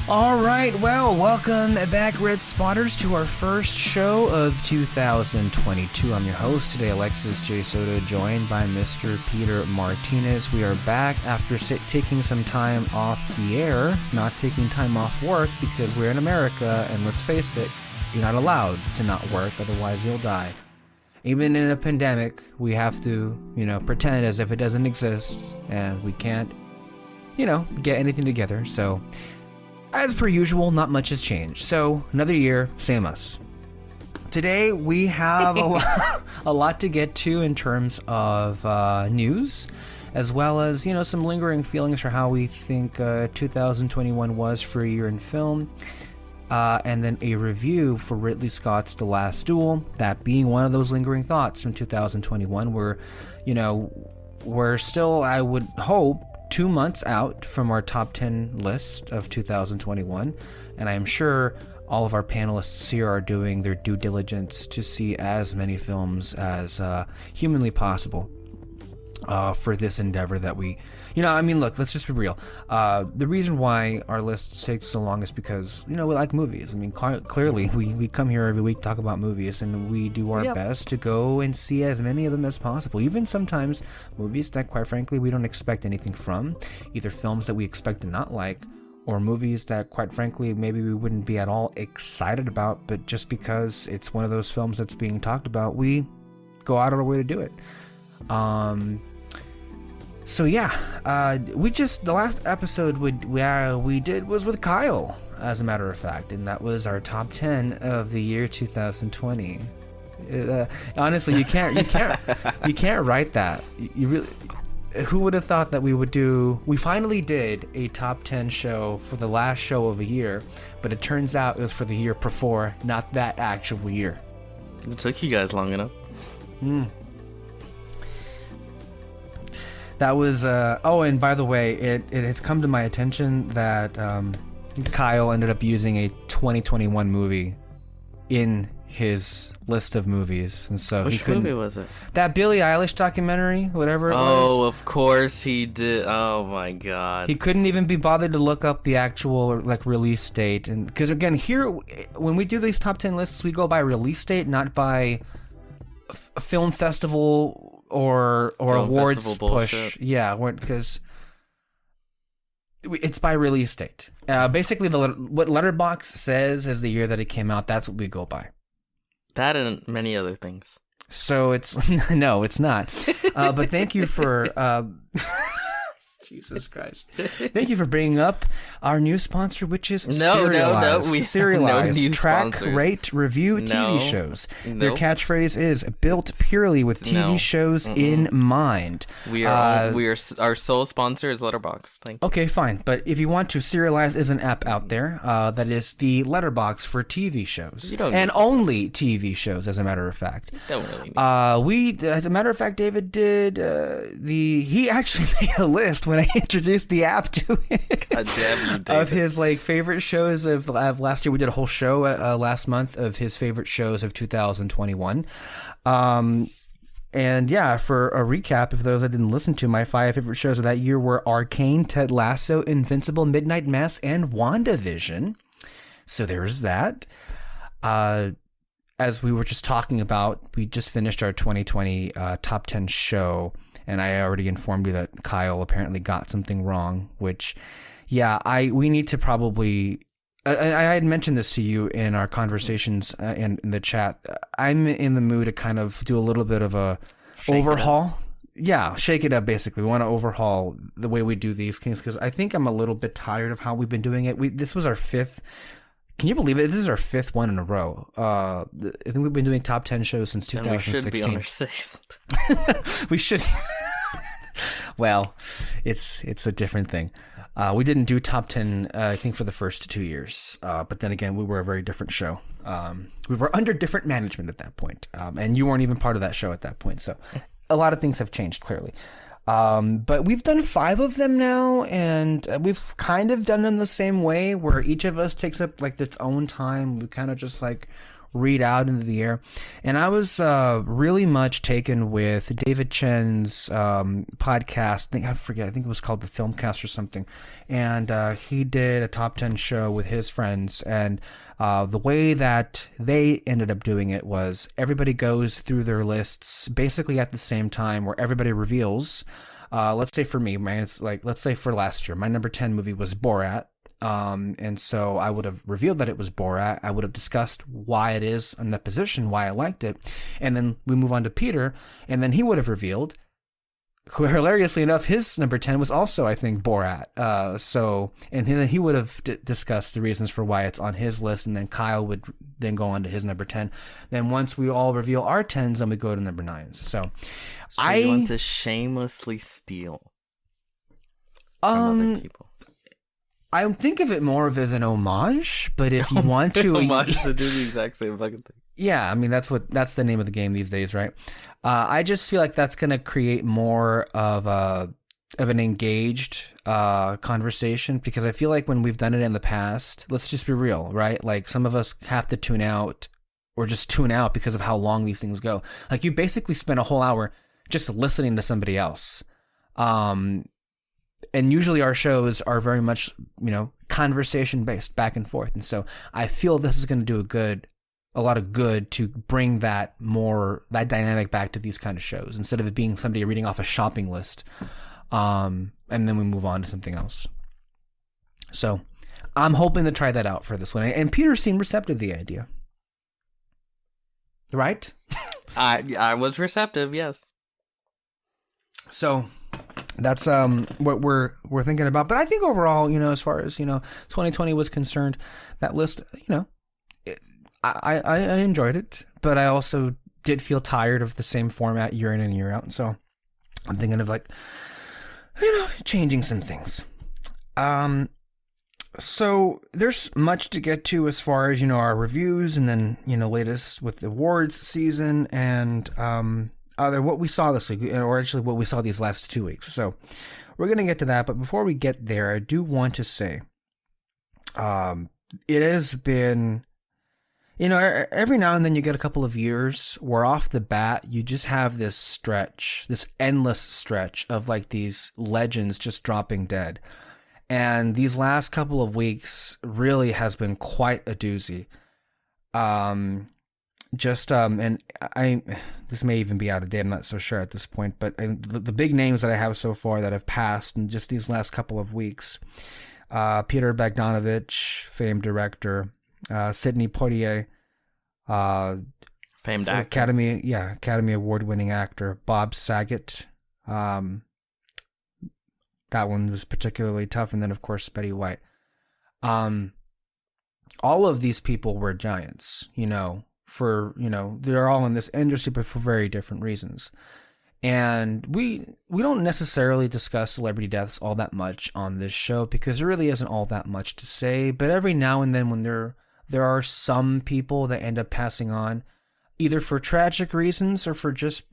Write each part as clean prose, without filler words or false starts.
All right, well, welcome back, Red Spotters, to our first show of 2022. I'm your host today, Alexis J. Soto, joined by Mr. Peter Martinez. We are back after taking some time off the air, not taking time off work, because we're in America, and let's face it, you're not allowed to not work, otherwise you'll die. Even in a pandemic, we have to, pretend as if it doesn't exist, and we can't, get anything together, so... As per usual, not much has changed. So, another year, same us. Today, we have a lot to get to in terms of news, as well as, some lingering feelings for how we think 2021 was for a year in film, and then a review for Ridley Scott's The Last Duel, that being one of those lingering thoughts from 2021, where, we're still, I would hope, 2 months out from our top 10 list of 2021, and I'm sure all of our panelists here are doing their due diligence to see as many films as humanly possible for this endeavor that we... look, let's just be real. The reason why our list takes so long is because, we like movies. Clearly, we come here every week to talk about movies, and we do our best to go and see as many of them as possible. Even sometimes movies that, quite frankly, we don't expect anything from. Either films that we expect to not like, or movies that, quite frankly, maybe we wouldn't be at all excited about, but just because it's one of those films that's being talked about, we go out of our way to do it. So yeah, the last episode we did was with Kyle, as a matter of fact, and that was our top 10 of the year 2020. Honestly, you can't write that. You really, who would have thought that we finally did a top 10 show for the last show of a year, but it turns out it was for the year before, not that actual year. It took you guys long enough. That was, and by the way, it has come to my attention that Kyle ended up using a 2021 movie in his list of movies, and so which movie was it? That Billie Eilish documentary, whatever it was. Oh, of course he did. Oh my god. He couldn't even be bothered to look up the actual release date, and because again, here when we do these top 10 lists, we go by release date, not by film festival or awards push. Yeah, because it's by release date. Basically, what Letterboxd says is the year that it came out. That's what we go by. That and many other things. So it's no, it's not. But thank you for Jesus Christ. Thank you for bringing up our new sponsor, which is Serialized. We Serialized. no Track, sponsors. Rate, review TV shows. Their catchphrase is built purely with TV shows in mind. We are our sole sponsor is Letterboxd. Thank you. Okay, fine. But if you want to, Serialized is an app out there that is the Letterboxd for TV shows. And only TV shows, as a matter of fact. Don't really need as a matter of fact, David did he actually made a list when I introduced the app to it. God damn you, David. Of his favorite shows of last year. We did a whole show last month of his favorite shows of 2021. And yeah, for a recap, if those that didn't listen to, my 5 favorite shows of that year were Arcane, Ted Lasso, Invincible, Midnight Mass, and WandaVision. So there's that. As we were just talking about, we just finished our 2020 top 10 show. And I already informed you that Kyle apparently got something wrong, which, yeah, we need to probably... I had mentioned this to you in our conversations in the chat. I'm in the mood to kind of do a little bit of a overhaul. Yeah, shake it up, basically. We want to overhaul the way we do these things, because I think I'm a little bit tired of how we've been doing it. This was our 5th... Can you believe it? This is our 5th one in a row. I think we've been doing top 10 shows since 2016. And we should be on our 6th. We should... Well, it's a different thing. We didn't do top 10, I think, for the first 2 years. But then again, we were a very different show. We were under different management at that point. And you weren't even part of that show at that point. So a lot of things have changed, clearly. But we've done 5 of them now, and we've kind of done them the same way, where each of us takes up its own time. We kind of just read out into the air. And I was really much taken with David Chen's podcast. I think it was called The Filmcast or something. And he did a top 10 show with his friends. And the way that they ended up doing it was everybody goes through their lists basically at the same time, where everybody reveals. Let's say for me, man, it's like, let's say for last year, my number 10 movie was Borat. And so I would have revealed that it was Borat. I would have discussed why it is in that position, why I liked it. And then we move on to Peter, and then he would have revealed, who hilariously enough, his number 10 was also, I think, Borat. And then he would have discussed the reasons for why it's on his list, and then Kyle would then go on to his number 10. Then once we all reveal our 10s, then we go to number 9s. So you want to shamelessly steal from other people. I think of it more of as an homage, but if you want to... homage to do the exact same fucking thing. Yeah, I mean, that's the name of the game these days, right? I just feel like that's going to create more of an engaged conversation, because I feel like when we've done it in the past, let's just be real, right? Like, some of us have to tune out, or just tune out because of how long these things go. Like, you basically spend a whole hour just listening to somebody else. And usually our shows are very much, conversation based, back and forth. And so I feel this is going to do a lot of good to bring that dynamic back to these kind of shows, instead of it being somebody reading off a shopping list. And then we move on to something else. So I'm hoping to try that out for this one. And Peter seemed receptive to the idea. Right? I was receptive, yes. So that's what we're thinking about. But I think overall, as far as 2020 was concerned, that list, I enjoyed it, but I also did feel tired of the same format year in and year out. And so I'm thinking of changing some things. So there's much to get to as far as our reviews, and then latest with the awards season, and what we saw this week, or actually what we saw these last 2 weeks. So we're going to get to that. But before we get there, I do want to say, it has been, every now and then you get a couple of years where off the bat, you just have this endless stretch of like these legends just dropping dead. And these last couple of weeks really has been quite a doozy. And this may even be out of date, I'm not so sure at this point, but the big names that I have so far that have passed in just these last couple of weeks: Peter Bogdanovich, famed director; Sidney Poitier, famed actor. Academy Award-winning actor; Bob Saget. That one was particularly tough, and then of course Betty White. All of these people were giants, they're all in this industry, but for very different reasons. And we don't necessarily discuss celebrity deaths all that much on this show, because there really isn't all that much to say. But every now and then, when there are some people that end up passing on, either for tragic reasons or for just,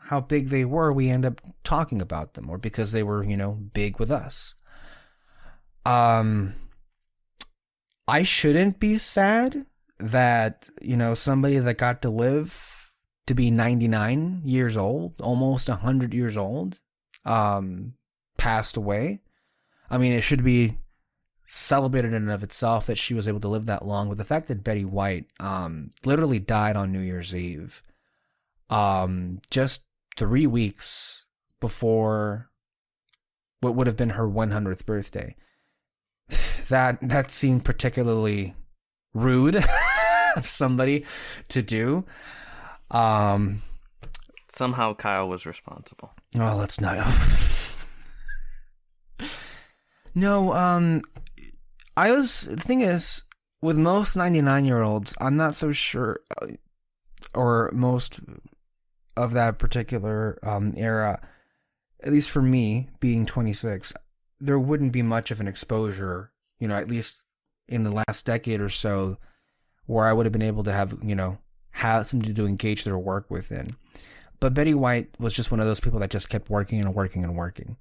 how big they were, we end up talking about them, or because they were, big with us. I shouldn't be sad that, somebody that got to live to be 99 years old, almost 100 years old, passed away. I mean, it should be celebrated in and of itself that she was able to live that long. But the fact that Betty White literally died on New Year's Eve, just 3 weeks before what would have been her 100th birthday, that seemed particularly rude of somebody to do. Somehow Kyle was responsible. Oh, let's not. No, the thing is, with most 99-year-olds, I'm not so sure, or most of that particular era, at least for me, being 26, there wouldn't be much of an exposure, at least in the last decade or so, where I would have been able to have something to engage their work within. But Betty White was just one of those people that just kept working and working and working.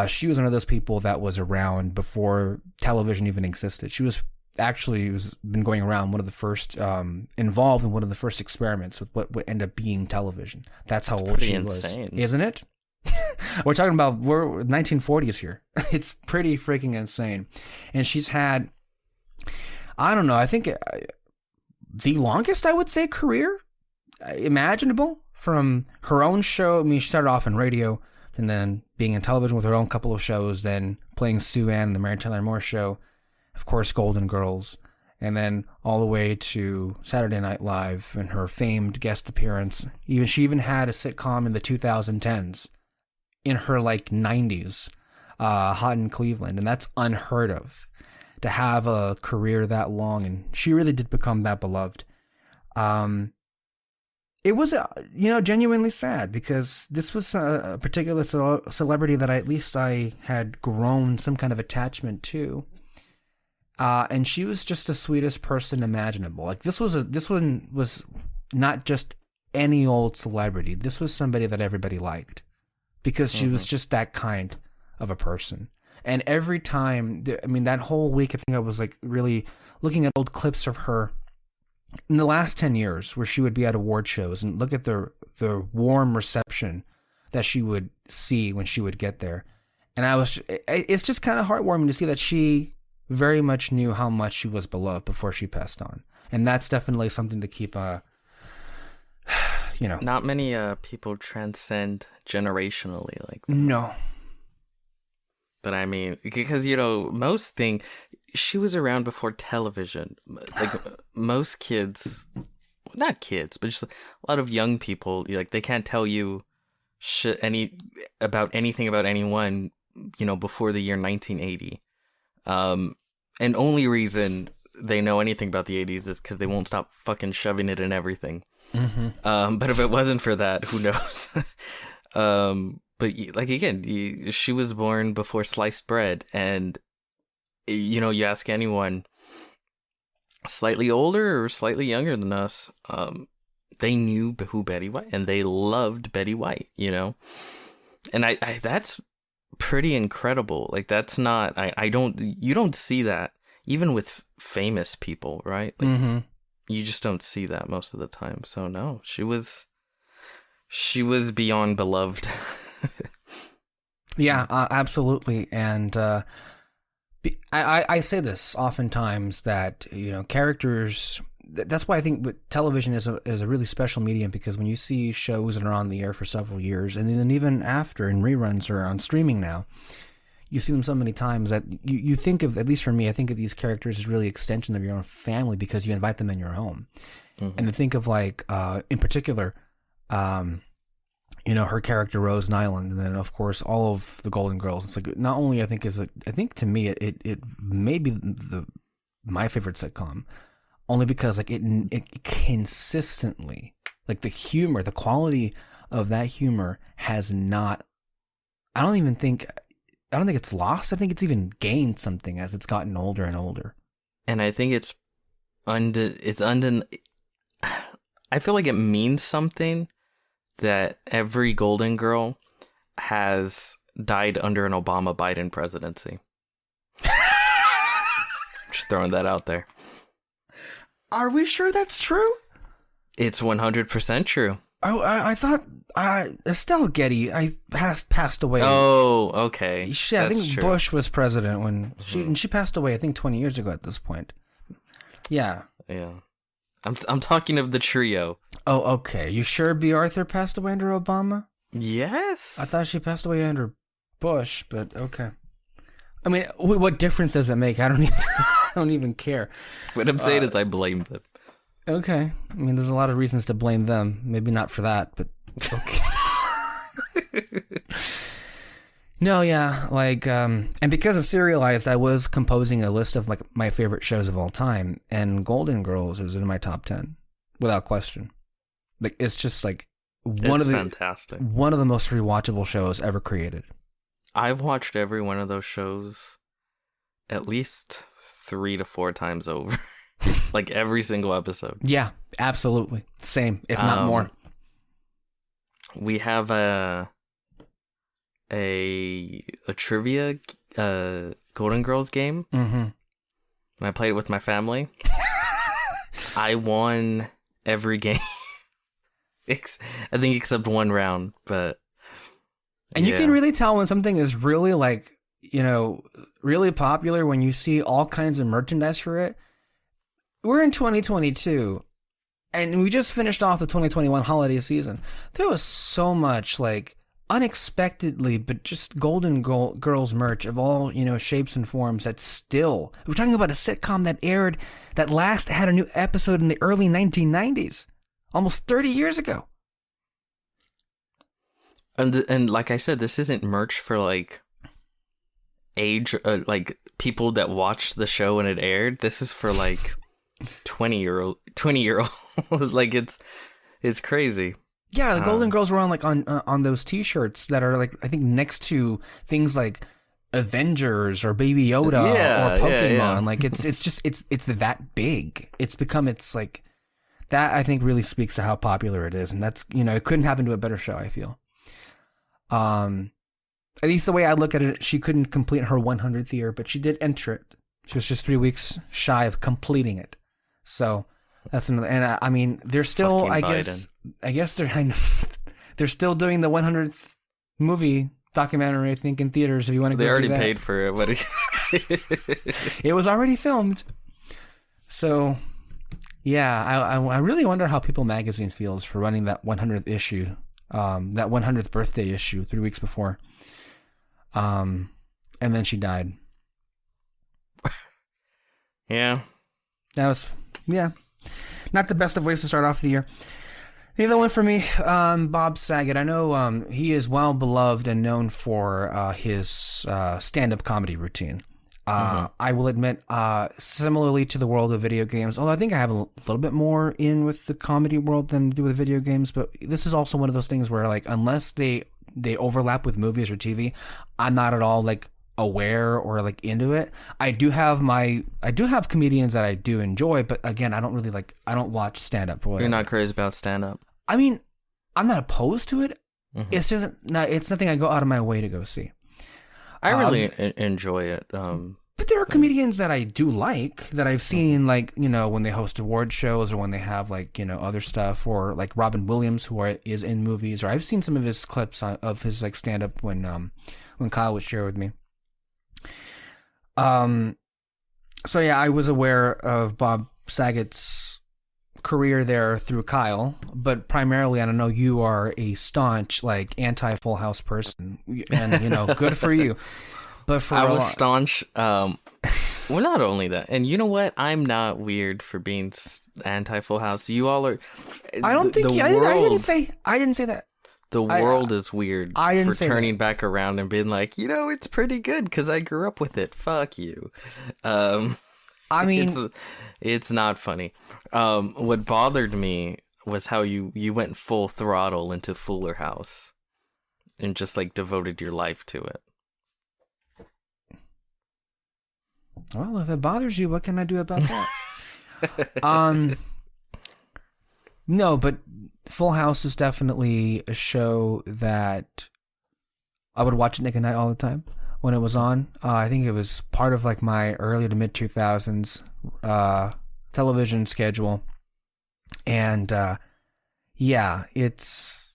She was one of those people that was around before television even existed. She was actually was been going around, one of the first involved in one of the first experiments with what would end up being television. That's how old she insane. was, isn't it? We're talking about we're 1940s here. It's pretty freaking insane. And she's had, I don't know, I think the longest, I would say, career imaginable, from her own show. I mean, she started off in radio and then being in television with her own couple of shows, then playing Sue Ann in the Mary Tyler Moore Show, of course, Golden Girls, and then all the way to Saturday Night Live and her famed guest appearance. She even had a sitcom in the 2010s in her like 90s, Hot in Cleveland, and that's unheard of to have a career that long, and she really did become that beloved. It was, genuinely sad, because this was a particular celebrity that at least I had grown some kind of attachment to. And she was just the sweetest person imaginable. Like this one was not just any old celebrity. This was somebody that everybody liked, because she was just that kind of a person. And every time, that whole week, I think I was like really looking at old clips of her in the last 10 years, where she would be at award shows and look at the warm reception that she would see when she would get there. And it's just kind of heartwarming to see that she very much knew how much she was beloved before she passed on. And that's definitely something to keep, Not many people transcend generationally like that. No. But I mean, because, she was around before television. Like most kids, not kids, but just a lot of young people, like they can't tell you anything about anyone, before the year 1980. And only reason they know anything about the 80s is because they won't stop fucking shoving it in everything. Mm-hmm. But if it wasn't for that, who knows? But like, again, she was born before sliced bread, and you ask anyone slightly older or slightly younger than us, they knew who Betty White, and they loved Betty White, and I that's pretty incredible. Like, that's not, you don't see that even with famous people, right? Like, you just don't see that most of the time. So no, she was beyond beloved. Yeah, absolutely. And I say this oftentimes that, characters, that's why I think television is a really special medium, because when you see shows that are on the air for several years, and then even after in reruns or on streaming now, you see them so many times that you think of, at least for me, I think of these characters as really extension of your own family, because you invite them in your home. And to think of, like, in particular, her character Rose Nyland, and then of course all of the Golden Girls. It's like, not only I think to me it may be my favorite sitcom, only because like it consistently, like, the humor, the quality of that humor has not, I don't think it's lost. I think it's even gained something as it's gotten older and older. And I think I feel like it means something that every Golden Girl has died under an Obama-Biden presidency. Just throwing that out there. Are we sure that's true? It's 100% true. Oh, I thought Estelle Getty passed away. Oh, okay. Yeah, I think true. Bush was president when she passed away, I think 20 years ago at this point. Yeah. Yeah. I'm talking of the trio. Oh, okay. You sure B. Arthur passed away under Obama? Yes. I thought she passed away under Bush, but okay. I mean, what difference does it make? I don't even care. What I'm saying is I blame them. Okay. I mean, there's a lot of reasons to blame them. Maybe not for that, but okay. No, yeah, like, and because of Serialized, I was composing a list of, like, my favorite shows of all time, and Golden Girls is in my top 10, without question. Like, it's just, like, fantastic. One of the most rewatchable shows ever created. I've watched every one of those shows at least 3 to 4 times over. Like, every single episode. Yeah, absolutely. Same, if not more. We have a trivia Golden Girls game. and I played it with my family. I won every game. I think except one round, but... And you can really tell when something is really, like, you know, really popular when you see all kinds of merchandise for it. We're in 2022, and we just finished off the 2021 holiday season. There was so much, like, unexpectedly, but just Golden Girls merch of all, you know, shapes and forms that still... We're talking about a sitcom that aired, that last had a new episode in the early 1990s. Almost 30 years ago. And like I said, this isn't merch for, like, age, like, people that watched the show when it aired. This is for, like, 20-year-old. Like, it's crazy. Yeah, the Golden Girls were on those T-shirts that are, like, I think next to things like Avengers or Baby Yoda or Pokemon. Yeah. Like, it's that big. It's become, it's like, that I think really speaks to how popular it is. And that's, you know, it couldn't happen to a better show, I feel. At least the way I look at it, she couldn't complete her 100th year, but she did enter it. She was just 3 weeks shy of completing it. So that's another. And I mean, they're still, I guess they're still doing the 100th movie documentary, I think, in theaters. If you want to go see that. They already paid for it. But it was already filmed. So yeah, I really wonder how People Magazine feels for running that 100th issue. That 100th birthday issue 3 weeks before. And then she died. Yeah. That was, not the best of ways to start off the year. The other one for me, Bob Saget. I know he is well beloved and known for his stand-up comedy routine. I will admit, similarly to the world of video games, although I think I have a little bit more in with the comedy world than do with video games, but this is also one of those things where, like, unless they overlap with movies or TV, I'm not at all, like, aware or, like, into it. I do have comedians that I do enjoy, but again, I don't watch stand-up. You're not crazy about stand-up? I mean, I'm not opposed to it. It's just it's nothing I go out of my way to go see. I really enjoy it. But there are comedians that I do like, that I've seen, like, you know, when they host award shows or when they have, like, you know, other stuff, or like Robin Williams, who is in movies, or I've seen some of his clips of his, like, stand-up when Kyle would share with me. So yeah, I was aware of Bob Saget's career there through Kyle, but primarily, I don't know, you are a staunch, like, anti-Full House person, and, you know, good for you. But for I was staunch. Well, not only that, and you know what? I'm not weird for being anti-Full House. You all are. I don't think I didn't say that. The world is weird for turning back around and being like, you know, it's pretty good because I grew up with it. Fuck you. I mean, it's not funny. What bothered me was how you went full throttle into Fuller House and just, like, devoted your life to it. Well, if it bothers you, what can I do about that? No, but Full House is definitely a show that I would watch at Nick and Night all the time when it was on. I think it was part of, like, my early to mid 2000s television schedule, and yeah, it's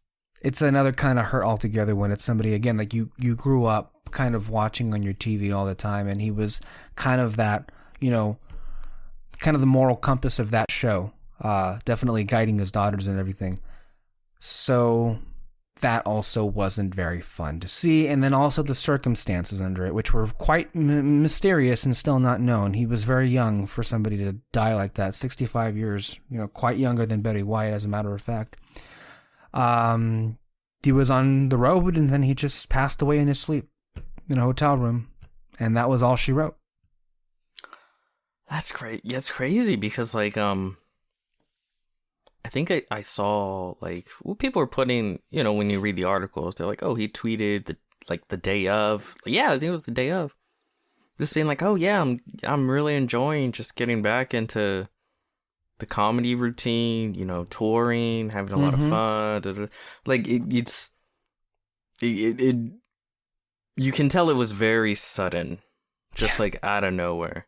another kind of hurt altogether when it's somebody, again, like you grew up kind of watching on your TV all the time, and he was kind of that, you know, kind of the moral compass of that show, definitely guiding his daughters and everything. So that also wasn't very fun to see, and then also the circumstances under it, which were quite mysterious and still not known. He was very young for somebody to die like that, 65 years, you know, quite younger than Betty White, as a matter of fact. He was on the road, and then he just passed away in his sleep in a hotel room, and that was all she wrote. That's great. Yeah, it's crazy because, like, I think I saw, like, what people were putting, you know, when you read the articles, they're like, oh, he tweeted the day of. Yeah, I think it was the day of. Just being like, oh yeah, I'm really enjoying just getting back into the comedy routine, you know, touring, having a lot of fun. Like, it's you can tell it was very sudden, just like out of nowhere.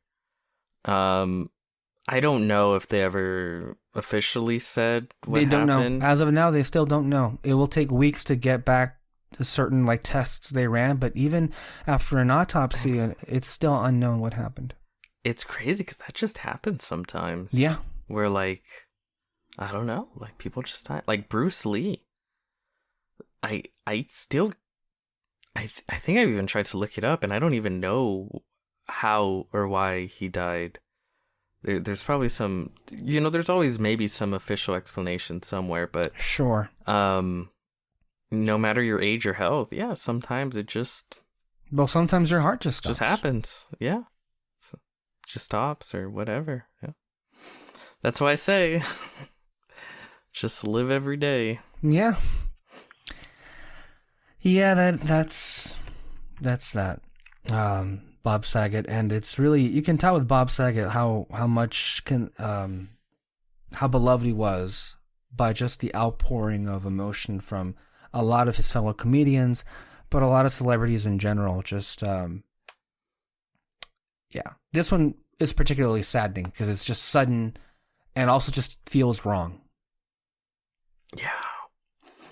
I don't know if they ever officially said what They don't happened. know. As of now, they still don't know. It will take weeks to get back to certain like tests they ran, but even after an autopsy, it's still unknown what happened. It's crazy because that just happens sometimes. Yeah. Where like, I don't know, like people just die. Like Bruce Lee. I think I've even tried to look it up, and I don't even know how or why he died. There's probably some, there's always maybe some official explanation somewhere, but sure. No matter your age or health, yeah, sometimes it just sometimes your heart just stops. Just happens, yeah. So, just stops or whatever. Yeah, that's why I say, just live every day. Yeah. Yeah, that's that. Bob Saget, and it's really, you can tell with Bob Saget how beloved he was by just the outpouring of emotion from a lot of his fellow comedians, but a lot of celebrities in general. Just this one is particularly saddening because it's just sudden and also just feels wrong. Yeah,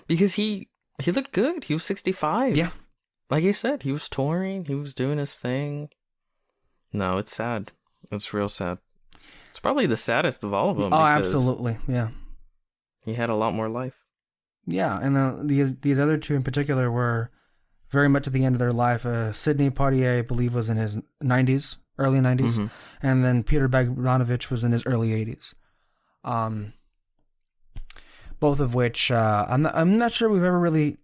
because he looked good. He was 65. Yeah. Like you said, he was touring, he was doing his thing. No, it's sad. It's real sad. It's probably the saddest of all of them. Oh, absolutely, yeah. He had a lot more life. Yeah, and these other two in particular were very much at the end of their life. Sidney Poitier, I believe, was in his 90s, early 90s, Mm-hmm. and then Peter Bogdanovich was in his early 80s. Both of which I'm not sure we've ever really.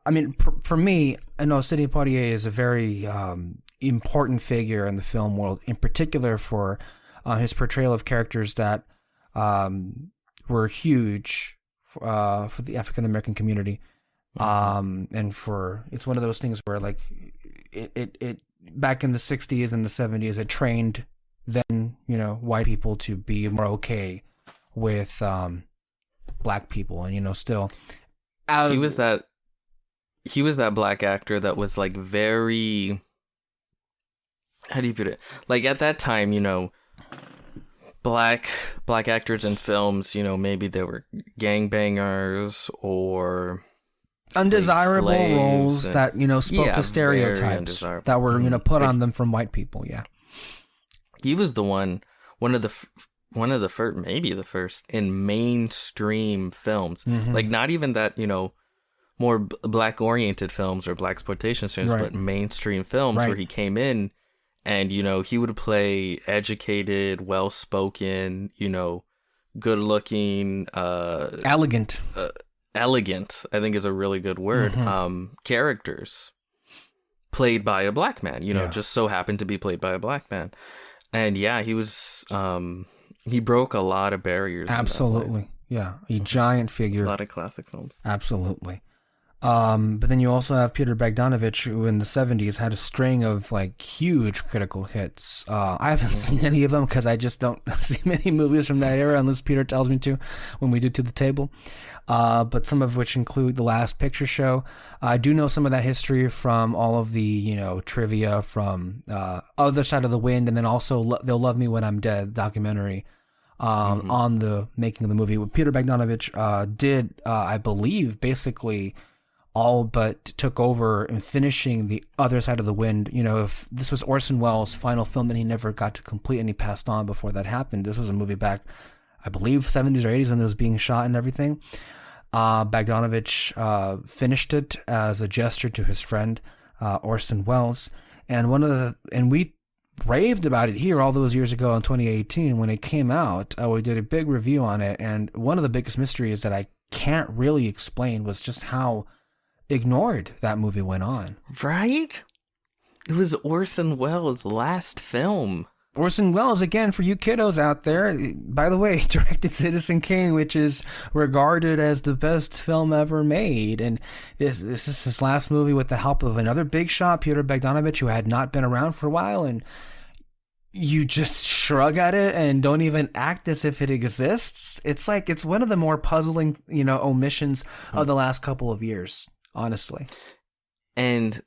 I mean, for me, I know Sidney Poitier is a very important figure in the film world, in particular for his portrayal of characters that were huge for the African American community, and it's one of those things where like it back in the 60s and the 70s, it trained then white people to be more okay with black people, and still he was that black actor that was like very, how do you put it? Like at that time, black actors in films, maybe they were gangbangers or undesirable roles that spoke to stereotypes that were put on them from white people. Yeah, he was the one of the first, maybe the first in mainstream films. Mm-hmm. Like not even that more black oriented films or black exploitation films, right. But mainstream films where he came in and he would play educated, well spoken, good looking, elegant, I think is a really good word. Mm-hmm. Characters played by a black man, just so happened to be played by a black man. And yeah, he was he broke a lot of barriers. Absolutely. Yeah, a giant figure. A lot of classic films. Absolutely. But then you also have Peter Bogdanovich, who in the 70s had a string of like huge critical hits. I haven't seen any of them because I just don't see many movies from that era unless Peter tells me to when we do To the Table. But some of which include The Last Picture Show. I do know some of that history from all of the, trivia from Other Side of the Wind, and then also They'll Love Me When I'm Dead documentary. On the making of the movie. What Peter Bogdanovich did, I believe, basically all but took over in finishing The Other Side of the Wind. If this was Orson Welles' final film that he never got to complete and he passed on before that happened. This was a movie back, I believe, 70s or 80s when it was being shot and everything. Bogdanovich finished it as a gesture to his friend Orson Welles, and we raved about it here all those years ago in 2018 when it came out. We did a big review on it, and one of the biggest mysteries that I can't really explain was just how ignored that movie went on. Right? It was Orson Welles' last film. Orson Welles, again, for you kiddos out there, by the way, directed Citizen Kane, which is regarded as the best film ever made. And this is his last movie with the help of another big shot, Peter Bogdanovich, who had not been around for a while. And you just shrug at it and don't even act as if it exists. It's like, it's one of the more puzzling, omissions of the last couple of years, honestly. And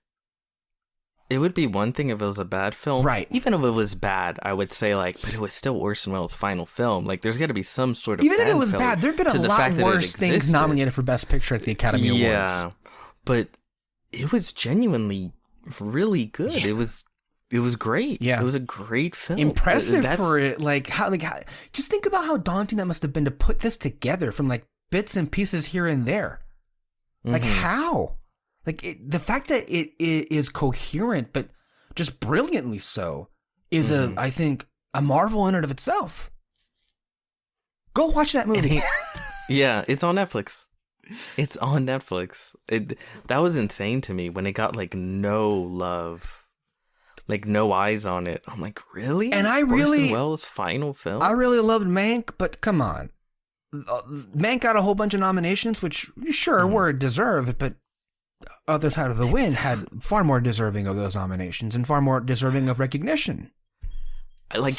it would be one thing if it was a bad film. Right. Even if it was bad, I would say, like, but it was still Orson Welles' final film. Like, there's got to be some sort of Even if it was bad, there've been a lot worse things nominated for Best Picture at the Academy Awards. Yeah, but it was genuinely really good. Yeah. It was great. Yeah. It was a great film. Impressive for it. How, just think about how daunting that must have been to put this together from, like, bits and pieces here and there. Like, how? Like, the fact that it is coherent, but just brilliantly so, is I think, a marvel in and of itself. Go watch that movie. Yeah, it's on Netflix. It's on Netflix. That was insane to me when it got, like, no love. Like, no eyes on it. I'm like, really? And Orson Welles' final film? I really loved Mank, but come on. Mank got a whole bunch of nominations, which, sure, were deserved, but Other Side of the Wind had far more deserving of those nominations and far more deserving of recognition. Like,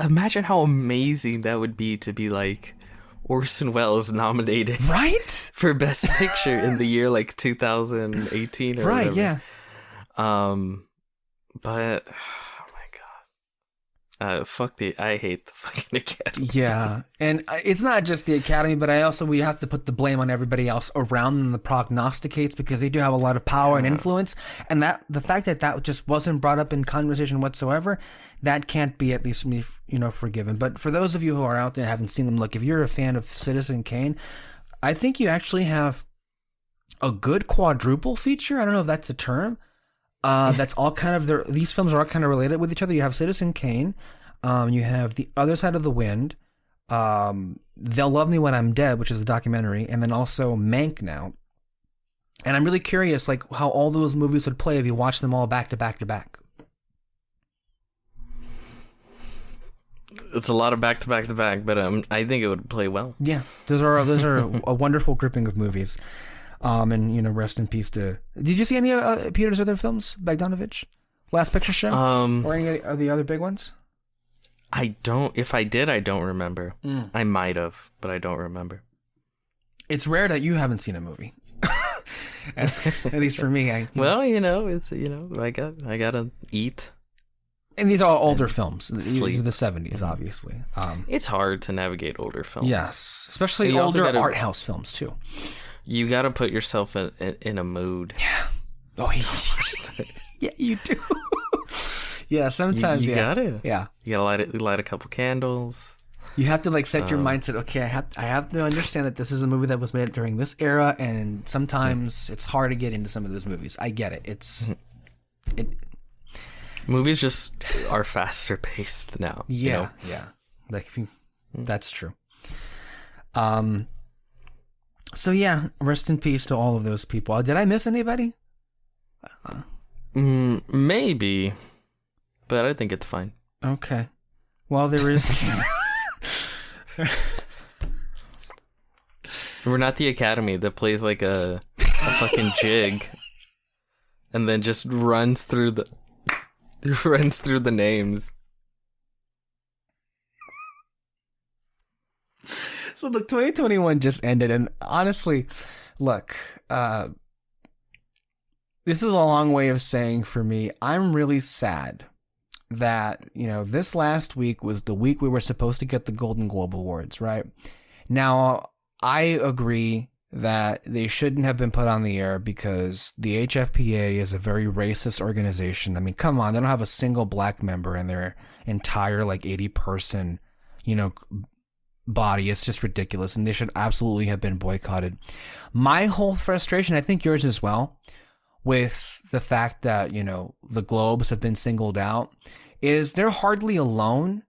imagine how amazing that would be to be like Orson Welles nominated, right, for Best Picture in the year like 2018 or right, whatever. Yeah. But I hate the fucking Academy. Yeah, and it's not just the Academy, but we have to put the blame on everybody else around them, the prognosticates, because they do have a lot of power and influence, and that the fact that just wasn't brought up in conversation whatsoever, that can't be, at least me, forgiven. But for those of you who are out there and haven't seen them, look, if you're a fan of Citizen Kane, I think you actually have a good quadruple feature. I don't know if that's a term. That's all kind of these films are all kind of related with each other. You have Citizen Kane, you have The Other Side of the Wind, They'll Love Me When I'm Dead, which is a documentary, and then also Mank now. And I'm really curious, like, how all those movies would play if you watch them all back to back to back. It's a lot of back to back to back, but I think it would play well. Yeah, those are a wonderful grouping of movies. And rest in peace to. Did you see any of Peter's other films, Bogdanovich, Last Picture Show, or any of the other big ones? I don't. If I did, I don't remember. I might have, but I don't remember. It's rare that you haven't seen a movie. at least for me. It's I gotta eat. And these are all older films. These are the 70s, obviously. It's hard to navigate older films. Yes, especially older art house films too. You got to put yourself in a mood. Yeah. Oh, yeah, you do. Yeah, sometimes you gotta. Yeah, you gotta light a couple candles. You have to like set your mindset. Okay, I have to understand that this is a movie that was made during this era, and sometimes it's hard to get into some of those movies. I get it. Movies just are faster paced now. Yeah, yeah. Like that's true. So yeah, rest in peace to all of those people. Did I miss anybody? Maybe, but I think it's fine. Okay. Well, there is. We're not the Academy that plays like a fucking jig, and then just runs through the names. So look, 2021 just ended, and honestly, look, this is a long way of saying for me, I'm really sad that, this last week was the week we were supposed to get the Golden Globe Awards, right? Now, I agree that they shouldn't have been put on the air because the HFPA is a very racist organization. I mean, come on, they don't have a single black member in their entire, 80-person, body. It's just ridiculous, and they should absolutely have been boycotted. My whole frustration, I think yours as well, with the fact that the Globes have been singled out, is they're hardly alone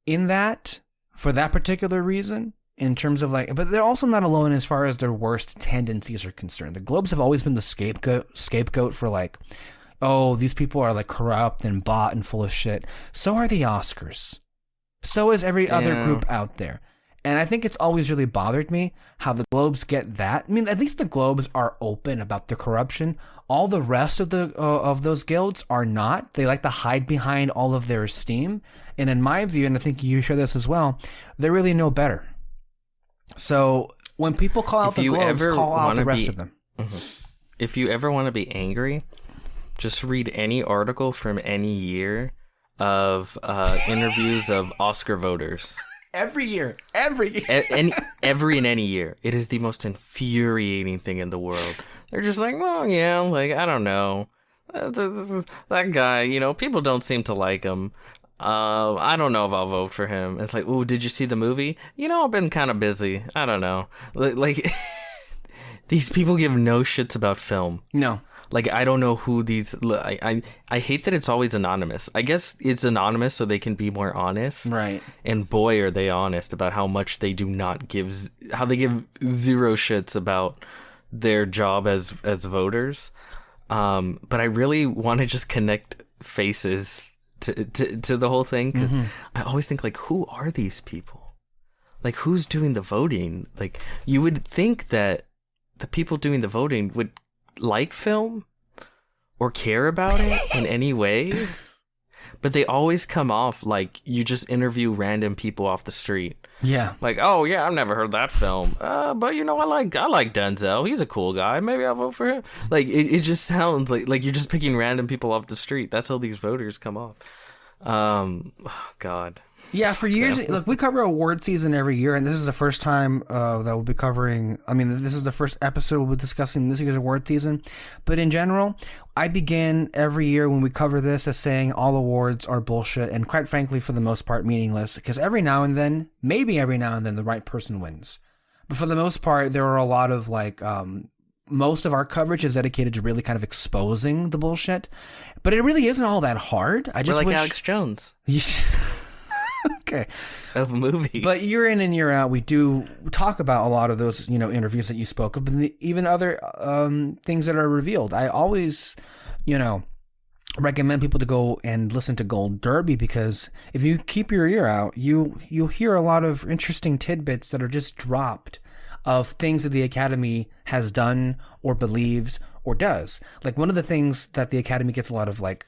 in that for that particular reason, in terms of but they're also not alone as far as their worst tendencies are concerned. The Globes have always been the scapegoat for these people are corrupt and bought and full of shit. So are the Oscars. So is every other group out there. And I think it's always really bothered me how the Globes get that. I mean, at least the Globes are open about the corruption. All the rest of those guilds are not. They like to hide behind all of their esteem. And in my view, and I think you share this as well, they really know better. So when people call out the Globes, call out the rest of them. If you ever want to be angry, Just read any article from any year of interviews of Oscar voters. Every year. Any year. It is the most infuriating thing in the world. They're just like, well, yeah, like, I don't know. That guy, you know, people don't seem to like him. I don't know if I'll vote for him. It's like, ooh, did you see the movie? You know, I've been kind of busy. I don't know. Like these people give no shits about film. No. Like, I don't know who these... I hate that it's always anonymous. I guess it's anonymous so they can be more honest. Right. And boy, are they honest about how much they do not give... How they give zero shits about their job as voters. But I really want to just connect faces to the whole thing. Because I always think, like, who are these people? Like, who's doing the voting? Like, you would think that the people doing the voting would... like film or care about it in any way, but they always come off like you just interview random people off the street. Yeah, like, oh yeah, I've never heard that film, but you know, I like Denzel, he's a cool guy, maybe I'll vote for him. Like it just sounds like you're just picking random people off the street. That's how these voters come off. Oh, God. Yeah, for years, look, we cover award season every year, and this is the first time that we'll be covering, I mean, this is the first episode we'll be discussing this year's award season. But in general, I begin every year when we cover this as saying all awards are bullshit, and quite frankly, for the most part, meaningless, because every now and then, maybe every now and then, the right person wins. But for the most part, there are a lot of, like, most of our coverage is dedicated to really kind of exposing the bullshit. But it really isn't all that hard. I just We're like wish... Alex Jones. Okay. Of movies. But year in and year out, we do talk about a lot of those, you know, interviews that you spoke of, but even other things that are revealed. I always, you know, recommend people to go and listen to Gold Derby, because if you keep your ear out, you'll hear a lot of interesting tidbits that are just dropped of things that the Academy has done or believes or does. Like, one of the things that the Academy gets a lot of, like,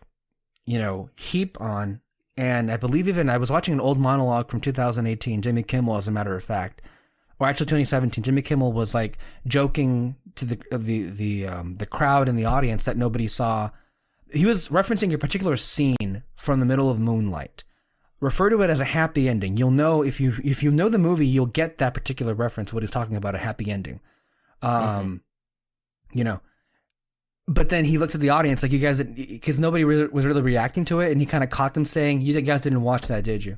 you know, heap on, and I believe even I was watching an old monologue from 2018, Jimmy Kimmel, as a matter of fact, or actually 2017. Jimmy Kimmel was like joking to the crowd and the audience that nobody saw. He was referencing a particular scene from the middle of Moonlight. Refer to it as a happy ending. You'll know if you know the movie, you'll get that particular reference. What he's talking about, a happy ending. You know. But then he looks at the audience like, you guys, because nobody was really reacting to it, and he kind of caught them saying, "You guys didn't watch that, did you?"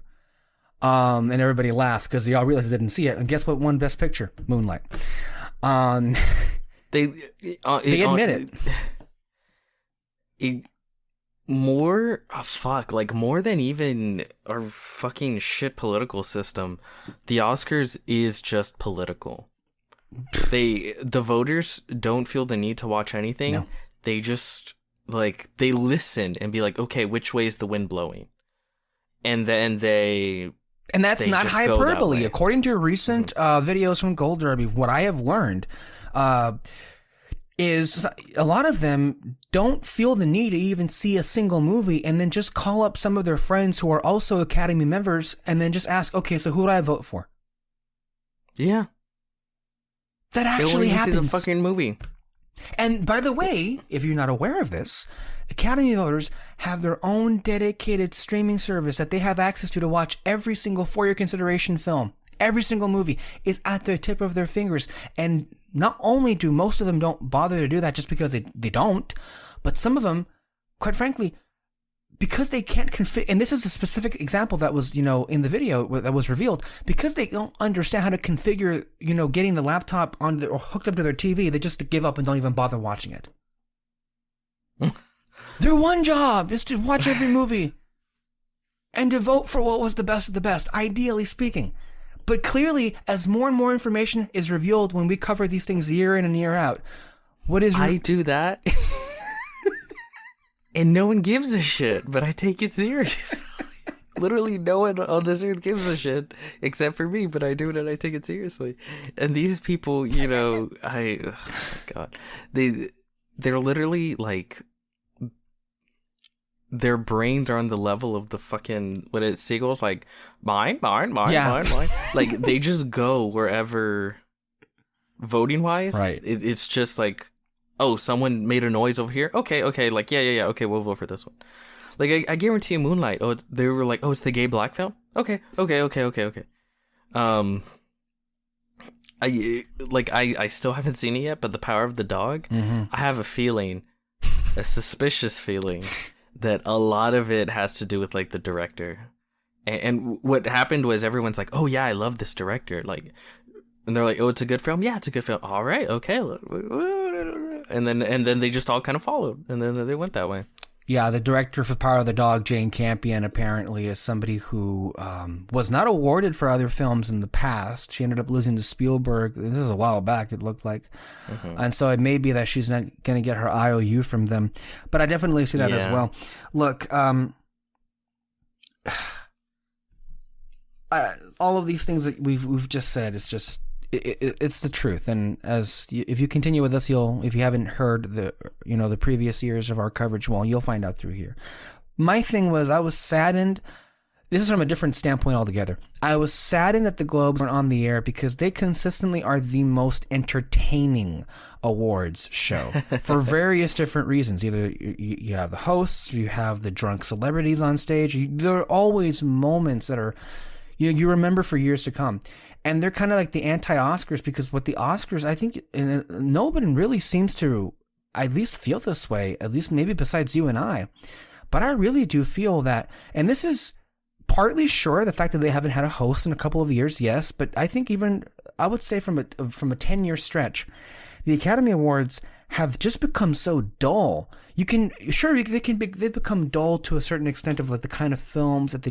And everybody laughed because they all realized they didn't see it. And guess what won Best Picture? Moonlight. They admit it. More than even our fucking shit political system, the Oscars is just political. The voters don't feel the need to watch anything. No. They just, like, they listen and be like, okay, which way is the wind blowing? And then and that's not hyperbole. According to recent videos from Gold Derby, what I have learned is a lot of them don't feel the need to even see a single movie, and then just call up some of their friends who are also Academy members and then just ask, okay, so who do I vote for? Yeah. That actually happens. See the fucking movie. And by the way, if you're not aware of this, Academy voters have their own dedicated streaming service that they have access to watch every single for your consideration film. Every single movie is at the tip of their fingers. And not only do most of them don't bother to do that just because they don't, but some of them, quite frankly, because they can't configure, and this is a specific example that was, you know, in the video that was revealed, because they don't understand how to configure, you know, getting the laptop on or hooked up to their TV, they just give up and don't even bother watching it. Their one job is to watch every movie and to vote for what was the best of the best, ideally speaking. But clearly, as more and more information is revealed when we cover these things year in and year out, I do that. And no one gives a shit, but I take it seriously. Literally no one on this earth gives a shit except for me, but I do it and I take it seriously. And these people, you know, oh my God, they're literally like, their brains are on the level of the fucking, what is it, seagulls, like, mine. Like, they just go wherever, voting wise. Right. It's just like, oh, someone made a noise over here. Okay, like yeah. Okay, we'll vote for this one. Like I guarantee you, Moonlight. Oh, they were like, oh, it's the gay black film. Okay. I still haven't seen it yet, but The Power of the Dog. Mm-hmm. I have a feeling, a suspicious feeling, that a lot of it has to do with like the director. And what happened was everyone's like, oh yeah, I love this director. Like, and they're like, oh, it's a good film. Yeah, it's a good film. All right, okay. And then they just all kind of followed, and then they went that way. Yeah, the director for Power of the Dog, Jane Campion, apparently is somebody who was not awarded for other films in the past. She ended up losing to Spielberg. This is a while back, it looked like. Mm-hmm. And so it may be that she's not going to get her IOU from them. But I definitely see that as well. Look, all of these things that we've just said is just... It's the truth, and if you continue with us, if you haven't heard the previous years of our coverage, well, you'll find out through here. My thing was, I was saddened. This is from a different standpoint altogether. I was saddened that the Globes aren't on the air because they consistently are the most entertaining awards show for various different reasons. Either you have the hosts, you have the drunk celebrities on stage. There are always moments that are you remember for years to come. And they're kind of like the anti-Oscars, because what the Oscars, I think, nobody really seems to at least feel this way, at least maybe besides you and I. But I really do feel that, and this is partly sure, the fact that they haven't had a host in a couple of years, yes, but I think even, I would say from a 10-year stretch, the Academy Awards have just become so dull. They've become dull to a certain extent of like the kind of films that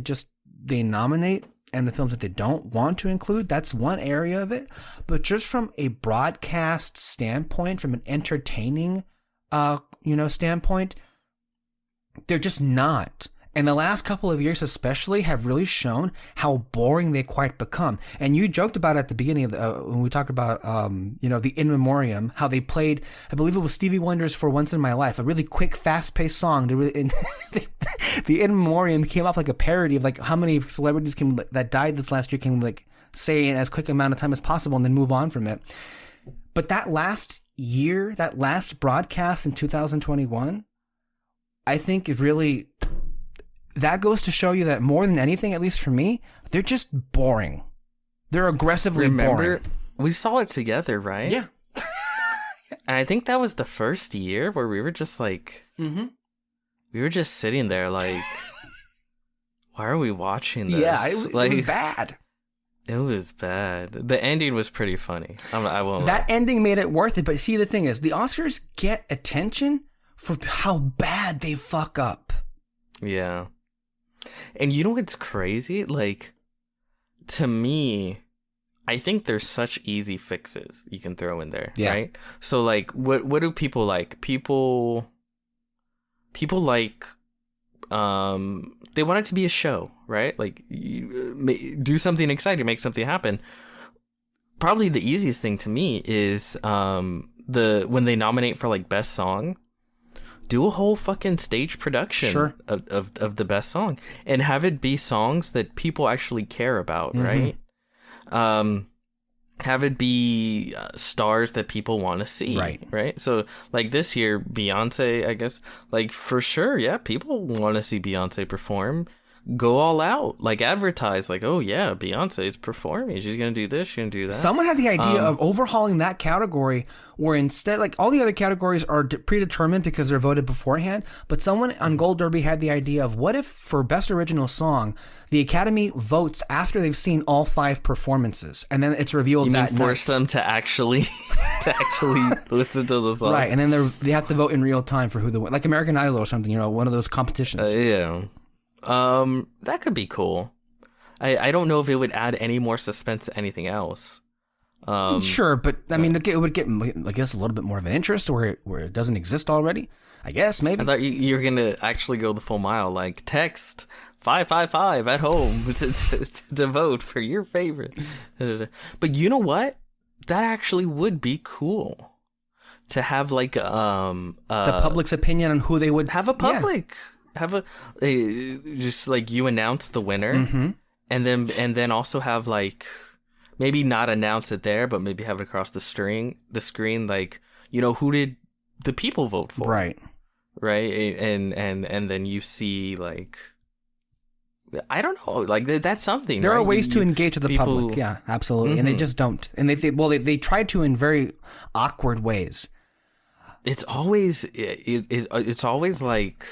they nominate, and the films that they don't want to include. That's one area of it. But just from a broadcast standpoint, from an entertaining, standpoint, they're just not. And the last couple of years especially have really shown how boring they quite become. And you joked about it at the beginning of when we talked about, the In Memoriam, how they played, I believe it was Stevie Wonder's For Once in My Life, a really quick, fast-paced song. The In Memoriam came off like a parody of like how many celebrities that died this last year can like say in as quick amount of time as possible and then move on from it. But that last year, that last broadcast in 2021, I think it really... That goes to show you that more than anything, at least for me, they're just boring. They're aggressively boring. We saw it together, right? Yeah. And I think that was the first year where we were just like, we were just sitting there like, why are we watching this? Yeah, it was bad. It was bad. The ending was pretty funny. I won't lie. That ending made it worth it. But see, the thing is, the Oscars get attention for how bad they fuck up. Yeah. And you know what's crazy? Like, to me, I think there's such easy fixes you can throw in there, right? So, like, what do people like? People like, they want it to be a show, right? Like, do something exciting, make something happen. Probably the easiest thing to me is when they nominate for, like, Best Song, do a whole fucking stage production of the best song and have it be songs that people actually care about, right? Have it be stars that people want to see, right? So like this year, Beyonce, I guess, like for sure, yeah, people want to see Beyonce perform. Go all out, like advertise, like, oh yeah, Beyonce is performing, she's gonna do this, she's gonna do that. Someone had the idea of overhauling that category, where instead, like, all the other categories are predetermined because they're voted beforehand, but someone on Gold Derby had the idea of, what if for Best Original Song the Academy votes after they've seen all 5 performances, and then it's revealed you that mean force them to actually listen to the song, right? And then they have to vote in real time for who the, like American Idol or something, one of those competitions. That could be cool. I don't know if it would add any more suspense to anything else. Sure, but I mean, it would get, I guess, a little bit more of an interest where it doesn't exist already. I guess maybe. I thought you were gonna actually go the full mile, like text 555 at home to vote for your favorite. But you know what? That actually would be cool to have like the public's opinion on who they would have a public. Yeah. Have just like you announce the winner, and then also have like maybe not announce it there, but maybe have it across the screen, like, who did the people vote for. Right. Right. And then you see like, I don't know, like that's something. There right? are ways to engage with the people, public. Yeah, absolutely. And they just don't. And they try to in very awkward ways. It's always it's always like,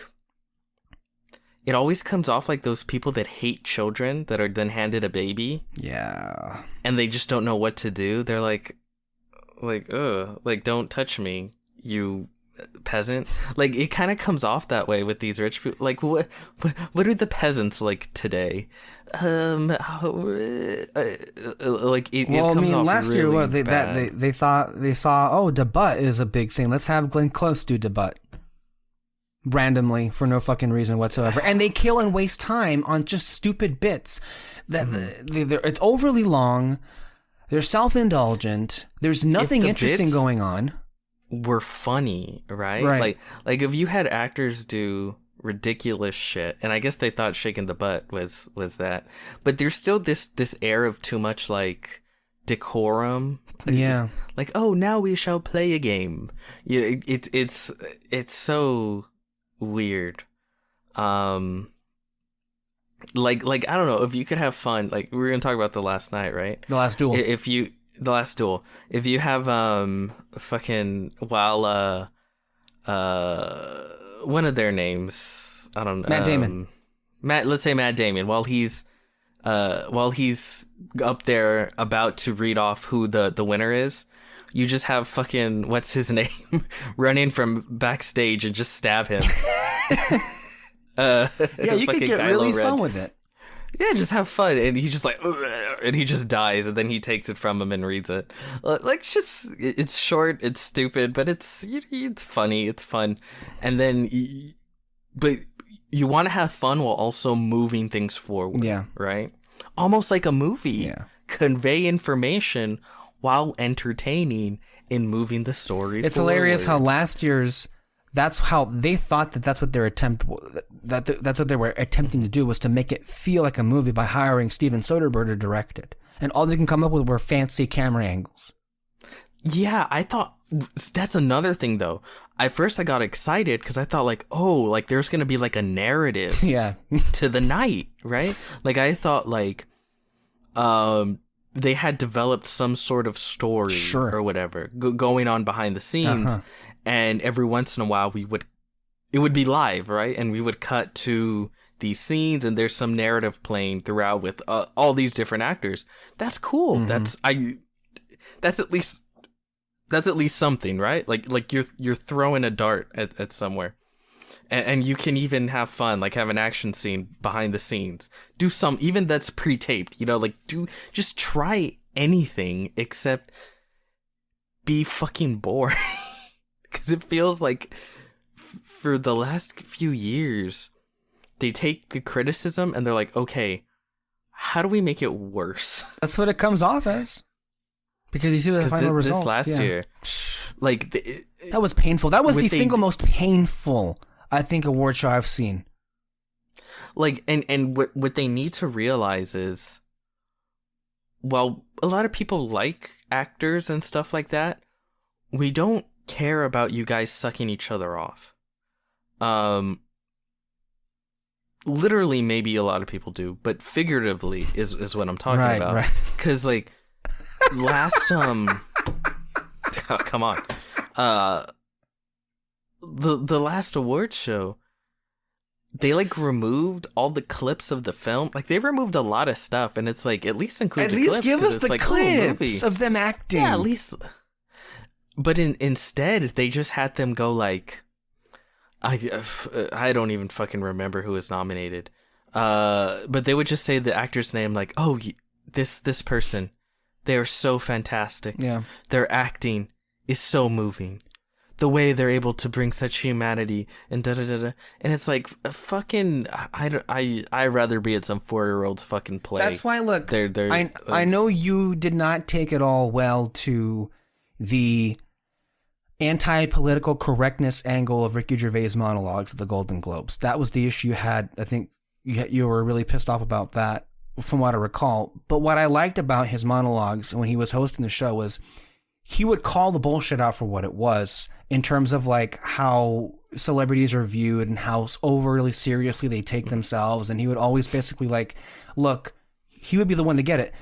it always comes off like those people that hate children that are then handed a baby. Yeah. And they just don't know what to do. They're like, ugh, like, don't touch me, you peasant. Like, it kind of comes off that way with these rich people. Like, what are the peasants like today? Like, it comes off last really year, bad. they saw, debut is a big thing. Let's have Glenn Close do debut. Randomly for no fucking reason whatsoever, and they kill and waste time on just stupid bits that it's overly long. They're self-indulgent. There's nothing interesting going on. Were funny, right? Like if you had actors do ridiculous shit, and I guess they thought Shaking the Butt was that, but there's still this air of too much like decorum. Yeah, like, oh, now we shall play a game. Yeah, it's so weird. Like I don't know, if you could have fun, like we were gonna talk about The Last Night, right? The Last Duel. The Last Duel. If you have fucking while one of their names, I don't know, Matt Damon. Let's say Matt Damon, while he's up there about to read off who the winner is, you just have fucking, what's his name, run in from backstage and just stab him. Yeah, you could get really fun with it. Yeah, just have fun. And he just like, and he just dies, and then he takes it from him and reads it. Like, it's short, it's stupid, but it's funny, it's fun. And then, but you want to have fun while also moving things forward. Yeah. Right? Almost like a movie. Yeah. Convey information while entertaining and moving the story It's forward. Hilarious how last year's, that's how they thought that's what that's what they were attempting to do, was to make it feel like a movie by hiring Steven Soderbergh to direct it. And all they can come up with were fancy camera angles. Yeah, I thought that's another thing though. At first I got excited because I thought like, oh, like there's going to be like a narrative to the night, right? Like I thought like they had developed some sort of story or whatever going on behind the scenes. And every once in a while it would be live, right? And we would cut to these scenes and there's some narrative playing throughout with all these different actors. That's cool. That's at least something, right? Like you're throwing a dart at somewhere. And you can even have fun, like have an action scene behind the scenes. Do some, even that's pre-taped, like just try anything except be fucking boring. Because it feels like for the last few years, they take the criticism and they're like, okay, how do we make it worse? That's what it comes off as. Because you see the final result. This last year, like that was painful. That was the single most painful, I think, award show I've seen. Like, and what they need to realize is, well, a lot of people like actors and stuff like that. We don't care about you guys sucking each other off. Literally, maybe a lot of people do, but figuratively is what I'm talking about. Right. Because like last oh, come on, the last award show, they like removed all the clips of the film. Like they removed a lot of stuff, and it's like at least include the clips. Give us the like, clips of them acting. Yeah, at least. But instead, they just had them go like, I don't even fucking remember who was nominated. But they would just say the actor's name, like, oh, this person, they are so fantastic. Yeah, their acting is so moving. The way they're able to bring such humanity and da da da da. And it's like fucking. I'd rather be at some 4-year-old's fucking play. That's why. Look, I know you did not take it all well to the anti-political correctness angle of Ricky Gervais' monologues at the Golden Globes. That was the issue you had. I think you were really pissed off about that, from what I recall. But what I liked about his monologues when he was hosting the show was he would call the bullshit out for what it was in terms of like how celebrities are viewed and how overly seriously they take themselves. And he would always basically like, look, he would be the one to get it.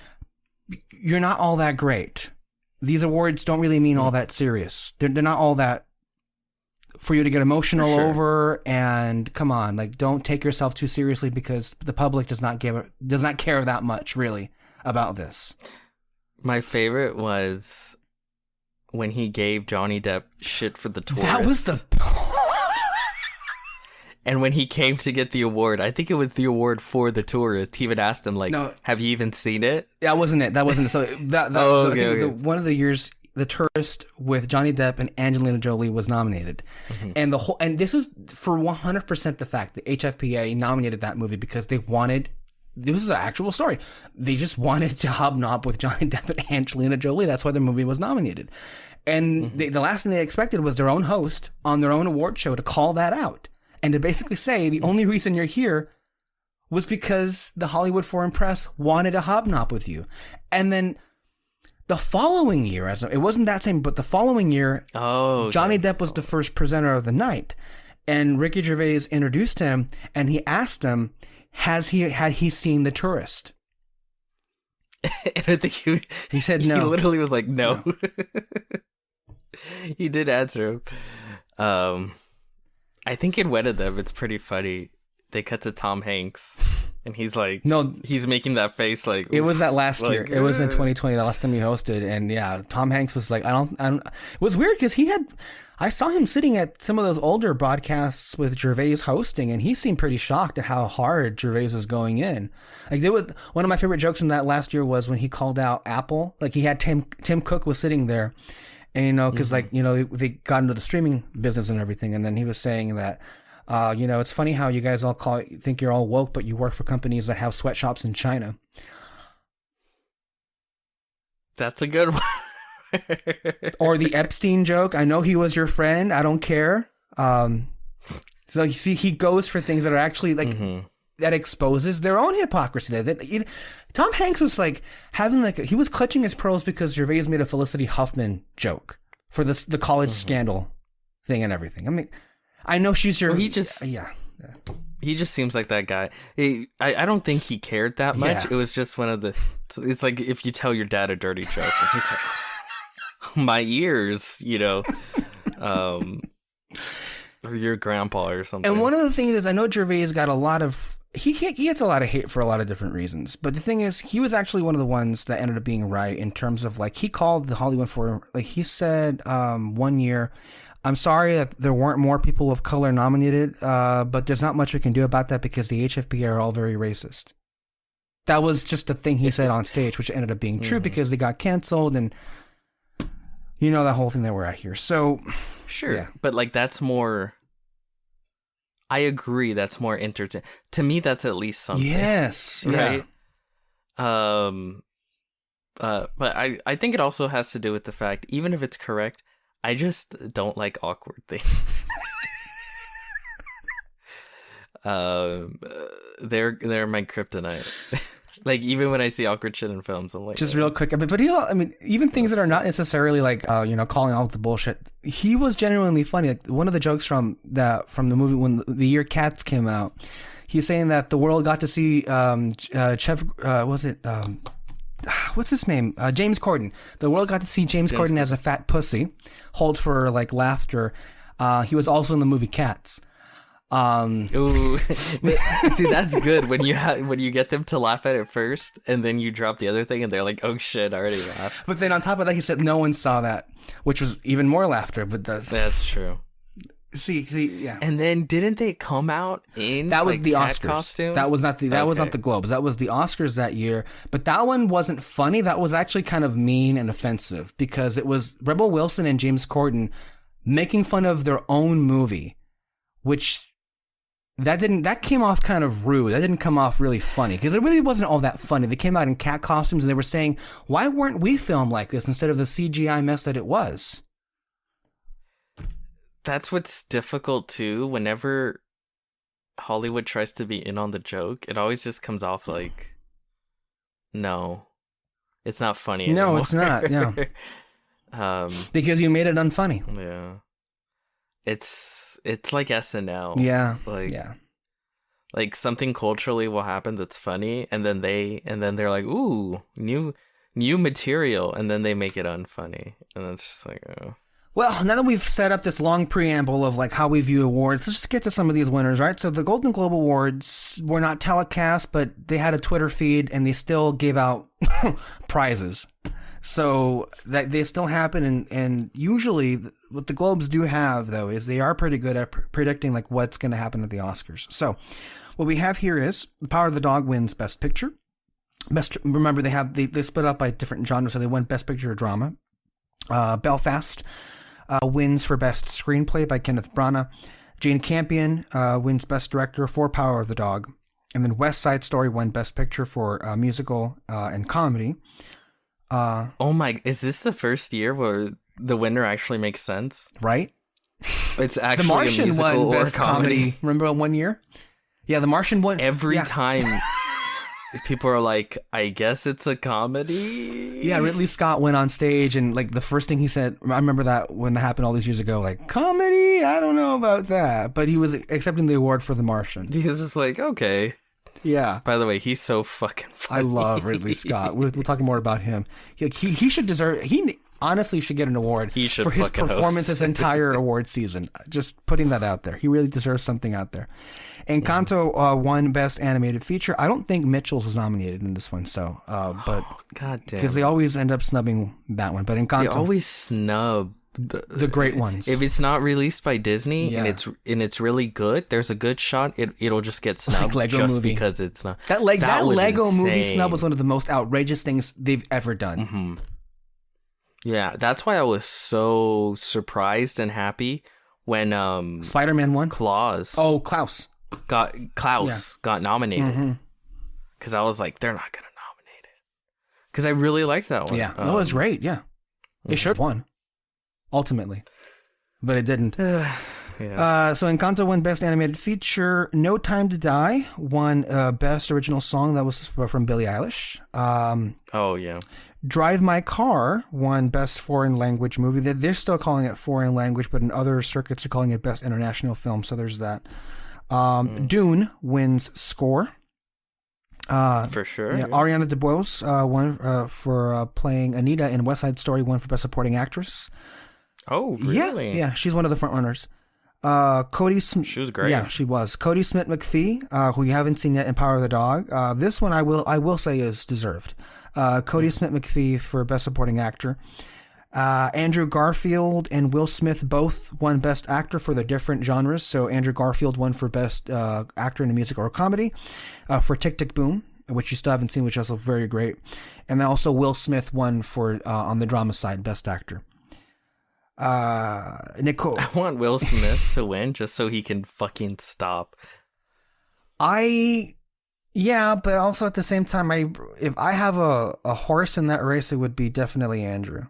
You're not all that great. These awards don't really mean all that serious. They're not all that for you to get emotional over. And come on, like, don't take yourself too seriously because the public does not care that much really about this. My favorite was when he gave Johnny Depp shit for The Tourist. That was the... And when he came to get the award, I think it was the award for The Tourist, he even asked him, like, no, have you even seen it? That wasn't it. So okay. One of the years, The Tourist with Johnny Depp and Angelina Jolie was nominated. Mm-hmm. And this was for 100% the fact that HFPA nominated that movie because they wanted... This is an actual story. They just wanted to hobnob with Johnny Depp and Angelina Jolie. That's why the movie was nominated. And the last thing they expected was their own host on their own award show to call that out. And to basically say the only reason you're here was because the Hollywood Foreign Press wanted to hobnob with you. And then the following year, it wasn't that same, but the following year, Johnny Depp was the first presenter of the night. And Ricky Gervais introduced him and he asked him, had he seen The Tourist? And I think he said no. He literally was like, no. He did answer him. I think in One of Them, it's pretty funny. They cut to Tom Hanks, and he's like, no, he's making that face like. It was that last year. It was in 2020, the last time he hosted, and yeah, Tom Hanks was like, I don't. It was weird because I saw him sitting at some of those older broadcasts with Gervais hosting, and he seemed pretty shocked at how hard Gervais was going in. Like, there was one of my favorite jokes in that last year was when he called out Apple. Like, he had Tim Cook was sitting there. And, you know, because, like, you know, they got into the streaming business and everything. And then he was saying that, you know, it's funny how you guys all think you're all woke, but you work for companies that have sweatshops in China. That's a good one. Or the Epstein joke. I know he was your friend. I don't care. So, you see, he goes for things that are actually, like... that exposes their own hypocrisy. Tom Hanks was like having like he was clutching his pearls because Gervais made a Felicity Huffman joke for the college scandal thing and everything. I mean, I know she's your. Well, he just seems like that guy. I don't think he cared that much. Yeah. It was just one of the. It's like if you tell your dad a dirty joke, and he's like, my ears, you know. Or your grandpa or something. And one of the things is, I know Gervais got a lot of... He gets a lot of hate for a lot of different reasons. But the thing is, he was actually one of the ones that ended up being right in terms of, like, he called the Hollywood Foreign... Like, he said 1 year, I'm sorry that there weren't more people of color nominated, but there's not much we can do about that because the HFPA are all very racist. That was just the thing he said on stage, which ended up being true because they got canceled and... You know, that whole thing that we're at here. So... Sure, yeah. But like that's more. I agree. That's more entertaining. To me, that's at least something. Yes. Right. Yeah. But I think it also has to do with the fact, even if it's correct, I just don't like awkward things. They're my kryptonite. Like, even when I see awkward shit in films, I'm like... Just real quick, but even things that are not necessarily, like, you know, calling out the bullshit, he was genuinely funny. Like, one of the jokes from the movie, when the year Cats came out, he was saying that the world got to see what's his name? James Corden. The world got to see James Corden as a fat pussy, hold for, like, laughter. He was also in the movie Cats. Ooh. See, that's good when you get them to laugh at it first and then you drop the other thing and they're like, oh shit, I already laughed. But then on top of that, he said no one saw that, which was even more laughter. But that's true. See, yeah. And then didn't they come out in that was like, the cat Oscars costumes? That was not the Globes. That was the Oscars that year. But that one wasn't funny. That was actually kind of mean and offensive because it was Rebel Wilson and James Corden making fun of their own movie, which that came off kind of rude. That didn't come off really funny because it really wasn't all that funny. They came out in cat costumes and they were saying, why weren't we filmed like this instead of the CGI mess that it was? That's what's difficult too. Whenever Hollywood tries to be in on the joke, it always just comes off like, no, it's not funny anymore. No, it's not. No. Because you made it unfunny. Yeah. It's like SNL. Yeah. Like, yeah. Like something culturally will happen that's funny, and then they're like, ooh, new material, and then they make it unfunny, and it's just like, oh. Well, now that we've set up this long preamble of like how we view awards, let's just get to some of these winners, right? So the Golden Globe Awards were not telecast, but they had a Twitter feed and they still gave out prizes. So that they still happen, and usually what the Globes do have though is they are pretty good at predicting like what's going to happen at the Oscars. So what we have here is The Power of the Dog wins Best Picture. Remember they split up by different genres, so they won Best Picture or Drama. Belfast wins for Best Screenplay by Kenneth Branagh. Jane Campion wins Best Director for Power of the Dog. And then West Side Story won Best Picture for musical and comedy. Oh my, is this the first year where the winner actually makes sense? Right? It's actually The Martian a musical won or Best comedy. Comedy. Remember 1 year? Yeah, The Martian won. Every time people are like, I guess it's a comedy. Yeah, Ridley Scott went on stage and like the first thing he said, I remember that when that happened all these years ago, like, comedy? I don't know about that. But he was accepting the award for The Martian. He's just like, okay. Yeah. By the way, he's so fucking funny. I love Ridley Scott. We'll talk more about him. He should deserve, he honestly should get an award for his performance this entire award season. Just putting that out there. He really deserves something out there. Encanto won Best Animated Feature. I don't think Mitchell's was nominated in this one, so but God damn, because they always end up snubbing that one. But Encanto, they always snub the great ones. If it's not released by Disney and it's really good, there's a good shot it'll just get snubbed like Lego just movie. Because it's not. That Lego insane. movie snub was one of the most outrageous things they've ever done. Mm-hmm. Yeah, that's why I was so surprised and happy when Spider-Man won. Klaus got nominated, because I was like, they're not gonna nominate it, because I really liked that one. Yeah, that was great. Yeah, it should have won ultimately, but it didn't. Yeah. So Encanto won Best Animated Feature. No Time to Die won Best Original Song. That was from Billie Eilish. Oh yeah. Drive My Car won Best Foreign Language Movie. They're still calling it foreign language, but in other circuits are calling it Best International Film. So there's that. Dune wins Score. For sure. Yeah. Ariana DeBose won for playing Anita in West Side Story, won for Best Supporting Actress. Oh, really? Yeah, she's one of the front runners. She was great. Yeah, she was. Cody Smith McPhee, who you haven't seen yet in Power of the Dog. This one I will say is deserved. Cody Smith McPhee for Best Supporting Actor. Andrew Garfield and Will Smith both won Best Actor for their different genres. So Andrew Garfield won for Best Actor in a Musical or Comedy for Tick Tick Boom, which you still haven't seen, which is also very great. And then also Will Smith won for on the drama side, Best Actor. Nicole. I want Will Smith to win just so he can fucking stop. Yeah, but also at the same time, if I have a horse in that race, it would be definitely Andrew.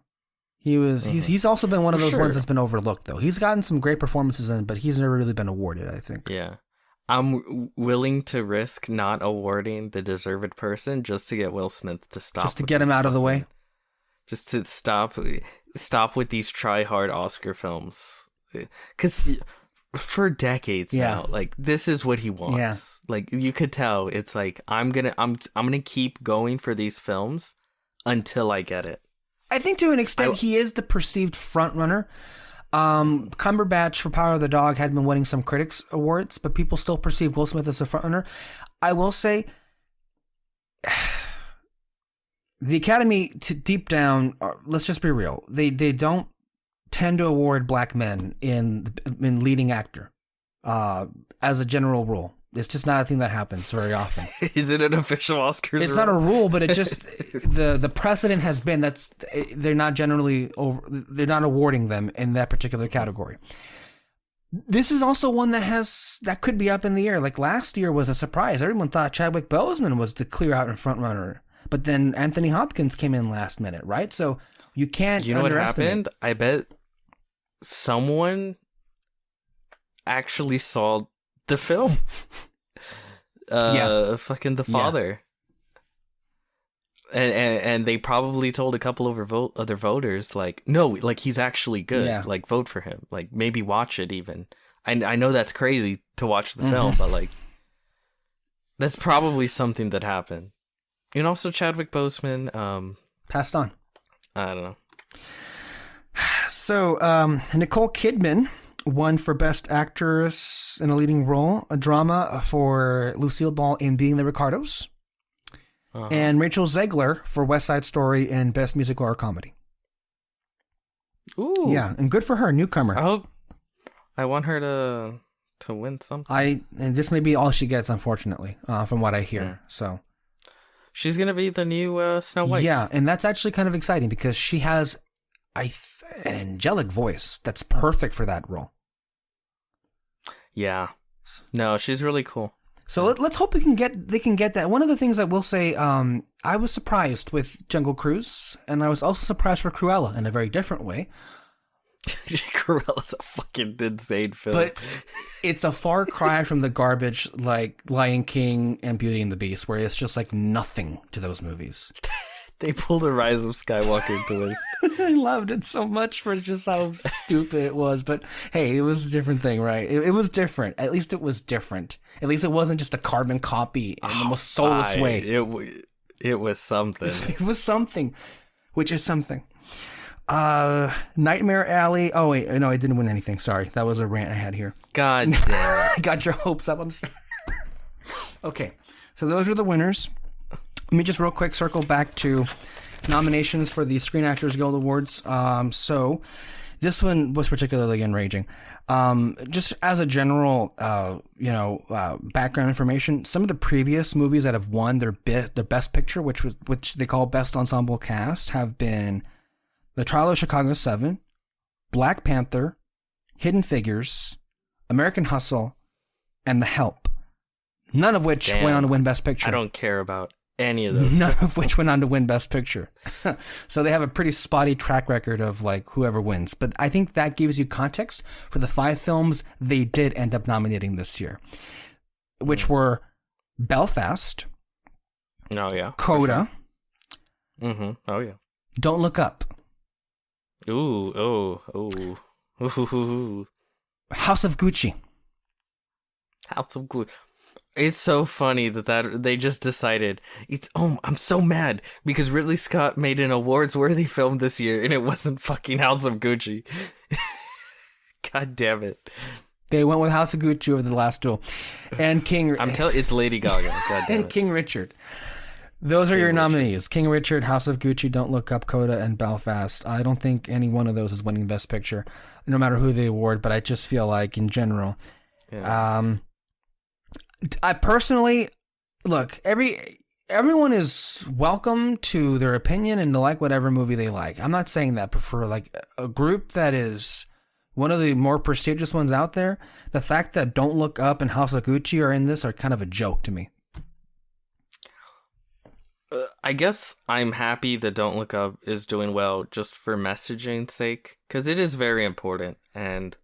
He's also been one of those ones that's been overlooked, though. He's gotten some great performances in, but he's never really been awarded, I think. Yeah. I'm willing to risk not awarding the deserved person just to get Will Smith to stop. Just to get him out of the way? Just to stop with these try-hard Oscar films. Because for decades now, like, this is what he wants. Yeah. Like, you could tell, it's like, I'm gonna keep going for these films until I get it. I think to an extent he is the perceived front runner. Cumberbatch for Power of the Dog had been winning some critics awards, but people still perceive Will Smith as a front runner. I will say the Academy, deep down, let's just be real, they don't tend to award black men in leading actor as a general rule. It's just not a thing that happens very often. Is it an official Oscars? It's not a rule, but it just the precedent has been they're not awarding them in that particular category. This is also one that could be up in the air. Like last year was a surprise. Everyone thought Chadwick Boseman was the clear out in front runner, but then Anthony Hopkins came in last minute, right? So you can't. You know what happened? I bet someone actually saw the film. Fucking The Father. And they probably told a couple of other voters, like, no, like, he's actually good. Yeah. Like, vote for him. Like, maybe watch it even. I know that's crazy to watch the film, but, like, that's probably something that happened. And also Chadwick Boseman. Passed on. I don't know. So, Nicole Kidman won for Best Actress in a Leading Role, a drama for Lucille Ball in Being the Ricardos. And Rachel Zegler for West Side Story and Best Musical or Comedy. Ooh. Yeah, and good for her, newcomer. I want her to win something. And this may be all she gets, unfortunately, from what I hear. Yeah. So she's gonna be the new Snow White. Yeah, and that's actually kind of exciting because she has an angelic voice that's perfect for that role. Yeah. No, she's really cool. So let's hope they can get that. One of the things I will say, I was surprised with Jungle Cruise, and I was also surprised for Cruella in a very different way. Cruella's a fucking insane film. But it's a far cry from the garbage like Lion King and Beauty and the Beast, where it's just like nothing to those movies. They pulled a Rise of Skywalker twist. I loved it so much for just how stupid it was. But hey, it was a different thing, right? It was different. At least it was different. At least it wasn't just a carbon copy in the most soulless way. It was something. It was something, which is something. Nightmare Alley. Oh wait, no, I didn't win anything. Sorry, that was a rant I had here. God damn it. I got your hopes up. I'm sorry. Okay, so those are the winners. Let me just real quick circle back to nominations for the Screen Actors Guild Awards. So this one was particularly enraging. Just as a general, background information, some of the previous movies that have won their Best Picture, which they call Best Ensemble Cast, have been The Trial of Chicago 7, Black Panther, Hidden Figures, American Hustle, and The Help. None of which went on to win Best Picture. I don't care about any of those. None of which went on to win Best Picture. So they have a pretty spotty track record of like whoever wins. But I think that gives you context for the 5 films they did end up nominating this year, which were Belfast. Oh, yeah. Coda. Sure. Mm-hmm. Oh, yeah. Don't Look Up. Ooh. House of Gucci. House of Gucci. It's so funny that they just decided I'm so mad because Ridley Scott made an awards-worthy film this year and it wasn't fucking House of Gucci. God damn it. They went with House of Gucci over The Last Duel. And King... it's Lady Gaga. God damn and King Richard. Those are your nominees. King Richard, House of Gucci, Don't Look Up, Coda, and Belfast. I don't think any one of those is winning Best Picture, no matter who they award, but I just feel like, in general... Yeah. I personally look, everyone is welcome to their opinion and to like whatever movie they like. I'm not saying that, but for like a group that is one of the more prestigious ones out there, the fact that Don't Look Up and House of Gucci are in this are kind of a joke to me. I guess I'm happy that Don't Look Up is doing well just for messaging's sake, because it is very important and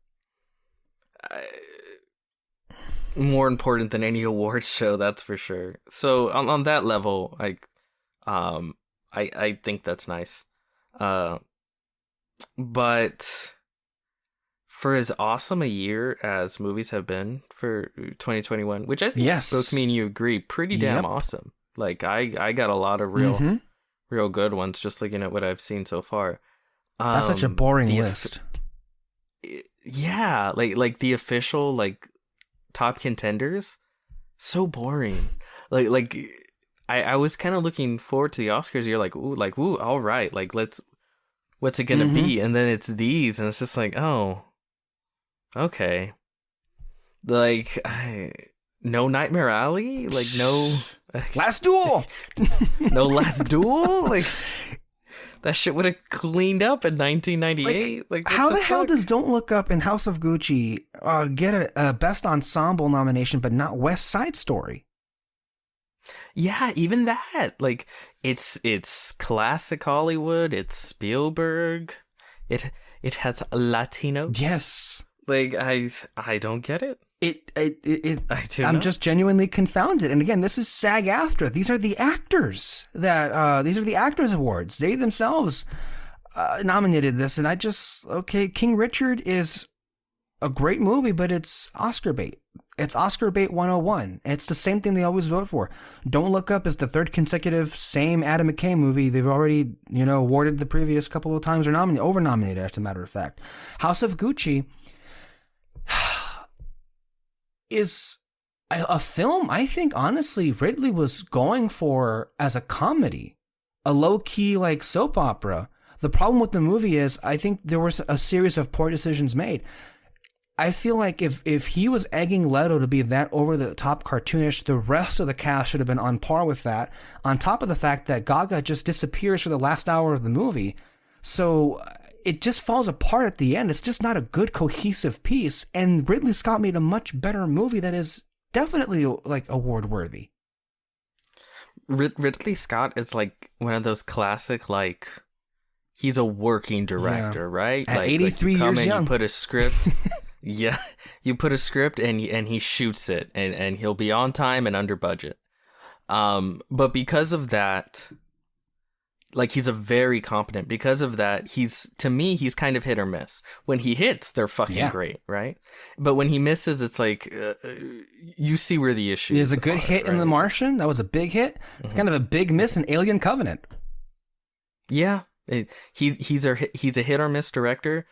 more important than any awards show, that's for sure. So on that level, I think that's nice. But for as awesome a year as movies have been for 2021, which I think both me and you agree, pretty damn awesome. Like I got a lot of real good ones just looking at what I've seen so far. That's such a boring list. Yeah, like the official like top contenders, so boring. Like I was kind of looking forward to the Oscars. You're like, ooh, all right, like what's it gonna be? And then it's these, and it's just like, oh, okay. Like no Nightmare Alley, like no Last Duel, no Last Duel, like. That shit would have cleaned up in 1998. Like how the hell does Don't Look Up and House of Gucci get a Best Ensemble nomination, but not West Side Story? Yeah, even that. Like it's classic Hollywood. It's Spielberg. It has Latino. Yes. Like I don't get it. I'm just genuinely confounded. And again, this is SAG-AFTRA. These are the actors these are the Actors Awards. They themselves nominated this, and King Richard is a great movie, but it's Oscar bait. It's Oscar bait 101. It's the same thing they always vote for. Don't Look Up is the third consecutive same Adam McKay movie. They've already, awarded the previous couple of times, or over-nominated, as a matter of fact. House of Gucci is a film I think, honestly, Ridley was going for as a comedy, a low-key, like, soap opera. The problem with the movie is I think there was a series of poor decisions made. I feel like if he was egging Leto to be that over-the-top cartoonish, the rest of the cast should have been on par with that, on top of the fact that Gaga just disappears for the last hour of the movie. So it just falls apart at the end. It's just not a good, cohesive piece, and Ridley Scott made a much better movie that is definitely, like, award-worthy. Ridley Scott is, like, one of those classic, like, he's a working director, right? At like, 83 years young. You put a script... Yeah, you put a script and he shoots it, and he'll be on time and under budget. But because of that, like, he's a very competent. Because of that, he's kind of hit or miss. When he hits, they're fucking great, right? But when he misses, it's like you see where the issue is. There's a good hit in The Martian. That was a big hit. It's kind of a big miss in Alien Covenant. Yeah, he's a hit or miss director,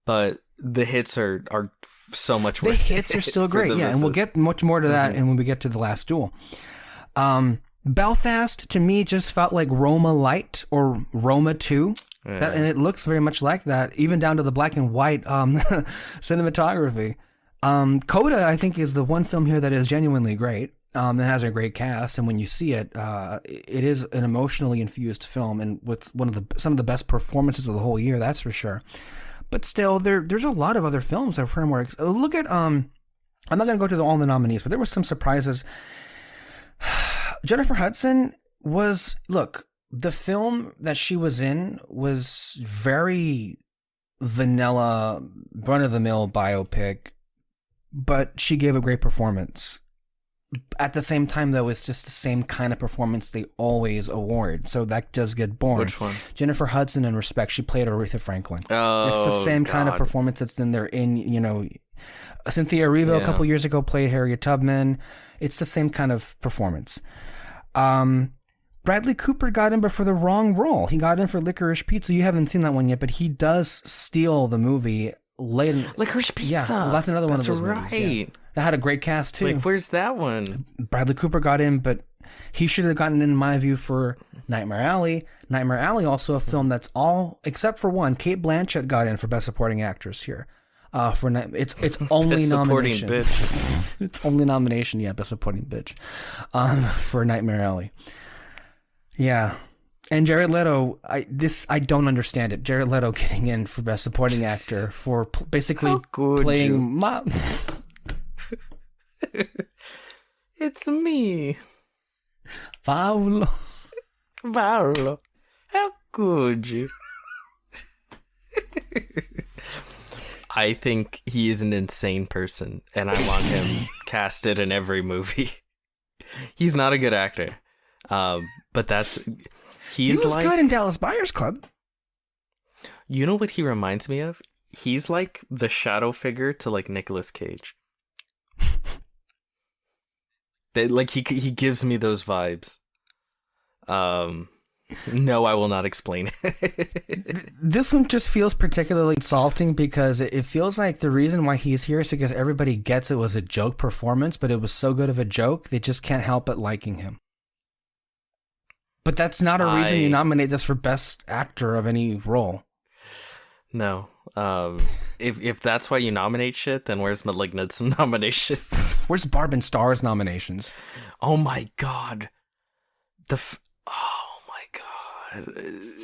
but the hits are so much worse. The hits are still great, yeah, and we'll get much more to that when we get to The Last Duel. Belfast, to me, just felt like Roma Light or Roma 2, and it looks very much like that, even down to the black and white cinematography. Coda, I think, is the one film here that is genuinely great. It has a great cast, and when you see it, it is an emotionally infused film, and with some of the best performances of the whole year, that's for sure. But still, there's a lot of other films that are more. Look at I'm not going to go to all the nominees, but there were some surprises. Jennifer Hudson the film that she was in was very vanilla, run-of-the-mill biopic, but she gave a great performance. At the same time, though, it's just the same kind of performance they always award, so that does get boring. Which one? Jennifer Hudson, in Respect, she played Aretha Franklin. Oh, it's the same kind of performance that's in there. Cynthia Erivo a couple years ago played Harriet Tubman. It's the same kind of performance. Bradley Cooper got in, but for the wrong role. He got in for Licorice Pizza. You haven't seen that one yet, but he does steal the movie late in... Licorice Pizza. Yeah, well, that's another one of those movies. Yeah. That had a great cast, too. Like, where's that one? Bradley Cooper got in, but he should have gotten in my view, for Nightmare Alley. Nightmare Alley, also a film that's all, except for one, Cate Blanchett got in for Best Supporting Actress here. It's only nomination. Bitch. It's only nomination, Best Supporting Bitch, for Nightmare Alley. Yeah. And Jared Leto, I don't understand it. Jared Leto getting in for Best Supporting Actor for basically playing mom. It's me, Paolo. How could you? I think he is an insane person, and I want him casted in every movie. He's not a good actor, but he was good in Dallas Buyers Club. You know what he reminds me of? He's like the shadow figure to, like, Nicolas Cage. Like, he gives me those vibes. No, I will not explain it. This one just feels particularly insulting because it feels like the reason why he's here is because everybody gets it was a joke performance, but it was so good of a joke, they just can't help but liking him. But that's not a reason you nominate this for Best Actor of any role. No. If that's why you nominate shit, then where's Malignant's nomination? Where's Barb and Star's nominations? Oh my god. Oh my god.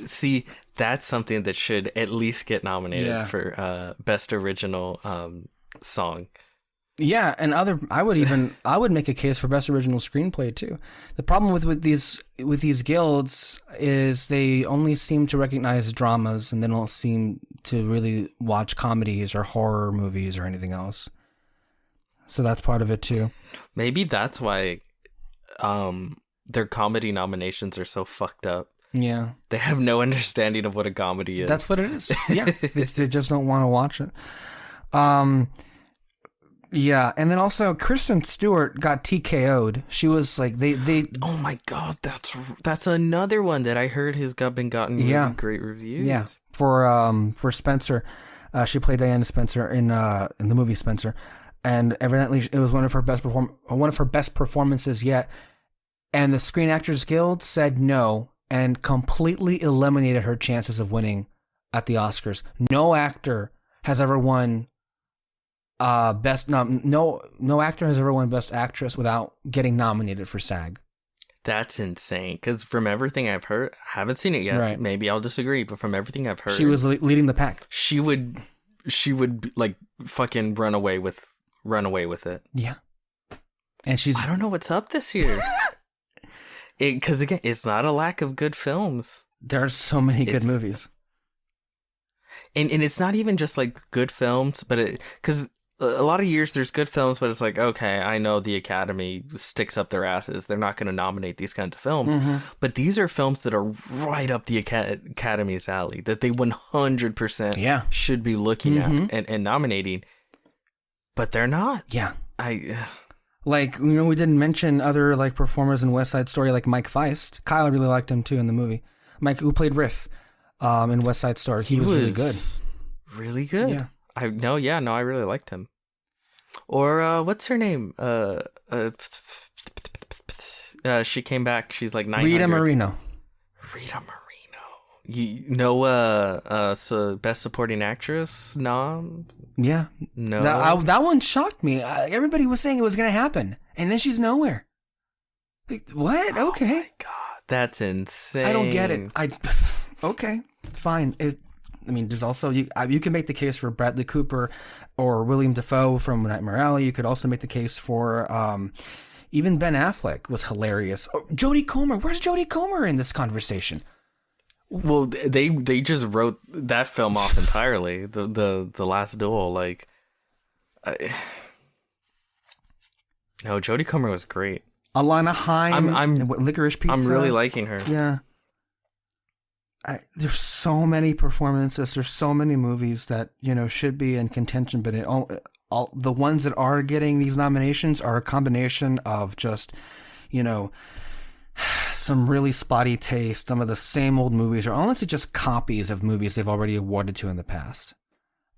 See, that's something that should at least get nominated for Best Original Song. Yeah, and I would make a case for Best Original Screenplay too. The problem with these guilds is they only seem to recognize dramas, and they don't seem to really watch comedies or horror movies or anything else. So that's part of it too. Maybe that's why their comedy nominations are so fucked up. Yeah. They have no understanding of what a comedy is. That's what it is. Yeah. They just don't want to watch it. Yeah, and then also Kristen Stewart got TKO'd. She was like they. Oh my god, that's another one that I heard has been gotten really great reviews. Yeah, for Spencer, she played Diana Spencer in the movie Spencer, and evidently it was one of her best performances yet. And the Screen Actors Guild said no and completely eliminated her chances of winning at the Oscars. No actor has ever won. No actor has ever won Best Actress without getting nominated for SAG. That's insane. Because from everything I've heard, I haven't seen it yet. Right. Maybe I'll disagree, but from everything I've heard, she was leading the pack. She would like fucking run away with it. Yeah, and I don't know what's up this year. Because again, it's not a lack of good films. There are so many good movies, and it's not even just like good films, but because. A lot of years there's good films, but it's like, okay, I know the Academy sticks up their asses. They're not going to nominate these kinds of films. Mm-hmm. But these are films that are right up the Academy's alley, that they 100% should be looking at and nominating. But they're not. Yeah. Like, we didn't mention other like performers in West Side Story, like Mike Feist. Kyle really liked him too in the movie. Mike, who played Riff in West Side Story. He was really good. Really good. Yeah. I really liked him. Or what's her name? She came back. She's like 900. Rita Moreno. So Best Supporting Actress nom? Yeah. No. That one shocked me. Everybody was saying it was going to happen, and then she's nowhere. Like, what? Okay. Oh my god, that's insane. I don't get it. Okay, fine. There's also you can make the case for Bradley Cooper or William Dafoe from Nightmare Alley. You could also make the case for even Ben Affleck was hilarious. Oh, Jodie Comer, where's Jodie Comer in this conversation? Well, they just wrote that film off entirely. The Last Duel, no, Jodie Comer was great. Alana Haim, I'm Licorice Pizza. I'm really liking her. Yeah. There's so many performances. There's so many movies that should be in contention, but all the ones that are getting these nominations are a combination of just some really spotty taste. Some of the same old movies, or honestly just copies of movies they've already awarded to in the past.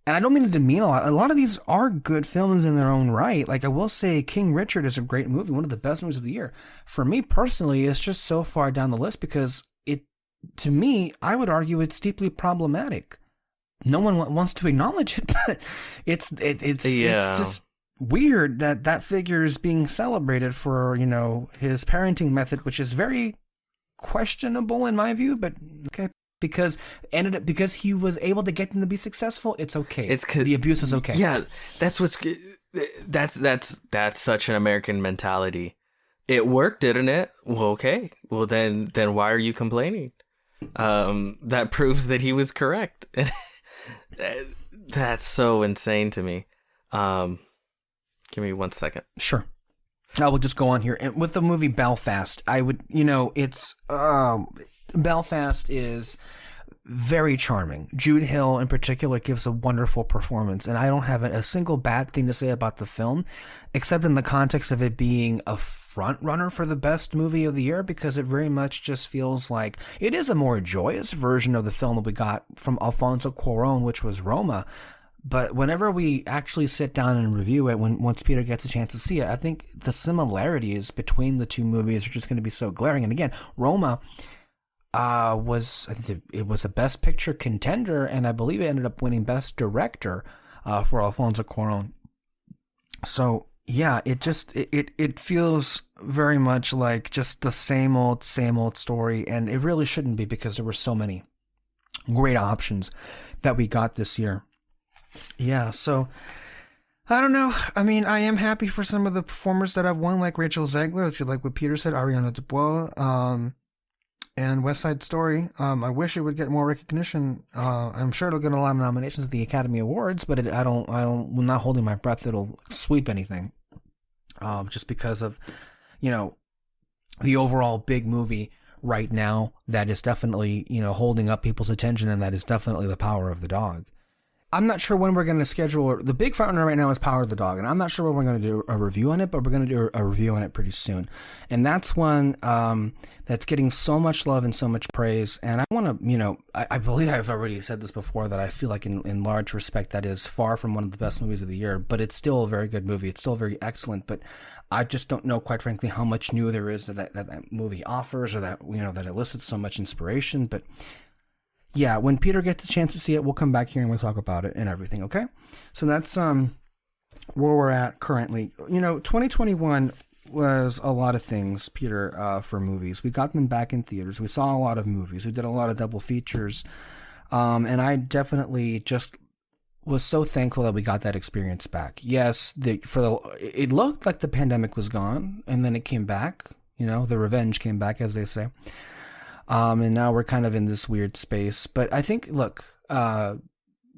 And I don't mean to demean a lot. A lot of these are good films in their own right. Like I will say, King Richard is a great movie, one of the best movies of the year. For me personally, it's just so far down the list because to me, I would argue it's deeply problematic. No one wants to acknowledge it, but it's just weird that figure is being celebrated for his parenting method, which is very questionable in my view. But okay, because he was able to get them to be successful, it's okay. The abuse is okay. Yeah, that's such an American mentality. It worked, didn't it? Well, okay. Well, then why are you complaining? That proves that he was correct. That's so insane to me. Give me 1 second. Sure. I will just go on here. And with the movie Belfast, I would, it's Belfast is very charming. Jude Hill in particular gives a wonderful performance, and I don't have a single bad thing to say about the film, except in the context of it being a front runner for the best movie of the year, because it very much just feels like it is a more joyous version of the film that we got from Alfonso Cuarón, which was Roma. But whenever we actually sit down and review it, once Peter gets a chance to see it, I think the similarities between the two movies are just going to be so glaring. And again, Roma was a Best Picture contender, and I believe it ended up winning Best Director for Alfonso Cuarón. So yeah, it feels very much like just the same old story, and it really shouldn't be, because there were so many great options that we got this year. Yeah, so I don't know. I mean, I am happy for some of the performers that have won, like Rachel Zegler, if you like what Peter said, Ariana DeBois, and West Side Story. I wish it would get more recognition. I'm sure it'll get a lot of nominations at the Academy Awards, but I'm not holding my breath it'll sweep anything. just because of, you know, the overall big movie right now that is definitely, you know, holding up people's attention, and that is definitely The Power of the Dog. I'm not sure when we're going to schedule. The big front runner right now is Power of the Dog, and I'm not sure when we're going to do a review on it, but we're going to do a review on it pretty soon. And that's one that's getting so much love and so much praise. And I want to, you know, I believe I've already said this before, that I feel like in large respect that is far from one of the best movies of the year, but it's still a very good movie. It's still very excellent, but I just don't know, quite frankly, how much new there is that movie offers, or that, you know, that elicits so much inspiration. But yeah, when Peter gets a chance to see it, we'll come back here and we'll talk about it and everything, okay? So that's where we're at currently. You know, 2021 was a lot of things, Peter, for movies. We got them back in theaters. We saw a lot of movies. We did a lot of double features. And I definitely just was so thankful that we got that experience back. Yes, it looked like the pandemic was gone, and then it came back. You know, the revenge came back, as they say. And now we're kind of in this weird space. But I think, look,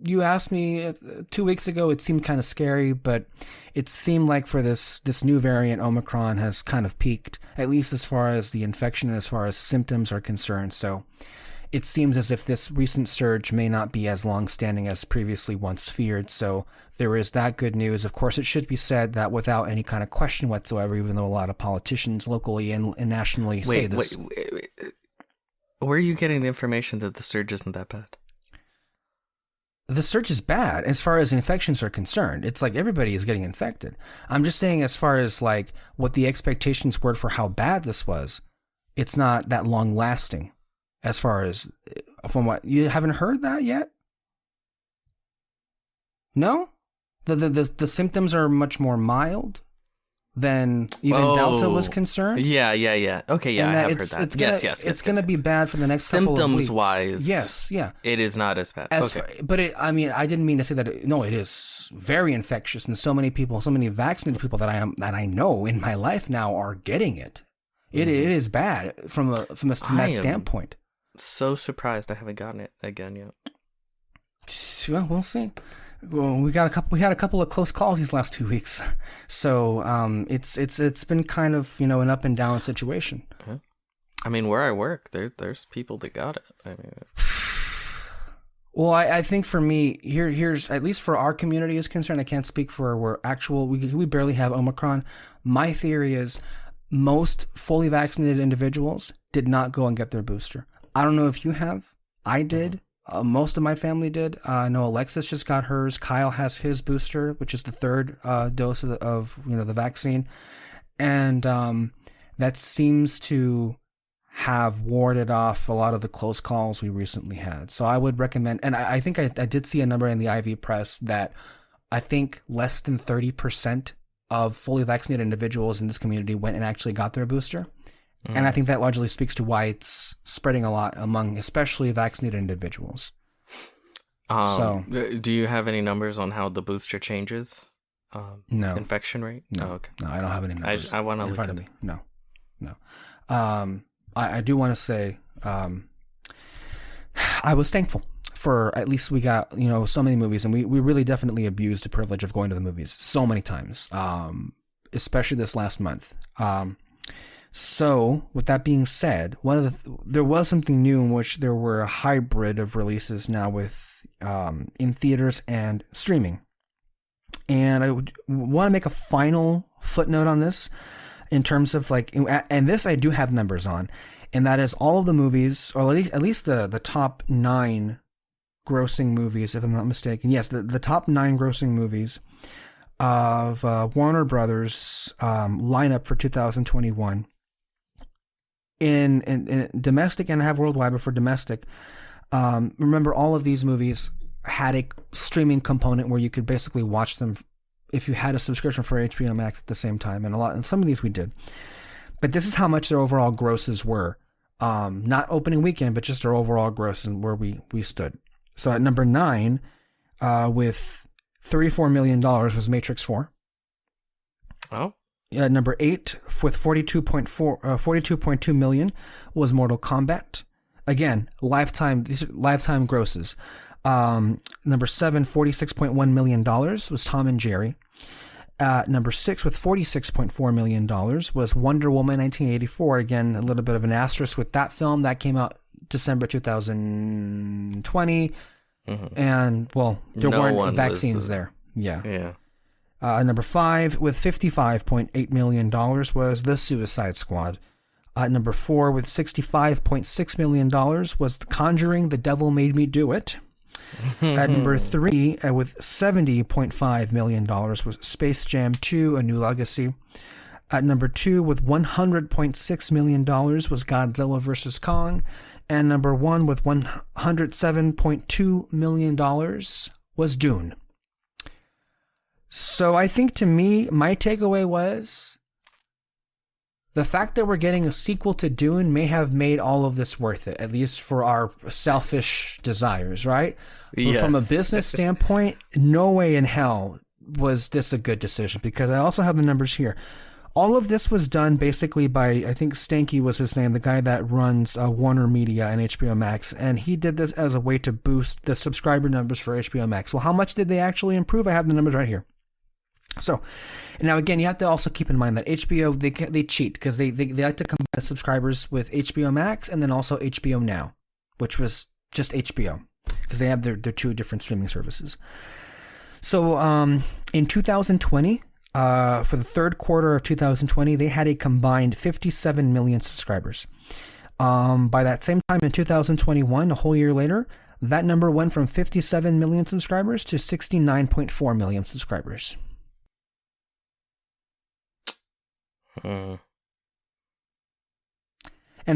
you asked me 2 weeks ago, it seemed kind of scary, but it seemed like for this new variant, Omicron has kind of peaked, at least as far as the infection and as far as symptoms are concerned. So it seems as if this recent surge may not be as long-standing as previously once feared. So there is that good news. Of course, it should be said that without any kind of question whatsoever, even though a lot of politicians locally and nationally say this. Wait. Where are you getting the information that the surge isn't that bad? The surge is bad as far as infections are concerned. It's like everybody is getting infected. I'm just saying, as far as like what the expectations were for how bad this was, it's not that long lasting. As far as from what you haven't heard that yet? No? The symptoms are much more mild than even Delta was concerned. Yeah. Okay, yeah, I have heard that. Yes. It's going to be bad for the next couple of weeks. Symptoms-wise, yes, yeah. It is not as bad. I mean, I didn't mean to say that. It is very infectious, and so many people, so many vaccinated people that I know in my life now are getting it. It is bad from that standpoint. So surprised I haven't gotten it again yet. Well, we'll see. Well, we had a couple of close calls these last 2 weeks, so it's been kind of, you know, an up and down situation. I mean, where I work, there's people that got it. I mean, well, I think for me, here's at least for our community is concerned. I can't speak for where we barely have Omicron. My theory is most fully vaccinated individuals did not go and get their booster. I don't know if you have. I did. Most of my family did. I know Alexis just got hers. Kyle has his booster, which is the third dose of the vaccine, and that seems to have warded off a lot of the close calls we recently had. So I would recommend, and I think I did see a number in the IV press that I think less than 30% of fully vaccinated individuals in this community went and actually got their booster. And I think that largely speaks to why it's spreading a lot among especially vaccinated individuals. Do you have any numbers on how the booster changes? No. Infection rate? No. Oh, okay. No, I don't have any numbers. I want to look at me. No. I do want to say I was thankful for at least we got, so many movies, and we really definitely abused the privilege of going to the movies so many times, especially this last month. So, with that being said, there was something new in which there were a hybrid of releases now with in theaters and streaming. And I would want to make a final footnote on this in terms of and this I do have numbers on, and that is all of the movies, or at least the top 9 grossing movies, if I'm not mistaken. Yes, the top 9 grossing movies of Warner Brothers lineup for 2021. In domestic, and I have worldwide, but for domestic, remember all of these movies had a streaming component where you could basically watch them if you had a subscription for HBO Max at the same time, and some of these we did. But this is how much their overall grosses were, not opening weekend, but just their overall grosses and where we stood. So at number 9, with $34 million was Matrix 4. Oh. Number 8 with 42.2 million was Mortal Kombat. Again, these are lifetime grosses. Number 7, $46.1 million was Tom and Jerry. Number 6 with $46.4 million was Wonder Woman 1984. Again, a little bit of an asterisk with that film. That came out December 2020. Mm-hmm. And, well, there weren't vaccines there. Yeah. Number 5 with $55.8 million was The Suicide Squad. Number 4 with $65.6 million was The Conjuring, The Devil Made Me Do It. At number 3 with $70.5 million was Space Jam 2, A New Legacy. At number 2 with $100.6 million was Godzilla vs. Kong. And number 1 with $107.2 million was Dune. So I think, to me, my takeaway was the fact that we're getting a sequel to Dune may have made all of this worth it, at least for our selfish desires, right? Yes. But from a business standpoint, no way in hell was this a good decision, because I also have the numbers here. All of this was done basically by, I think Stanky was his name, the guy that runs Warner Media and HBO Max, and he did this as a way to boost the subscriber numbers for HBO Max. Well, how much did they actually improve? I have the numbers right here. So, now again, you have to also keep in mind that HBO, they cheat, because they like to combine subscribers with HBO Max and then also HBO Now, which was just HBO, because they have their two different streaming services. So, in 2020, for the third quarter of 2020, they had a combined 57 million subscribers. By that same time in 2021, a whole year later, that number went from 57 million subscribers to 69.4 million subscribers. And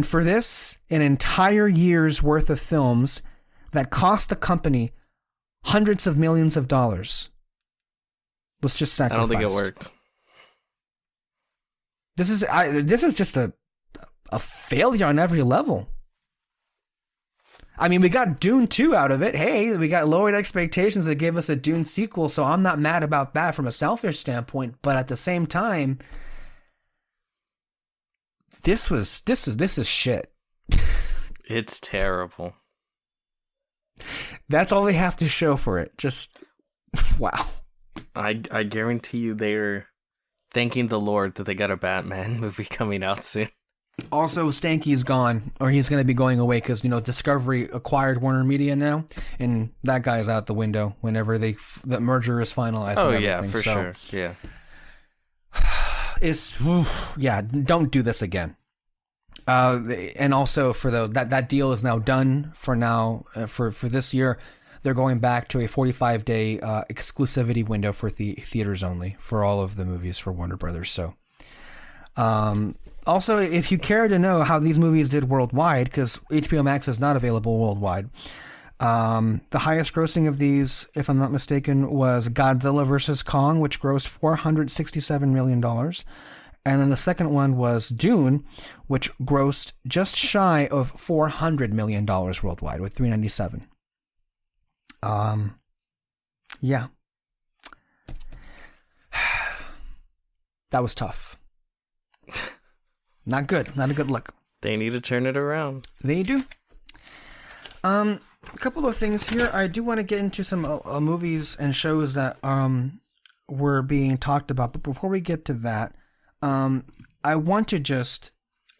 for this, an entire year's worth of films that cost the company hundreds of millions of dollars was just sacrificed. I don't think it worked. This is just a failure on every level. I mean, we got Dune 2 out of it. Hey, we got lowered expectations that gave us a Dune sequel, so I'm not mad about that from a selfish standpoint, but at the same time, this is shit. It's terrible. That's all they have to show for it. Just wow. I guarantee you they're thanking the Lord that they got a Batman movie coming out soon. Also, Stanky's gone, or he's going to be going away, because, Discovery acquired Warner Media now, and that guy's out the window whenever the merger is finalized. Oh, yeah, for sure. Yeah. Don't do this again. And also for that deal is now done for now. For this year, they're going back to a 45-day exclusivity window for the theaters only for all of the movies for Warner Brothers. So, also, if you care to know how these movies did worldwide, because HBO Max is not available worldwide, the highest grossing of these, if I'm not mistaken, was Godzilla vs. Kong, which grossed $467 million. And then the second one was Dune, which grossed just shy of $400 million worldwide with $397. Yeah. That was tough. Not good. Not a good look. They need to turn it around. They do. A couple of things here. I do want to get into some movies and shows that were being talked about. But before we get to that, I want to just...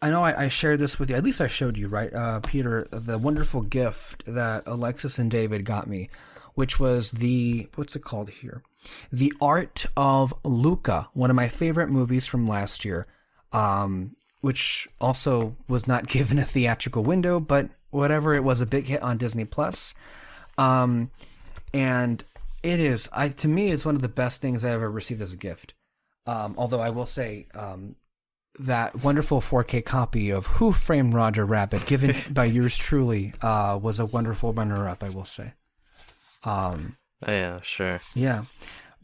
I know I shared this with you. At least I showed you, right, Peter, the wonderful gift that Alexis and David got me, which was the... What's it called here? The Art of Luca, one of my favorite movies from last year, which also was not given a theatrical window, but whatever, it was a big hit on Disney Plus. And it is, to me, it's one of the best things I ever received as a gift. Although I will say, that wonderful 4K copy of Who Framed Roger Rabbit, given by yours truly, was a wonderful runner-up, I will say. Yeah, sure. Yeah.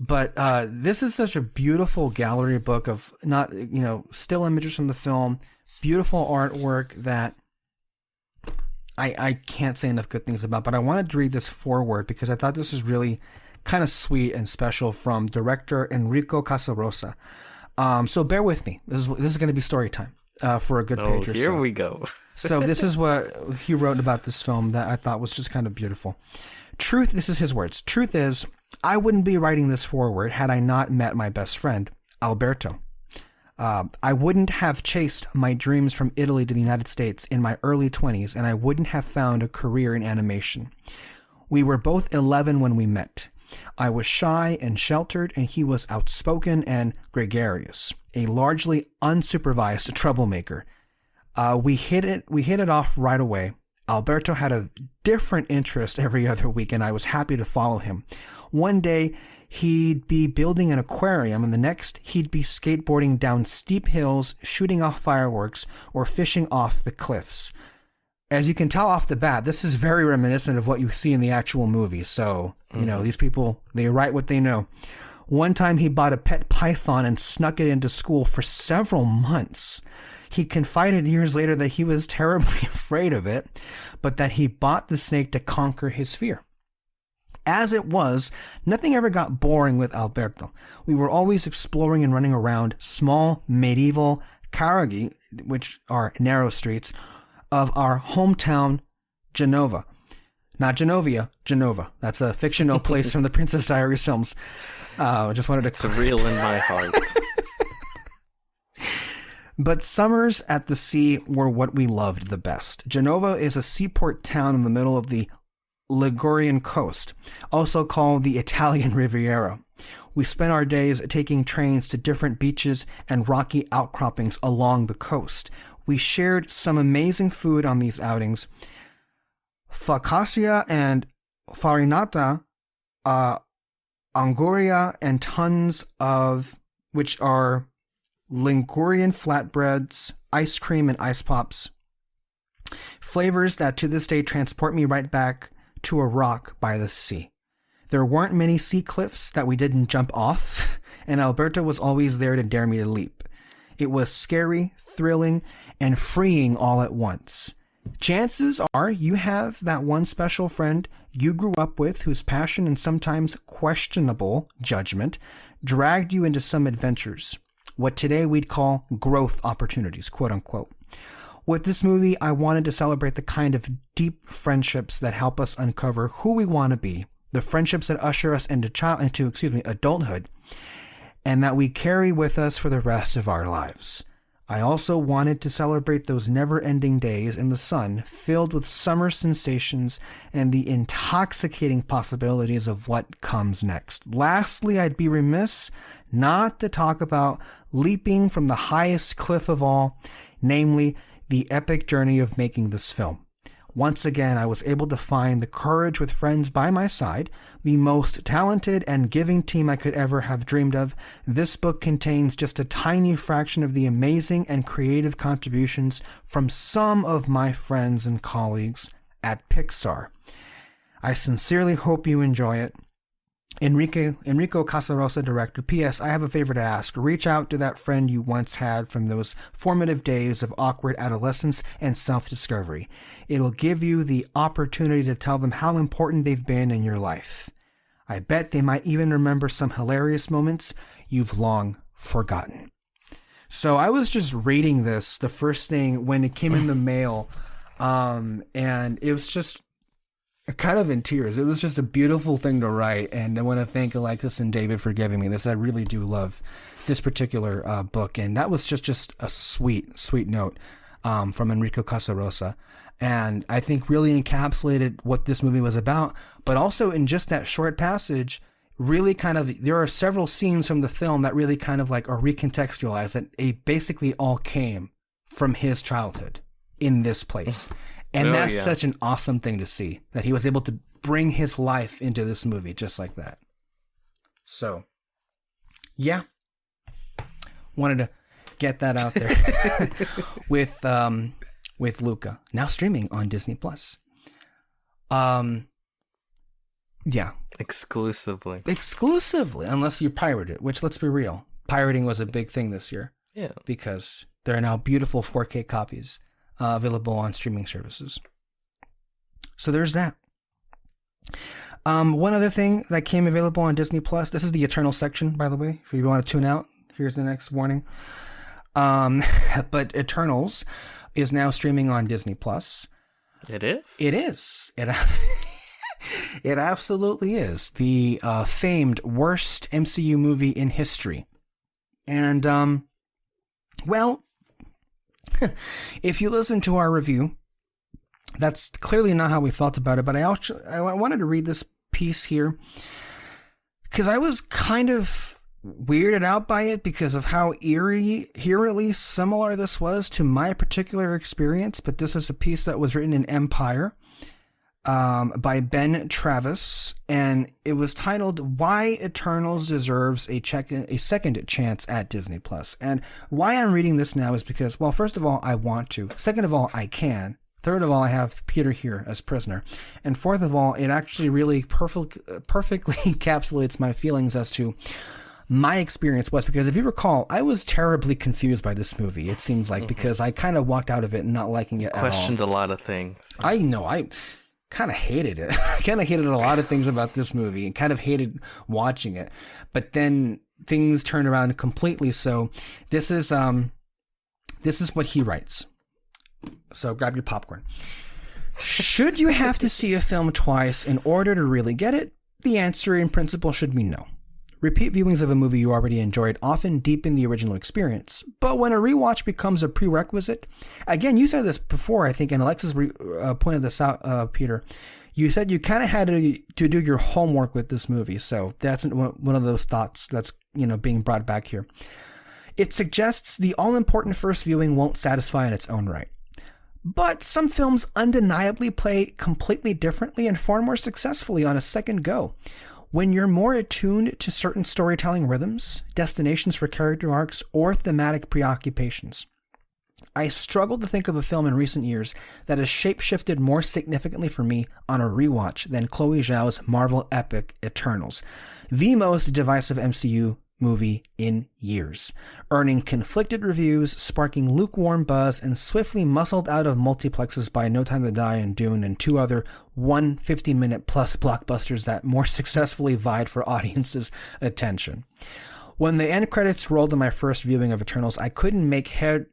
But this is such a beautiful gallery book of still images from the film, beautiful artwork that I can't say enough good things about. But I wanted to read this foreword because I thought this was really kind of sweet and special from director Enrico Casarosa. So bear with me. This is going to be story time for a good page or so. Here we go. So this is what he wrote about this film that I thought was just kind of beautiful. This is his words. Truth is, I wouldn't be writing this forward had I not met my best friend, Alberto. I wouldn't have chased my dreams from Italy to the United States in my early 20s, and I wouldn't have found a career in animation. We were both 11 when we met. I was shy and sheltered, and he was outspoken and gregarious, a largely unsupervised troublemaker. We hit it off right away. Alberto had a different interest every other week, and I was happy to follow him. One day, he'd be building an aquarium, and the next, he'd be skateboarding down steep hills, shooting off fireworks, or fishing off the cliffs. As you can tell off the bat, this is very reminiscent of what you see in the actual movie. So, you know, these people, they write what they know. One time he bought a pet python and snuck it into school for several months. He confided years later that he was terribly afraid of it, but that he bought the snake to conquer his fear. As it was, nothing ever got boring with Alberto. We were always exploring and running around small medieval carraghi, which are narrow streets, of our hometown, Genova. Not Genovia, Genova. That's a fictional place from the Princess Diaries films. I just wanted to... It's real in my heart. But summers at the sea were what we loved the best. Genova is a seaport town in the middle of the Ligurian coast, also called the Italian Riviera. We spent our days taking trains to different beaches and rocky outcroppings along the coast. We shared some amazing food on these outings. Focaccia and farinata, anguria, and tons of, which are Ligurian flatbreads, ice cream, and ice pops. Flavors that to this day transport me right back to a rock by the sea. There weren't many sea cliffs that we didn't jump off, and Alberto was always there to dare me to leap. It was scary, thrilling, and freeing all at once. Chances are you have that one special friend you grew up with whose passion and sometimes questionable judgment dragged you into some adventures, what today we'd call growth opportunities, quote unquote. With this movie, I wanted to celebrate the kind of deep friendships that help us uncover who we want to be, the friendships that usher us into adulthood, and that we carry with us for the rest of our lives. I also wanted to celebrate those never-ending days in the sun, filled with summer sensations and the intoxicating possibilities of what comes next. Lastly, I'd be remiss not to talk about leaping from the highest cliff of all, namely the epic journey of making this film. Once again, I was able to find the courage with friends by my side, the most talented and giving team I could ever have dreamed of. This book contains just a tiny fraction of the amazing and creative contributions from some of my friends and colleagues at Pixar. I sincerely hope you enjoy it. Enrico Casarosa, director. P.S. I have a favor to ask. Reach out to that friend you once had from those formative days of awkward adolescence and self-discovery. It'll give you the opportunity to tell them how important they've been in your life. I bet they might even remember some hilarious moments you've long forgotten. So I was just reading this the first thing when it came in the mail, and it was just kind of in tears. It was just a beautiful thing to write, and I want to thank Alexis and David for giving me this. I really do love this particular book, and that was just a sweet note from Enrico Casarosa, and I think really encapsulated what this movie was about, but also in just that short passage, really kind of, there are several scenes from the film that really kind of like are recontextualized, that it basically all came from his childhood in this place. And that's such an awesome thing to see, that he was able to bring his life into this movie just like that. So, yeah. Wanted to get that out there with Luca, now streaming on Disney Plus. Yeah. Exclusively, unless you pirate it, which, let's be real, pirating was a big thing this year. Yeah. Because there are now beautiful 4K copies available on streaming services. So there's that. One other thing that came available on Disney Plus. This is the Eternal section, by the way. If you want to tune out, here's the next warning. But Eternals is now streaming on Disney Plus. It is? It is. It absolutely is the famed worst MCU movie in history. And, well, if you listen to our review, that's clearly not how we felt about it, but I wanted to read this piece here because I was kind of weirded out by it because of how eerily similar this was to my particular experience. But this is a piece that was written in Empire by Ben Travis, and it was titled "Why Eternals Deserves a Second Chance at Disney Plus." And why I'm reading this now is because, well, first of all, I want to. Second of all, I can. Third of all, I have Peter here as prisoner. And fourth of all, it actually really perfectly encapsulates my feelings as to my experience was, because if you recall, I was terribly confused by this movie, it seems like, because I kind of walked out of it not liking it Questioned at all. a lot of things. I know, I kind of hated it. I kind of hated a lot of things about this movie and kind of hated watching it. But then things turned around completely. So this is what he writes. So grab your popcorn. Should you have to see a film twice in order to really get it? The answer in principle should be no. Repeat viewings of a movie you already enjoyed often deepen the original experience, but when a rewatch becomes a prerequisite, again, you said this before, I think, and Alexis pointed this out, Peter. You said you kind of had to do your homework with this movie, so that's one of those thoughts that's being brought back here. It suggests the all-important first viewing won't satisfy in its own right. But some films undeniably play completely differently and far more successfully on a second go. When you're more attuned to certain storytelling rhythms, destinations for character arcs, or thematic preoccupations. I struggle to think of a film in recent years that has shape-shifted more significantly for me on a rewatch than Chloe Zhao's Marvel epic Eternals, the most divisive MCU movie in years, earning conflicted reviews, sparking lukewarm buzz, and swiftly muscled out of multiplexes by No Time to Die and Dune and two other 150-minute plus blockbusters that more successfully vied for audiences' attention. When the end credits rolled on my first viewing of Eternals, I couldn't make head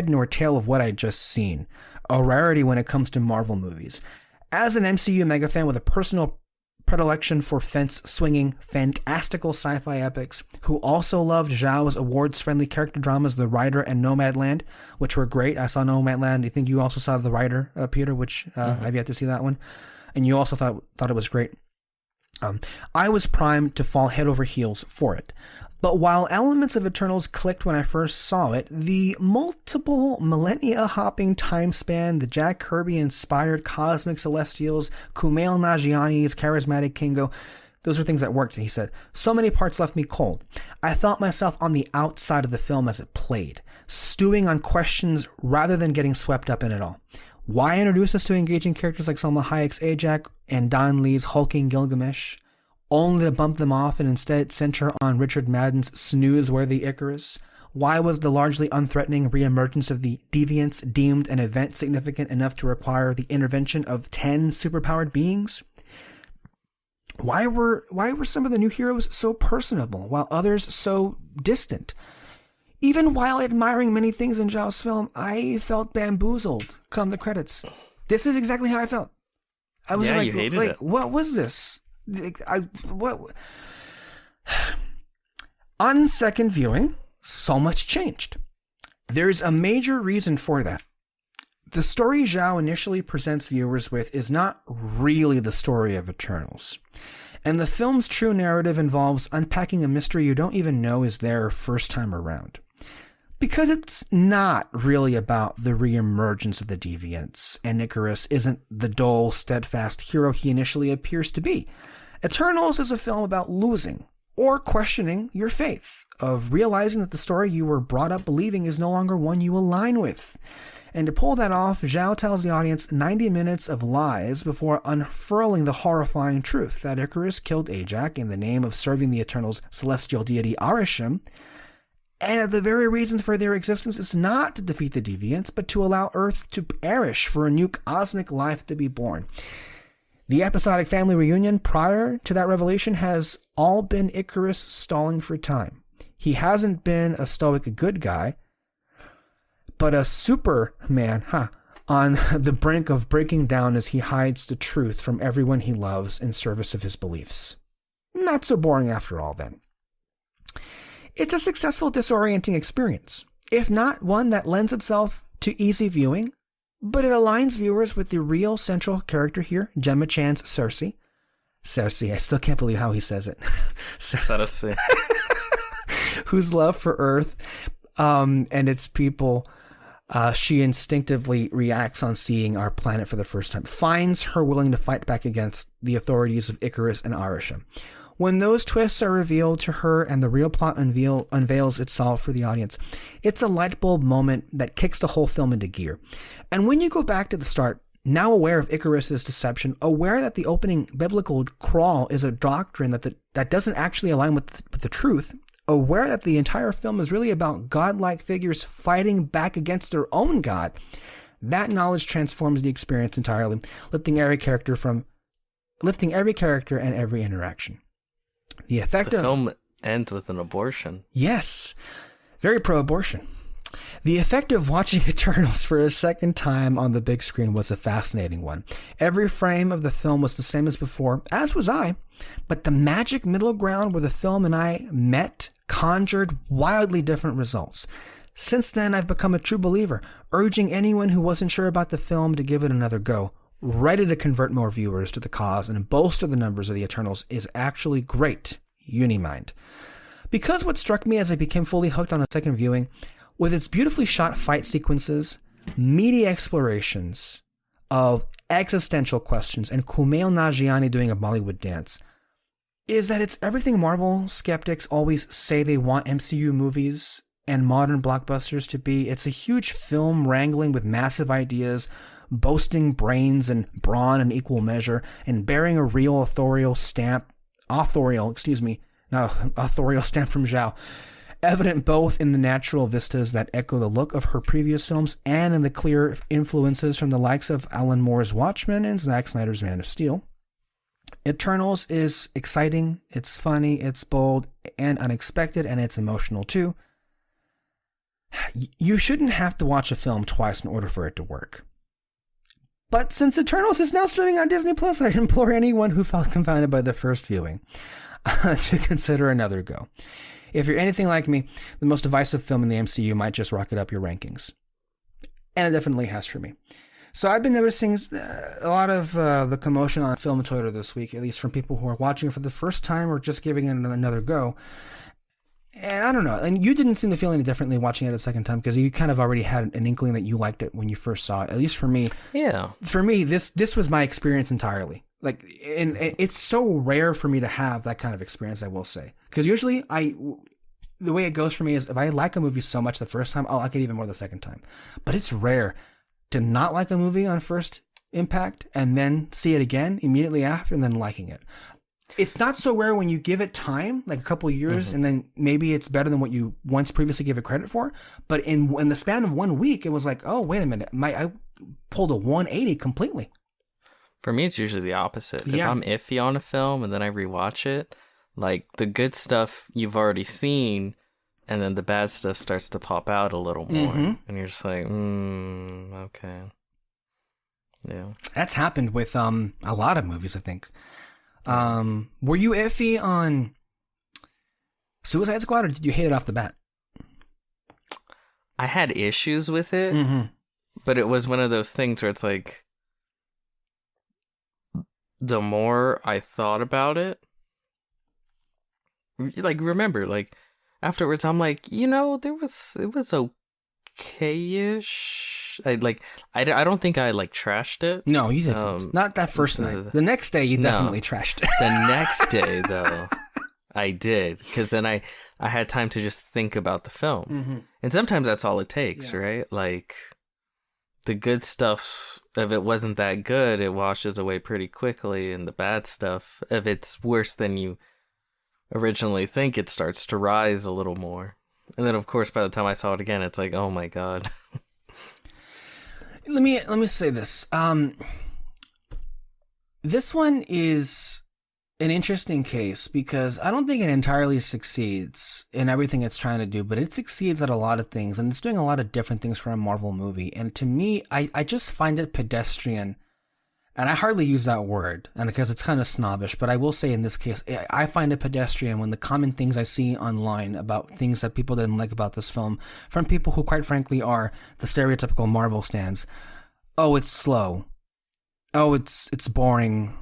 nor tail of what I'd just seen, a rarity when it comes to Marvel movies. As an MCU mega fan with a personal predilection for fence-swinging, fantastical sci-fi epics, who also loved Zhao's awards-friendly character dramas The Rider and Nomadland, which were great. I saw Nomadland. I think you also saw The Rider, Peter, which I've yet to see that one. And you also thought it was great. I was primed to fall head over heels for it. But while elements of Eternals clicked when I first saw it, the multiple millennia-hopping time span, the Jack Kirby-inspired cosmic celestials, Kumail Nanjiani's charismatic Kingo, those are things that worked, he said. So many parts left me cold. I felt myself on the outside of the film as it played, stewing on questions rather than getting swept up in it all. Why introduce us to engaging characters like Salma Hayek's Ajak and Don Lee's hulking Gilgamesh, only to bump them off and instead center on Richard Madden's snooze-worthy Icarus? Why was the largely unthreatening reemergence of the deviants deemed an event significant enough to require the intervention of 10 superpowered beings? Why were some of the new heroes so personable while others so distant? Even while admiring many things in Zhao's film, I felt bamboozled come the credits. This is exactly how I felt. I was you hated it. What was this? On second viewing, so much changed. There's a major reason for that. The story Zhao initially presents viewers with is not really the story of Eternals. And the film's true narrative involves unpacking a mystery you don't even know is there first time around. Because it's not really about the reemergence of the deviants, and Icarus isn't the dull, steadfast hero he initially appears to be. Eternals is a film about losing or questioning your faith, of realizing that the story you were brought up believing is no longer one you align with. And to pull that off, Zhao tells the audience 90 minutes of lies before unfurling the horrifying truth that Icarus killed Ajak in the name of serving the Eternals' celestial deity Arishem, and that the very reason for their existence is not to defeat the deviants, but to allow Earth to perish for a new cosmic life to be born. The episodic family reunion prior to that revelation has all been Icarus stalling for time. He hasn't been a stoic good guy, but a Superman, on the brink of breaking down as he hides the truth from everyone he loves in service of his beliefs. Not so boring after all, then. It's a successful disorienting experience, if not one that lends itself to easy viewing, but it aligns viewers with the real central character here, Gemma Chan's Cersei. Cersei, I still can't believe how he says it. Cersei. Whose love for Earth and its people, she instinctively reacts on seeing our planet for the first time, finds her willing to fight back against the authorities of Icarus and Arisha. When those twists are revealed to her and the real plot unveils itself for the audience, it's a light bulb moment that kicks the whole film into gear. And when you go back to the start, now aware of Icarus's deception, aware that the opening biblical crawl is a doctrine that doesn't actually align with the truth, aware that the entire film is really about godlike figures fighting back against their own god, that knowledge transforms the experience entirely, lifting every character and every interaction. The film ends with an abortion. Yes, very pro-abortion. The effect of watching Eternals for a second time on the big screen was a fascinating one. Every frame of the film was the same as before, as was I, but the magic middle ground where the film and I met conjured wildly different results. Since then, I've become a true believer, urging anyone who wasn't sure about the film to give it another go. Ready to convert more viewers to the cause and bolster the numbers of the Eternals is actually great. Unimind. Because what struck me as I became fully hooked on a second viewing, with its beautifully shot fight sequences, meaty explorations of existential questions, and Kumail Nanjiani doing a Bollywood dance, is that it's everything Marvel skeptics always say they want MCU movies and modern blockbusters to be. It's a huge film wrangling with massive ideas, boasting brains and brawn in equal measure, and bearing a real authorial stamp from Zhao, evident both in the natural vistas that echo the look of her previous films and in the clear influences from the likes of Alan Moore's Watchmen and Zack Snyder's Man of Steel. Eternals is exciting, it's funny, it's bold and unexpected, and it's emotional too. You shouldn't have to watch a film twice in order for it to work. But since Eternals is now streaming on Disney+, I implore anyone who felt confounded by the first viewing to consider another go. If you're anything like me, the most divisive film in the MCU might just rocket up your rankings. And it definitely has for me. So I've been noticing a lot of the commotion on Film Twitter this week, at least from people who are watching it for the first time or just giving it another go. And I don't know. And you didn't seem to feel any differently watching it a second time because you kind of already had an inkling that you liked it when you first saw it. At least for me. Yeah. For me, this was my experience entirely. Like, and it's so rare for me to have that kind of experience, I will say. Because usually the way it goes for me is if I like a movie so much the first time, I'll like it even more the second time. But it's rare to not like a movie on first impact and then see it again immediately after and then liking it. It's not so rare when you give it time, like a couple of years, and then maybe it's better than what you once previously gave it credit for. But in the span of 1 week, it was like, oh, wait a minute. I pulled a 180 completely. For me, it's usually the opposite. Yeah. If I'm iffy on a film and then I rewatch it, like the good stuff you've already seen, and then the bad stuff starts to pop out a little more. And you're just like, okay. Yeah. That's happened with a lot of movies, I think. Were you iffy on Suicide Squad, or did you hate it off the bat? I had issues with it, but it was one of those things where it's like, the more I thought about it, like, remember, like, afterwards, I'm like, it was okay-ish. I don't think I trashed it. No, you didn't. Not that first night. The next day, you definitely trashed it. The next day, though, I did, because then I had time to just think about the film, and sometimes that's all it takes, right? Like, the good stuff, if it wasn't that good, it washes away pretty quickly, and the bad stuff, if it's worse than you originally think, it starts to rise a little more. And then, of course, by the time I saw it again, it's like, oh my god. Let me say this. This one is an interesting case because I don't think it entirely succeeds in everything it's trying to do, but it succeeds at a lot of things, and it's doing a lot of different things for a Marvel movie. And to me, I just find it pedestrian. And I hardly use that word, and because it's kind of snobbish, but I will say in this case, I find it pedestrian when the common things I see online about things that people didn't like about this film, from people who quite frankly are the stereotypical Marvel stans. Oh, it's slow. Oh, it's boring.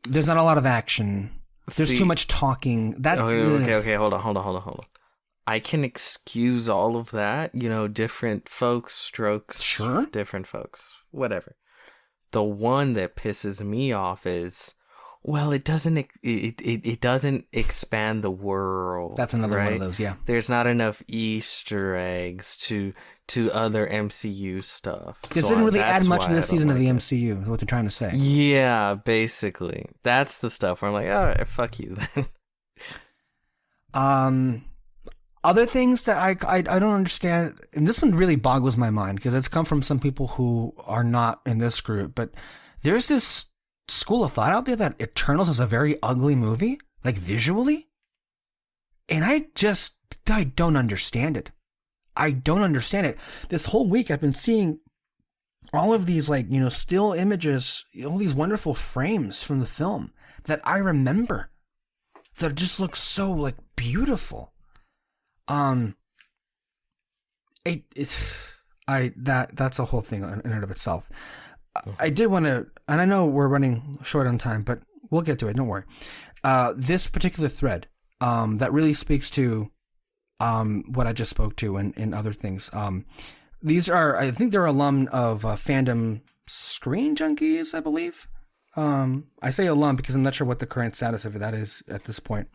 There's not a lot of action. There's too much talking. Okay, hold on. I can excuse all of that, different folks, strokes, sure, different folks, whatever. The one that pisses me off is, well, it doesn't expand the world. That's another right? one of those, yeah. There's not enough Easter eggs to other MCU stuff. It didn't really add much to this season of the MCU, is what they're trying to say. Yeah, basically. That's the stuff where I'm like, all right, fuck you then. Other things that I don't understand, and this one really boggles my mind because it's come from some people who are not in this group, but there's this school of thought out there that Eternals is a very ugly movie, like visually, and I don't understand it. I don't understand it. This whole week I've been seeing all of these still images, all these wonderful frames from the film that I remember that just look so beautiful. That's a whole thing in and of itself. I did want to, and I know we're running short on time, but we'll get to it. Don't worry. This particular thread, that really speaks to, what I just spoke to and other things. These are, I think they're alum of Fandom Screen Junkies, I believe. I say alum because I'm not sure what the current status of that is at this point.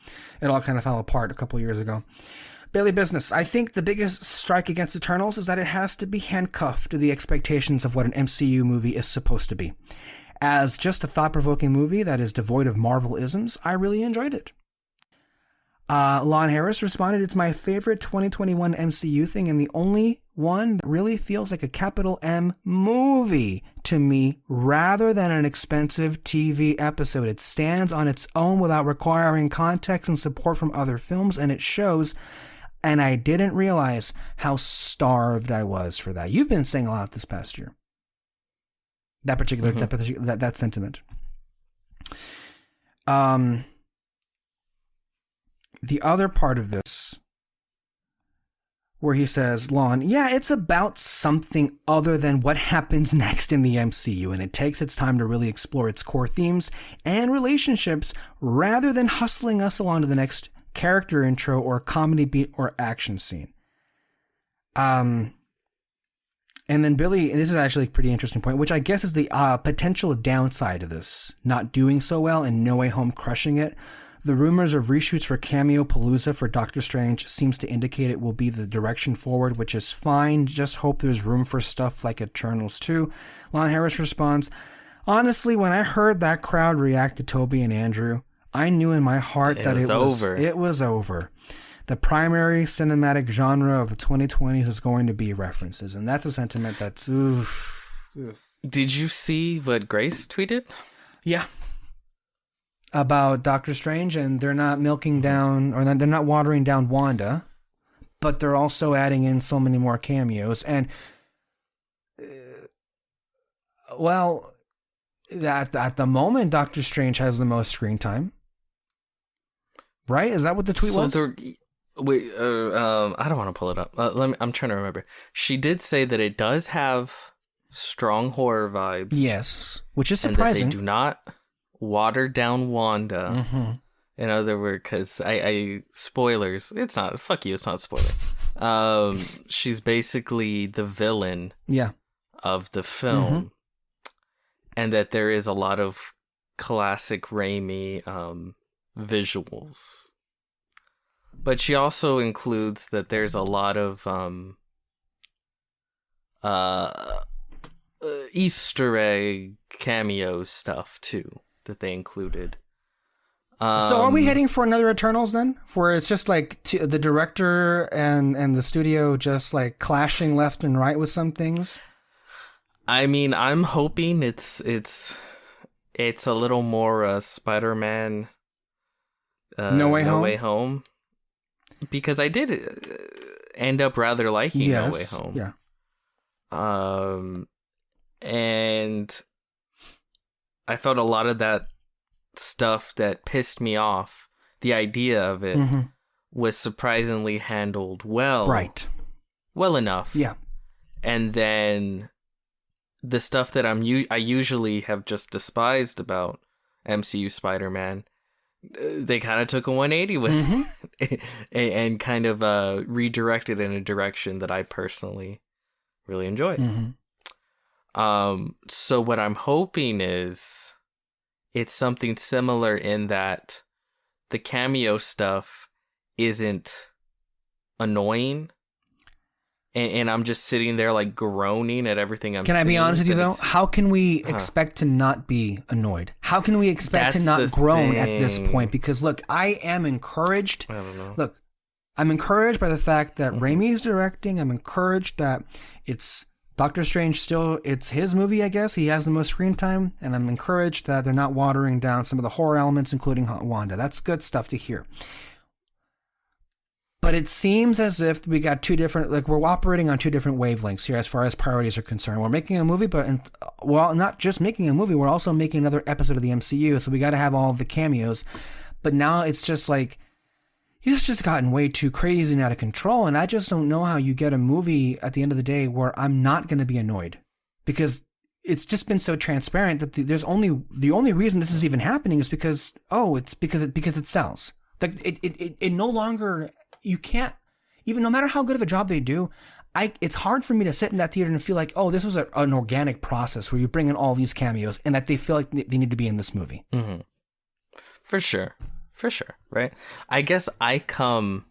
It all kind of fell apart a couple years ago. Daily business. I think the biggest strike against Eternals is that it has to be handcuffed to the expectations of what an MCU movie is supposed to be. As just a thought-provoking movie that is devoid of Marvel-isms, I really enjoyed it. Lon Harris responded, "It's my favorite 2021 MCU thing and the only one that really feels like a capital M movie to me rather than an expensive TV episode. It stands on its own without requiring context and support from other films, and it shows. And I didn't realize how starved I was for that." You've been saying a lot this past year. That particular, that sentiment. The other part of this, where he says, Lon, yeah, it's about something other than what happens next in the MCU, and it takes its time to really explore its core themes and relationships rather than hustling us along to the next character intro or comedy beat or action scene. And then Billy, and this is actually a pretty interesting point, which I guess is the potential downside of this not doing so well and No Way Home crushing it. The rumors of reshoots for Cameo Palooza for Doctor Strange seems to indicate it will be the direction forward, which is fine. Just hope there's room for stuff like Eternals too. Lon Harris responds, honestly, when I heard that crowd react to Toby and Andrew, I knew in my heart that it was over. The primary cinematic genre of the 2020s is going to be references, and that's a sentiment that's oof. Did you see what Grace tweeted? Yeah. About Doctor Strange, and they're not milking down, or they're not watering down Wanda, but they're also adding in so many more cameos. And, well, at the moment, Doctor Strange has the most screen time. Right? Is that what the tweet was? Wait, I don't want to pull it up. I'm trying to remember. She did say that it does have strong horror vibes. Yes, which is surprising. And that they do not water down Wanda. Mm-hmm. In other words, because I spoilers. It's not. Fuck you. It's not a spoiler. She's basically the villain. Yeah. Of the film, and that there is a lot of classic Raimi visuals. But she also includes that there's a lot of Easter egg cameo stuff too that they included. So are we heading for another Eternals then? Where it's just like the director and the studio just like clashing left and right with some things? I mean, I'm hoping it's it's a little more Spider-Man No Way No Home? Way Home. Because I did end up rather liking No Way Home. Yeah. And I felt a lot of that stuff that pissed me off, the idea of it, was surprisingly handled well. Right. Well enough. Yeah. And then the stuff that I usually have just despised about MCU Spider-Man, they kind of took a 180 with it and kind of redirected in a direction that I personally really enjoyed. So what I'm hoping is it's something similar in that the cameo stuff isn't annoying. And I'm just sitting there like groaning at everything I'm seeing. Can I be honest with you though? How can we expect to not be annoyed? How can we expect to not groan at this point? Because look, I am encouraged. I don't know. Look, I'm encouraged by the fact that Raimi is directing. I'm encouraged that it's Doctor Strange still, it's his movie, I guess. He has the most screen time. And I'm encouraged that they're not watering down some of the horror elements, including Wanda. That's good stuff to hear. But it seems as if we got two different, like we're operating on two different wavelengths here as far as priorities are concerned. We're making a movie, but well, not just making a movie, we're also making another episode of the MCU. So we got to have all of the cameos. But now it's just like, it's just gotten way too crazy and out of control. And I just don't know how you get a movie at the end of the day where I'm not going to be annoyed, because it's just been so transparent that the only reason this is even happening is because it sells. Like it no longer. You can't, even no matter how good of a job they do, it's hard for me to sit in that theater and feel like, oh, this was an organic process where you bring in all these cameos and that they feel like they need to be in this movie. For sure, right? I guess even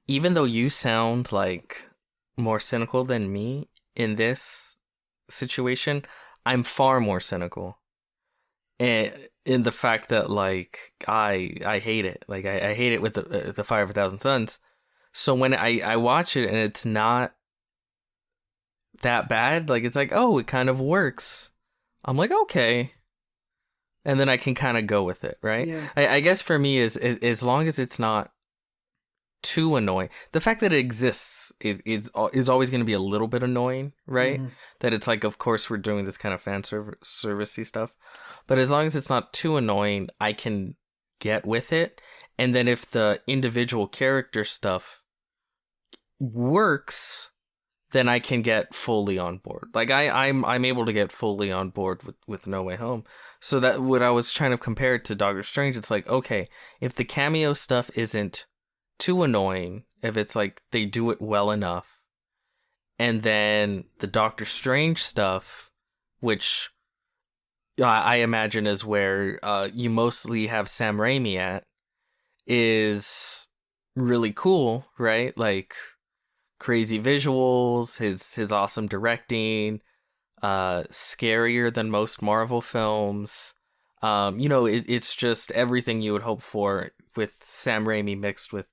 though you sound like more cynical than me in this situation, I'm far more cynical. And in the fact that like I hate it, like I hate it with the Fire of a Thousand Suns. So when I watch it and it's not that bad, like it's like, oh, it kind of works, I'm like, okay, and then I can kind of go with it, right? Yeah. I guess for me is as long as it's not too annoying. The fact that it exists is always going to be a little bit annoying, right? That it's like, of course we're doing this kind of fan servicey stuff. But as long as it's not too annoying, I can get with it. And then if the individual character stuff works, then I can get fully on board. Like I'm able to get fully on board with No Way Home. So that what I was trying to compare it to Doctor Strange, it's like, okay, if the cameo stuff isn't too annoying, if it's like they do it well enough, and then the Doctor Strange stuff, which I imagine is where you mostly have Sam Raimi at, is really cool, right? Like crazy visuals, his awesome directing, scarier than most Marvel films. It's just everything you would hope for with Sam Raimi mixed with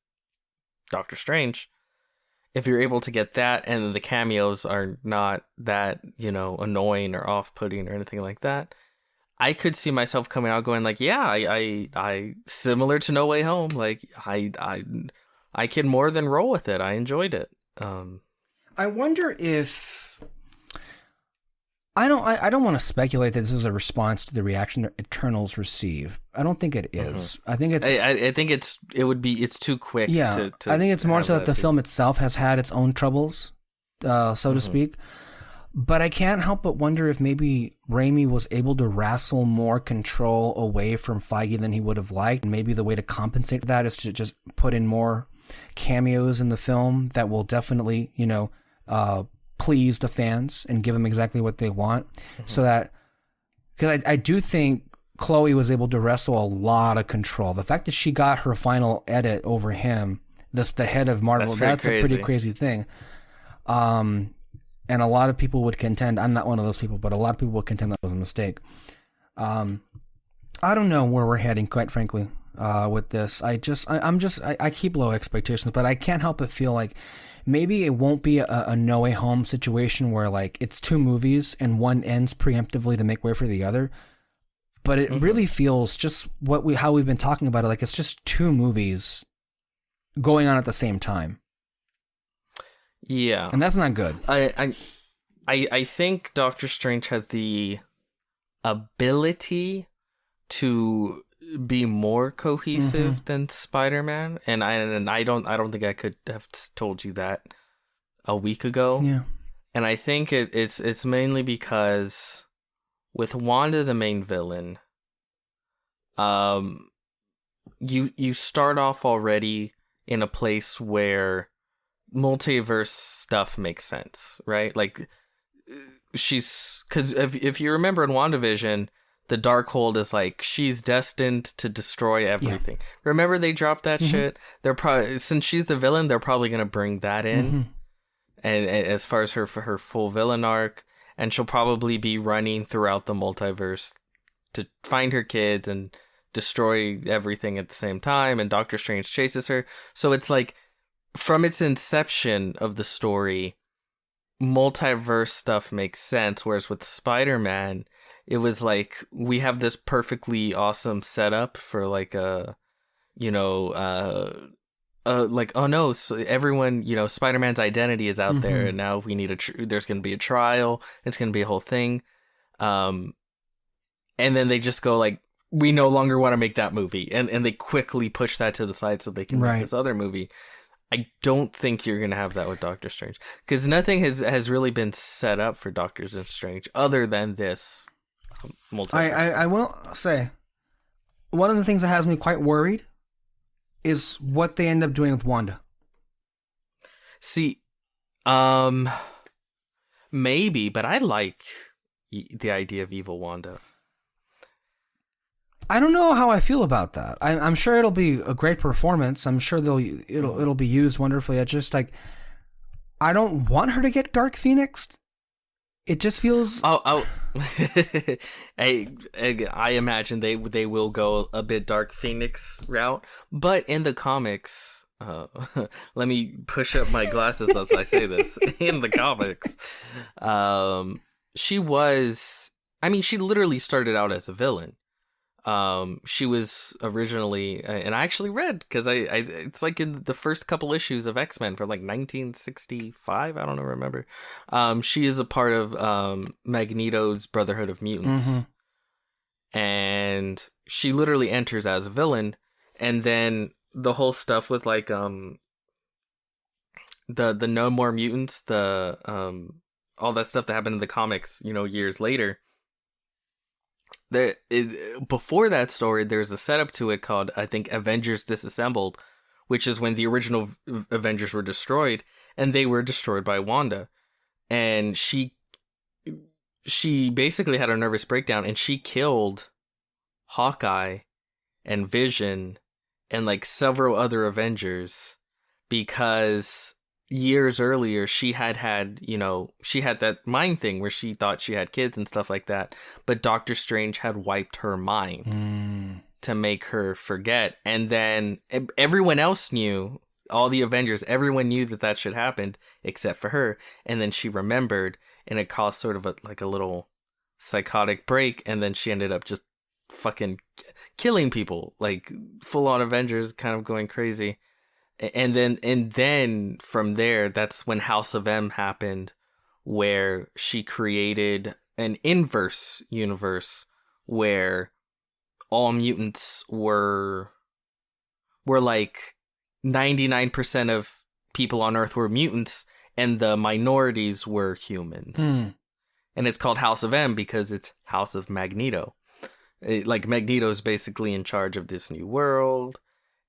Doctor Strange. If you're able to get that and the cameos are not that, annoying or off-putting or anything like that, I could see myself coming out going like, yeah, I similar to No Way Home, like I can more than roll with it. I enjoyed it. I wonder if I don't want to speculate that this is a response to the reaction that Eternals receive. I don't think it is. I think it's. I think it's too quick. Yeah, to I think it's more so that the film itself has had its own troubles, so to speak. But I can't help but wonder if maybe Raimi was able to wrestle more control away from Feige than he would have liked. And maybe the way to compensate for that is to just put in more cameos in the film that will definitely, please the fans and give them exactly what they want. So that, because I do think Chloe was able to wrestle a lot of control. The fact that she got her final edit over him, the head of Marvel, that's a pretty crazy thing. And a lot of people would contend, I'm not one of those people, but a lot of people would contend that was a mistake. I don't know where we're heading, quite frankly, with this. I keep low expectations, but I can't help but feel like maybe it won't be a No Way Home situation where like it's two movies and one ends preemptively to make way for the other. but it really feels just how we've been talking about it, like it's just two movies going on at the same time. Yeah. And that's not good. I think Doctor Strange has the ability to be more cohesive than Spider-Man, and I don't think I could have told you that a week ago. Yeah. And I think it's mainly because with Wanda the main villain, you start off already in a place where multiverse stuff makes sense, right? Like because if you remember in WandaVision, the Darkhold is like she's destined to destroy everything. Yeah. Remember they dropped that shit? They're probably, since she's the villain, they're probably gonna bring that in. And as far as her full villain arc, and she'll probably be running throughout the multiverse to find her kids and destroy everything at the same time, and Doctor Strange chases her. So it's like, from its inception of the story, multiverse stuff makes sense, whereas with Spider-Man, it was like, we have this perfectly awesome setup for like like, oh no, so everyone, Spider-Man's identity is out there, and now we need there's going to be a trial, it's going to be a whole thing. And then they just go like, we no longer want to make that movie. And they quickly push that to the side so they can make this other movie. I don't think you're going to have that with Doctor Strange, because nothing has really been set up for Doctor Strange other than this multiverse. I will say, one of the things that has me quite worried is what they end up doing with Wanda. See, maybe, but I like the idea of evil Wanda. I don't know how I feel about that. I'm sure it'll be a great performance. I'm sure it'll be used wonderfully. I just I don't want her to get Dark Phoenixed. It just feels. I imagine they will go a bit Dark Phoenix route, but in the comics, let me push up my glasses as I say this. In the comics, she literally started out as a villain. She was originally, and I actually read, because it's like in the first couple issues of X-Men from like 1965, I don't remember. She is a part of Magneto's Brotherhood of Mutants, and she literally enters as a villain, and then the whole stuff with like the No More Mutants, the all that stuff that happened in the comics, years later. Before that story, there's a setup to it called, I think, Avengers Disassembled, which is when the original Avengers were destroyed, and they were destroyed by Wanda. And she basically had a nervous breakdown, and she killed Hawkeye and Vision and like several other Avengers, because years earlier she had that mind thing where she thought she had kids and stuff like that, but Doctor Strange had wiped her mind to make her forget. And then everyone else knew, all the Avengers, everyone knew that should happen except for her. And then she remembered, and it caused sort of a little psychotic break, and then she ended up just fucking killing people, like full on Avengers kind of going crazy. And then from there, that's when House of M happened, where she created an inverse universe where all mutants were like 99% of people on Earth were mutants, and the minorities were humans. And it's called House of M because it's House of Magneto. Magneto's basically in charge of this new world.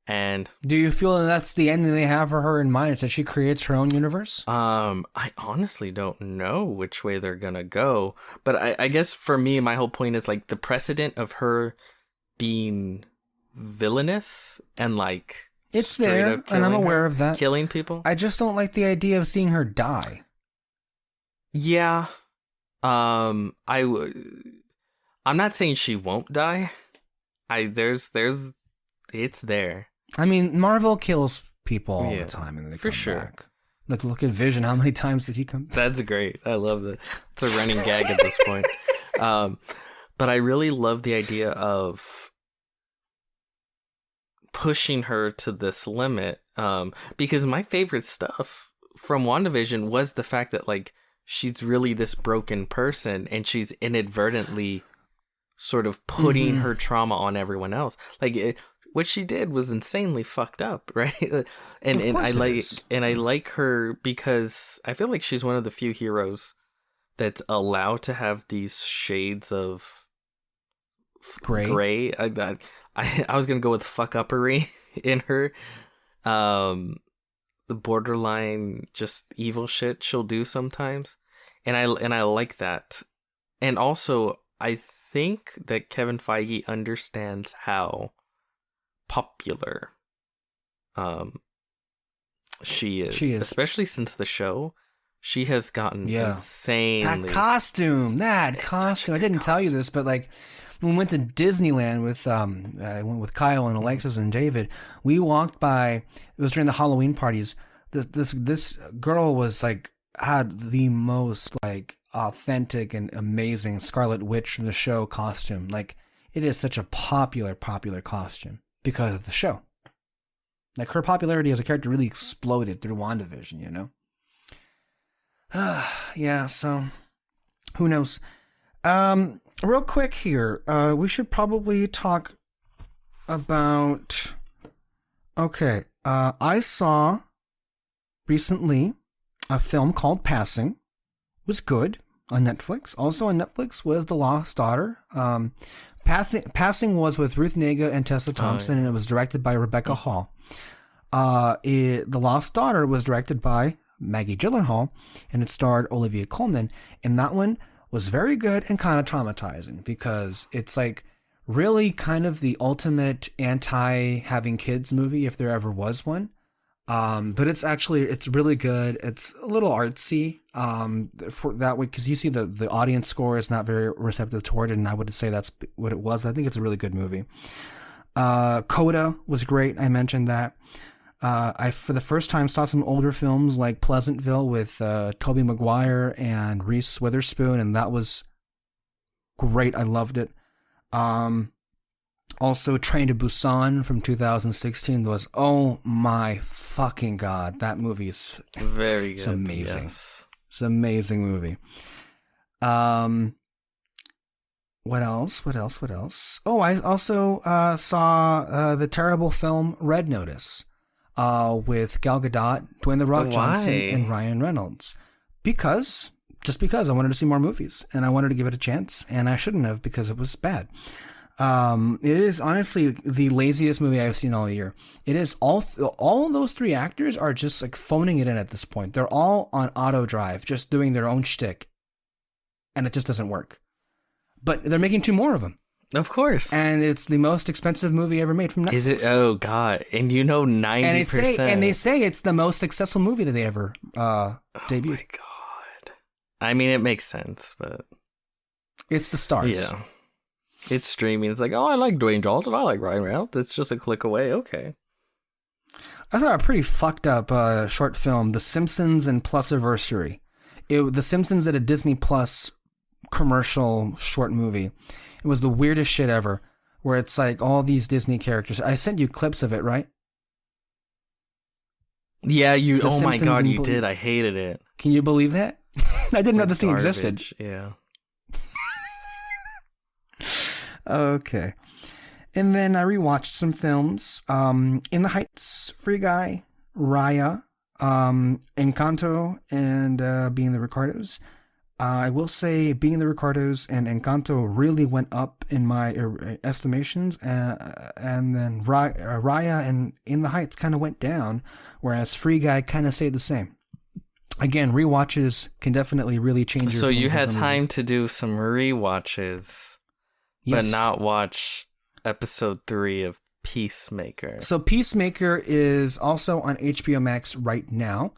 And do you feel that that's the ending they have for her in mind? Is that she creates her own universe? I honestly don't know which way they're gonna go, but I guess for me, my whole point is like the precedent of her being villainous and like it's there, and I'm aware of that, killing people. I just don't like the idea of seeing her die. Yeah, I'm not saying she won't die. It's there. I mean, Marvel kills people all the time, and they come back. Look at Vision. How many times did he come back? That's great. I love that. It's a running gag at this point. But I really love the idea of pushing her to this limit. Because my favorite stuff from WandaVision was the fact that, like, she's really this broken person and she's inadvertently sort of putting her trauma on everyone else. Like, what she did was insanely fucked up, right? And I like her because I feel like she's one of the few heroes that's allowed to have these shades of gray. I was gonna go with fuck uppery in her. The borderline just evil shit she'll do sometimes, and I like that. And also, I think that Kevin Feige understands how popular she is, especially since the show. She has gotten insane. That costume. I didn't tell you this, but like when we went to Disneyland with I went with Kyle and Alexis and David, we walked by. It was during the Halloween parties. This girl was like had the most like authentic and amazing Scarlet Witch from the show costume. Like it is such a popular costume because of the show. Like her popularity as a character really exploded through WandaVision, you know? Yeah, so who knows? Real quick here, we should probably talk about. Okay, I saw recently a film called Passing. It was good on Netflix. Also on Netflix was The Lost Daughter. Passing was with Ruth Negga and Tessa Thompson, and it was directed by Rebecca Hall. The Lost Daughter was directed by Maggie Gyllenhaal, and it starred Olivia Colman, and that one was very good and kind of traumatizing because it's like really kind of the ultimate anti-having kids movie if there ever was one. But it's really good. It's a little artsy for that way because you see the audience score is not very receptive toward it, and I would say that's what it was. I think it's a really good movie. Coda was great. I mentioned that. I, for the first time, saw some older films like Pleasantville with Tobey Maguire and Reese Witherspoon, and that was great. I loved it. Also, Train to Busan from 2016 was, oh my fucking god, that movie is very good. It's amazing. Yes. It's an amazing movie. What else? Oh, I also saw the terrible film Red Notice. With Gal Gadot, Dwayne The Rock Johnson, and Ryan Reynolds. Because I wanted to see more movies, and I wanted to give it a chance, and I shouldn't have because it was bad. It is honestly the laziest movie I've seen all year. It is all of those three actors are just like phoning it in at this point. They're all on auto drive, just doing their own shtick, and it just doesn't work. But they're making 2 more of them. Of course. And it's the most expensive movie ever made from Netflix. Is it? Oh, God. And 90%. And they say it's the most successful movie that they ever debuted. Oh, my God. I mean, it makes sense, but... It's the stars. Yeah. It's streaming. It's like, oh, I like Dwayne Johnson. I like Ryan Reynolds. It's just a click away. Okay. I saw a pretty fucked up short film, The Simpsons and Plusiversary. The Simpsons at a Disney Plus commercial short movie. It was the weirdest shit ever, where it's like all these Disney characters. I sent you clips of it, right? Yeah, you. Oh my God, you did. I hated it. Can you believe that? I didn't know this thing existed. Yeah. Okay. And then I rewatched some films. In the Heights, Free Guy, Raya, Encanto, and Being the Ricardos. I will say Being the Ricardos and Encanto really went up in my estimations, and then Raya and In the Heights kind of went down, whereas Free Guy kind of stayed the same. Again, rewatches can definitely really change your... So you had time to do some rewatches, yes, but not watch episode 3 of Peacemaker. So Peacemaker is also on HBO Max right now,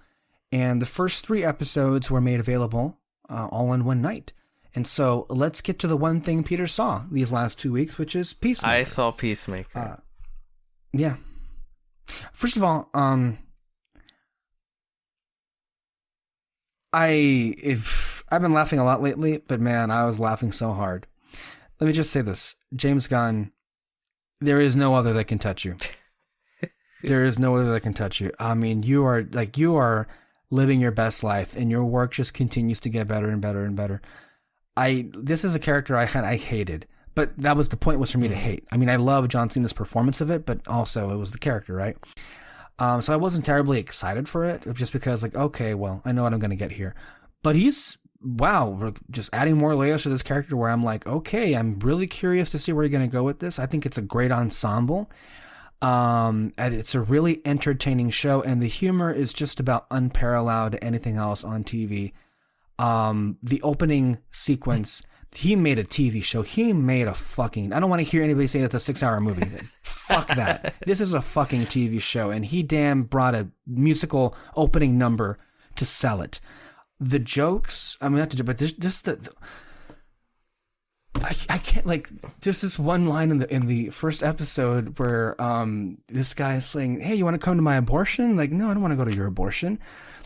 and the first 3 episodes were made available all in one night. And so let's get to the one thing Peter saw these last 2 weeks, which is Peacemaker. I saw Peacemaker. Yeah. First of all, I've been laughing a lot lately, but man, I was laughing so hard. let me just say this. James Gunn, there is no other that can touch you. There is no other that can touch you. I mean, you are living your best life, and your work just continues to get better and better and better. This is a character I hated, but that was the point, was for me to hate. I mean, I love John Cena's performance of it, but also it was the character, right? So I wasn't terribly excited for it, just because, like, okay, well, I know what I'm going to get here. But we're just adding more layers to this character where I'm like, okay, I'm really curious to see where you're going to go with this. I think it's a great ensemble. And it's a really entertaining show, and the humor is just about unparalleled to anything else on TV. The opening sequence, he made a TV show. He made a fucking, I don't want to hear anybody say it's a 6-hour movie. Fuck that. This is a fucking TV show, and he damn brought a musical opening number to sell it. The jokes, I mean, not to do, but just I can't, like, there's this one line in the first episode where this guy is saying, hey, you want to come to my abortion? Like, no, I don't want to go to your abortion.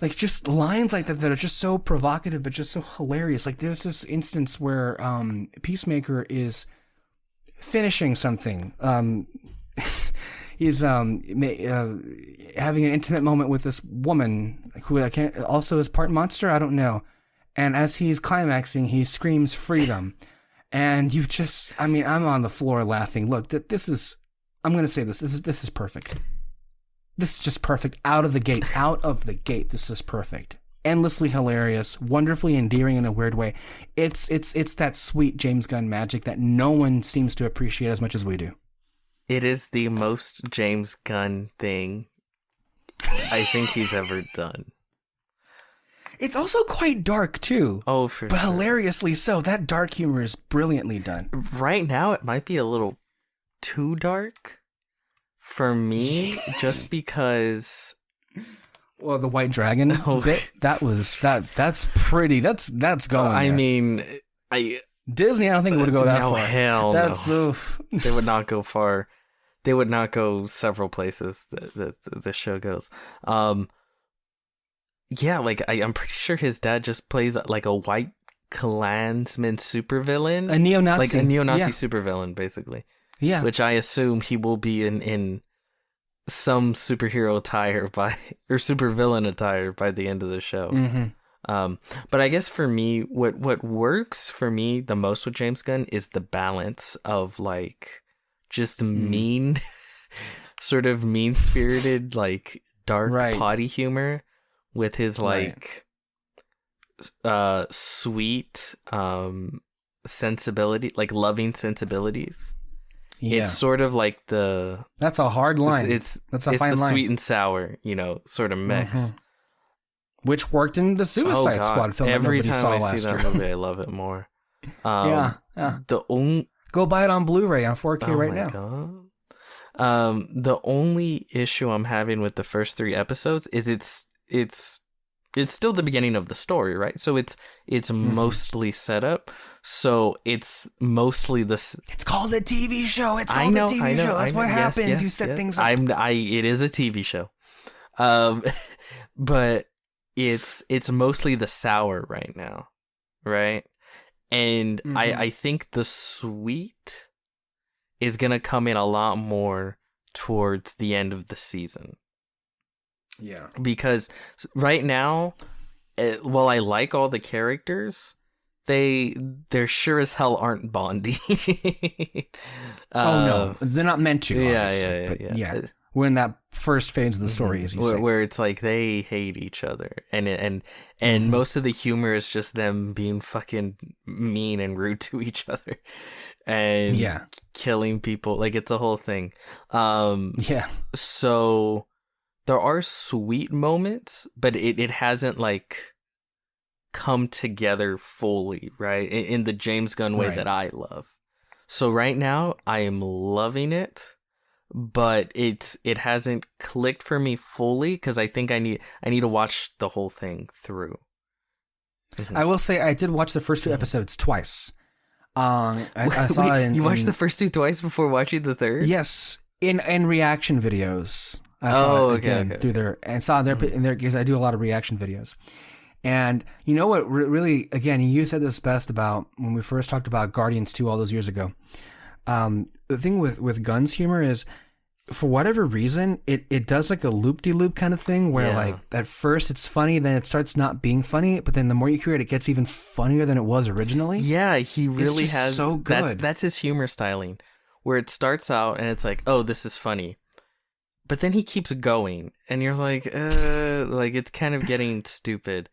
Like, just lines like that are just so provocative but just so hilarious. Like, there's this instance where Peacemaker is finishing something. He's having an intimate moment with this woman who I can't, also is part monster, I don't know. And as he's climaxing, he screams freedom. And you just, I mean, I'm on the floor laughing. Look, this is, I'm going to say this is perfect. This is just perfect out of the gate. This is perfect. Endlessly hilarious, wonderfully endearing in a weird way. It's that sweet James Gunn magic that no one seems to appreciate as much as we do. It is the most James Gunn thing I think he's ever done. It's also quite dark, too. Oh, for but sure. Hilariously so. That dark humor is brilliantly done. Right now, it might be a little too dark for me, just because... Well, the White Dragon bit, that's pretty. That's going I there. mean, Disney, I don't think it would go that far. Hell that's no. so... They would not go far. They would not go several places that this show goes. Yeah, like I'm pretty sure his dad just plays like a white Klansman supervillain, a neo-Nazi, like a neo-Nazi supervillain, basically. Yeah, which I assume he will be in some superhero attire or supervillain attire by the end of the show. Mm-hmm. But I guess for me, what works for me the most with James Gunn is the balance of like just mean, sort of mean-spirited, like dark potty humor with his like sweet sensibility, like loving sensibilities. Yeah. It's sort of like that's a hard line. That's a fine line. Sweet and sour, sort of mix. Mm-hmm. Which worked in the Suicide Squad film. Every that time saw I see that movie, I love it more. Yeah. Go buy it on Blu-ray on 4K right now. God. The only issue I'm having with the first 3 episodes is it's still the beginning of the story, right? So it's mostly set up. So it's mostly this. It's called a TV show. It's called a TV show. That's what happens. Yes, you set things up. It is a TV show, but it's mostly the sour right now, right? And I think the sweet is gonna come in a lot more towards the end of the season. Yeah, because right now, while I like all the characters, they're sure as hell aren't Bondy. Oh no, they're not meant to. Yeah. We're in that first phase of the story, as you say, where it's like they hate each other, and most of the humor is just them being fucking mean and rude to each other, and killing people. Like it's a whole thing. So there are sweet moments, but it hasn't like come together fully, right? In the James Gunn way that I love. So right now I am loving it, but it hasn't clicked for me fully because I think I need to watch the whole thing through. I will say I did watch the first 2 episodes twice. I saw it. You watched the first 2 twice before watching the third? Yes, in reaction videos. I saw it again through there and saw there because I do a lot of reaction videos. And you know what really, again, you said this best about when we first talked about Guardians 2 all those years ago. The thing with Gunn's humor is, for whatever reason, it does like a loop-de-loop kind of thing where like at first it's funny, then it starts not being funny, but then the more you hear it, it gets even funnier than it was originally. Yeah, he really has so good. That's his humor styling, where it starts out and it's like, oh, this is funny. But then he keeps going and you're like it's kind of getting stupid.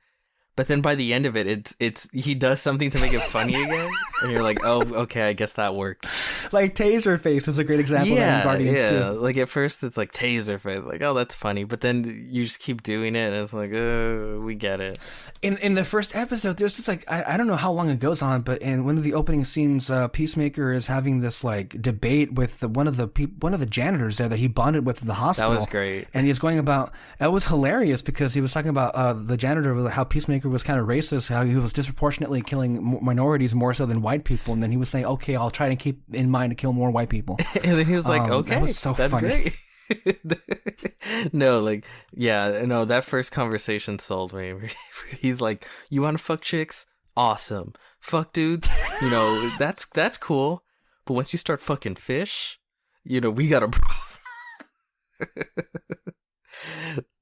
But then by the end of it, it's he does something to make it funny again, and you're like, oh, okay, I guess that worked. Like Taserface was a great example of that in Guardians 2. Like at first it's like Taserface, like, oh, that's funny, but then you just keep doing it, and it's like, we get it. In the first episode, there's this like I don't know how long it goes on, but in one of the opening scenes, Peacemaker is having this like debate with one of the janitors there that he bonded with in the hospital. That was great, and he's going about. It was hilarious because he was talking about the janitor, how Peacemaker was kind of racist, how he was disproportionately killing minorities more so than white people, and then he was saying, okay, I'll try to keep in mind to kill more white people. And then he was like, okay, that was so that's funny. Great. That first conversation sold me. He's like, you want to fuck chicks? Awesome. Fuck dudes? That's cool. But once you start fucking fish, we got a problem.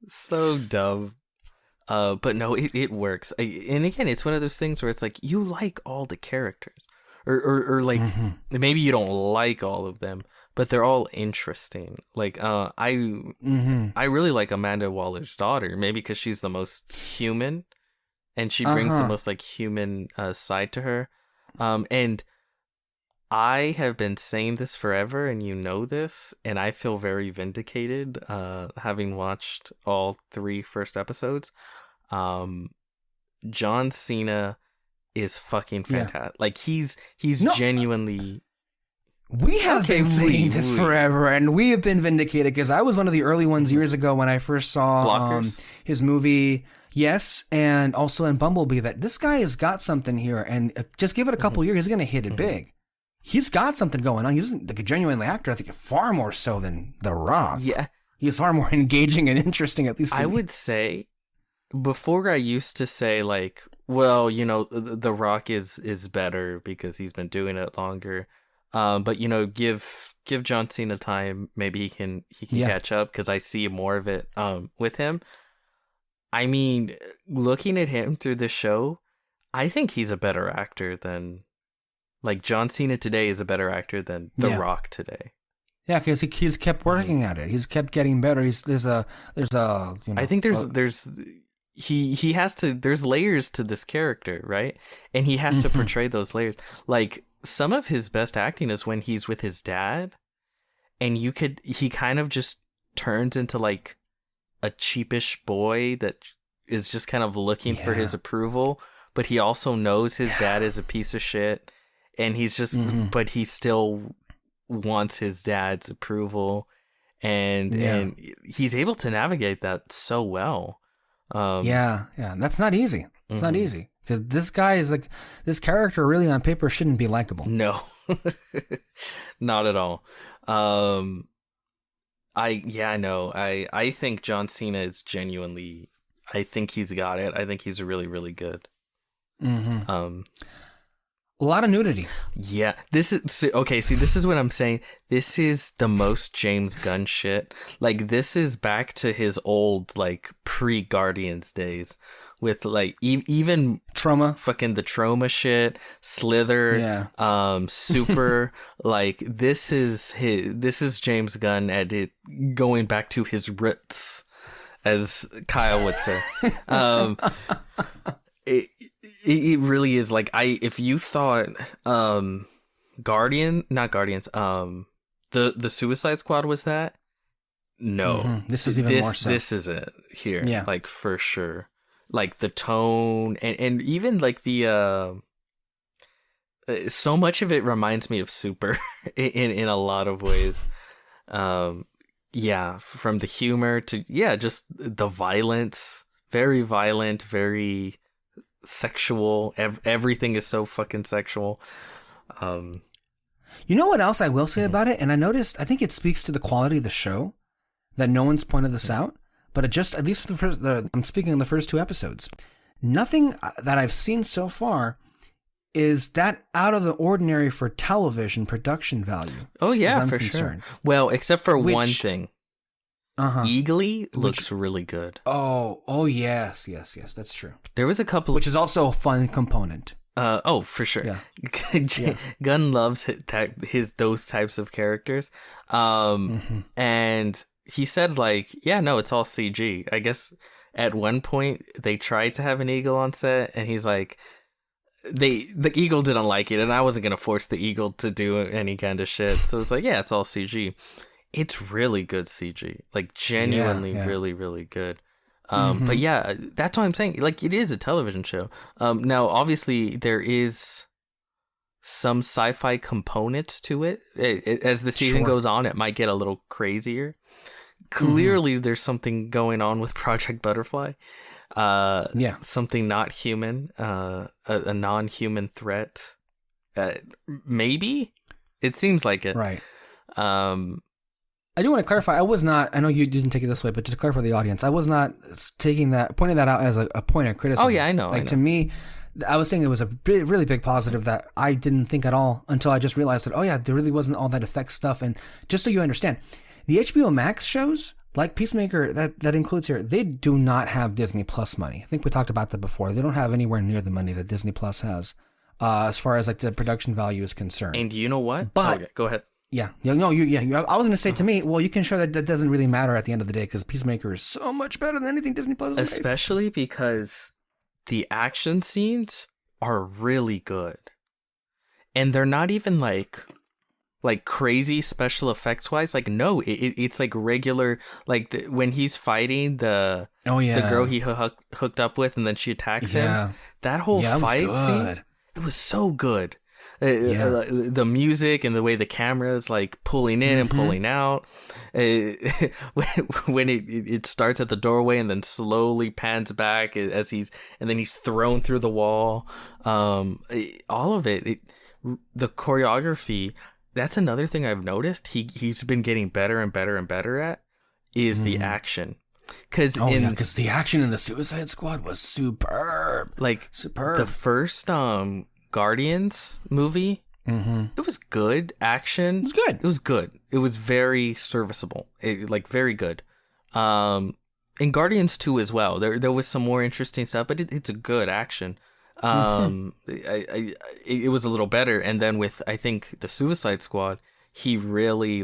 So dumb. But no, it works. And again, it's one of those things where it's like, you like all the characters. Or like, maybe you don't like all of them, but they're all interesting. Like, I really like Amanda Waller's daughter, maybe because she's the most human, and she brings the most like human side to her. And I have been saying this forever, and you know this, and I feel very vindicated, having watched all 3 first episodes. John Cena is fucking fantastic. Like he's genuinely. We have been saying this forever, and we have been vindicated because I was one of the early ones years ago when I first saw his movie. Yes, and also in Bumblebee, that this guy has got something here, and just give it a couple years, he's going to hit it big. He's got something going on. He's like a genuine actor. I think far more so than The Rock. Yeah, he's far more engaging and interesting. At least I would say. Before I used to say like, well, The Rock is better because he's been doing it longer. But give John Cena time. Maybe he can catch up because I see more of it with him. I mean, looking at him through the show, I think he's a better actor than, like, John Cena today is a better actor than The Rock today. Yeah, because he's kept working at it. He's kept getting better. There's a. I think he has to. There's layers to this character, right? And he has to portray those layers. Like, some of his best acting is when he's with his dad, and he kind of just turns into like a cheapish boy that is just kind of looking for his approval, but he also knows his dad is a piece of shit, and he's just but he still wants his dad's approval, and he's able to navigate that so well. That's not easy. It's not easy. Because this guy is like, this character really on paper shouldn't be likable. No, not at all. I know. I think John Cena is genuinely, I think he's got it. I think he's really, really good. A lot of nudity. Yeah. This is what I'm saying. This is the most James Gunn shit. Like, this is back to his old, like, pre-Guardians days with, like, even Trauma, fucking the Trauma shit, Slither, Super. Like, this is James Gunn at it, going back to his roots, as Kyle would say. It really is. Like, if you thought the Suicide Squad was that, no, this is even more so. This is it here, like, for sure. Like, the tone and even like the so much of it reminds me of Super in a lot of ways. From the humor to just the violence, very violent, very sexual. Everything is so fucking sexual. You know what else I will say about it? And I think it speaks to the quality of the show that no one's pointed this out, but it just, at least I'm speaking of the first 2 episodes, nothing that I've seen so far is that out of the ordinary for television production value. Oh yeah, for concerned. Sure. Well, except for one thing. Eagly looks really good. Oh yes, that's true. There was a couple, which is also a fun component. For sure. Yeah. Gunn loves those types of characters. And he said it's all CG. I guess at one point they tried to have an eagle on set, and he's like, the eagle didn't like it, and I wasn't gonna force the eagle to do any kind of shit. So it's like, it's all CG. It's really good CG, like genuinely really, really good. But yeah, that's what I'm saying. Like, it is a television show. Now, obviously, there is some sci-fi components to it. As the season goes on, it might get a little crazier. Clearly, there's something going on with Project Butterfly. Something not human, a non-human threat. Maybe? It seems like it. Right. I do want to clarify. I know you didn't take it this way, but to clarify the audience, I was not pointing that out as a point of criticism. Oh yeah, I know. To me, I was saying it was a really big positive that I didn't think at all until I just realized that, there really wasn't all that effects stuff. And just so you understand, the HBO Max shows, like Peacemaker, that includes here, they do not have Disney Plus money. I think we talked about that before. They don't have anywhere near the money that Disney Plus has, as far as like the production value is concerned. And you know what? But go ahead. I was going to say, to me, well, you can show that doesn't really matter at the end of the day because Peacemaker is so much better than anything Disney Plus has Especially because the action scenes are really good. And they're not even like crazy special effects wise. Like, no, it's like regular, like when he's fighting the girl he hooked up with and then she attacks him. That whole fight scene, it was so good. The music and the way the camera is like pulling in and pulling out. When it starts at the doorway and then slowly pans back and then he's thrown through the wall. All of it, the choreography. That's another thing I've noticed. He's been getting better and better and better at is the action. Because the action in the Suicide Squad was superb. The first Guardians movie, it was good action. It was good. It was very serviceable. Very good. In Guardians 2 as well, there was some more interesting stuff, but it's a good action. It was a little better. And then with, I think, the Suicide Squad, he really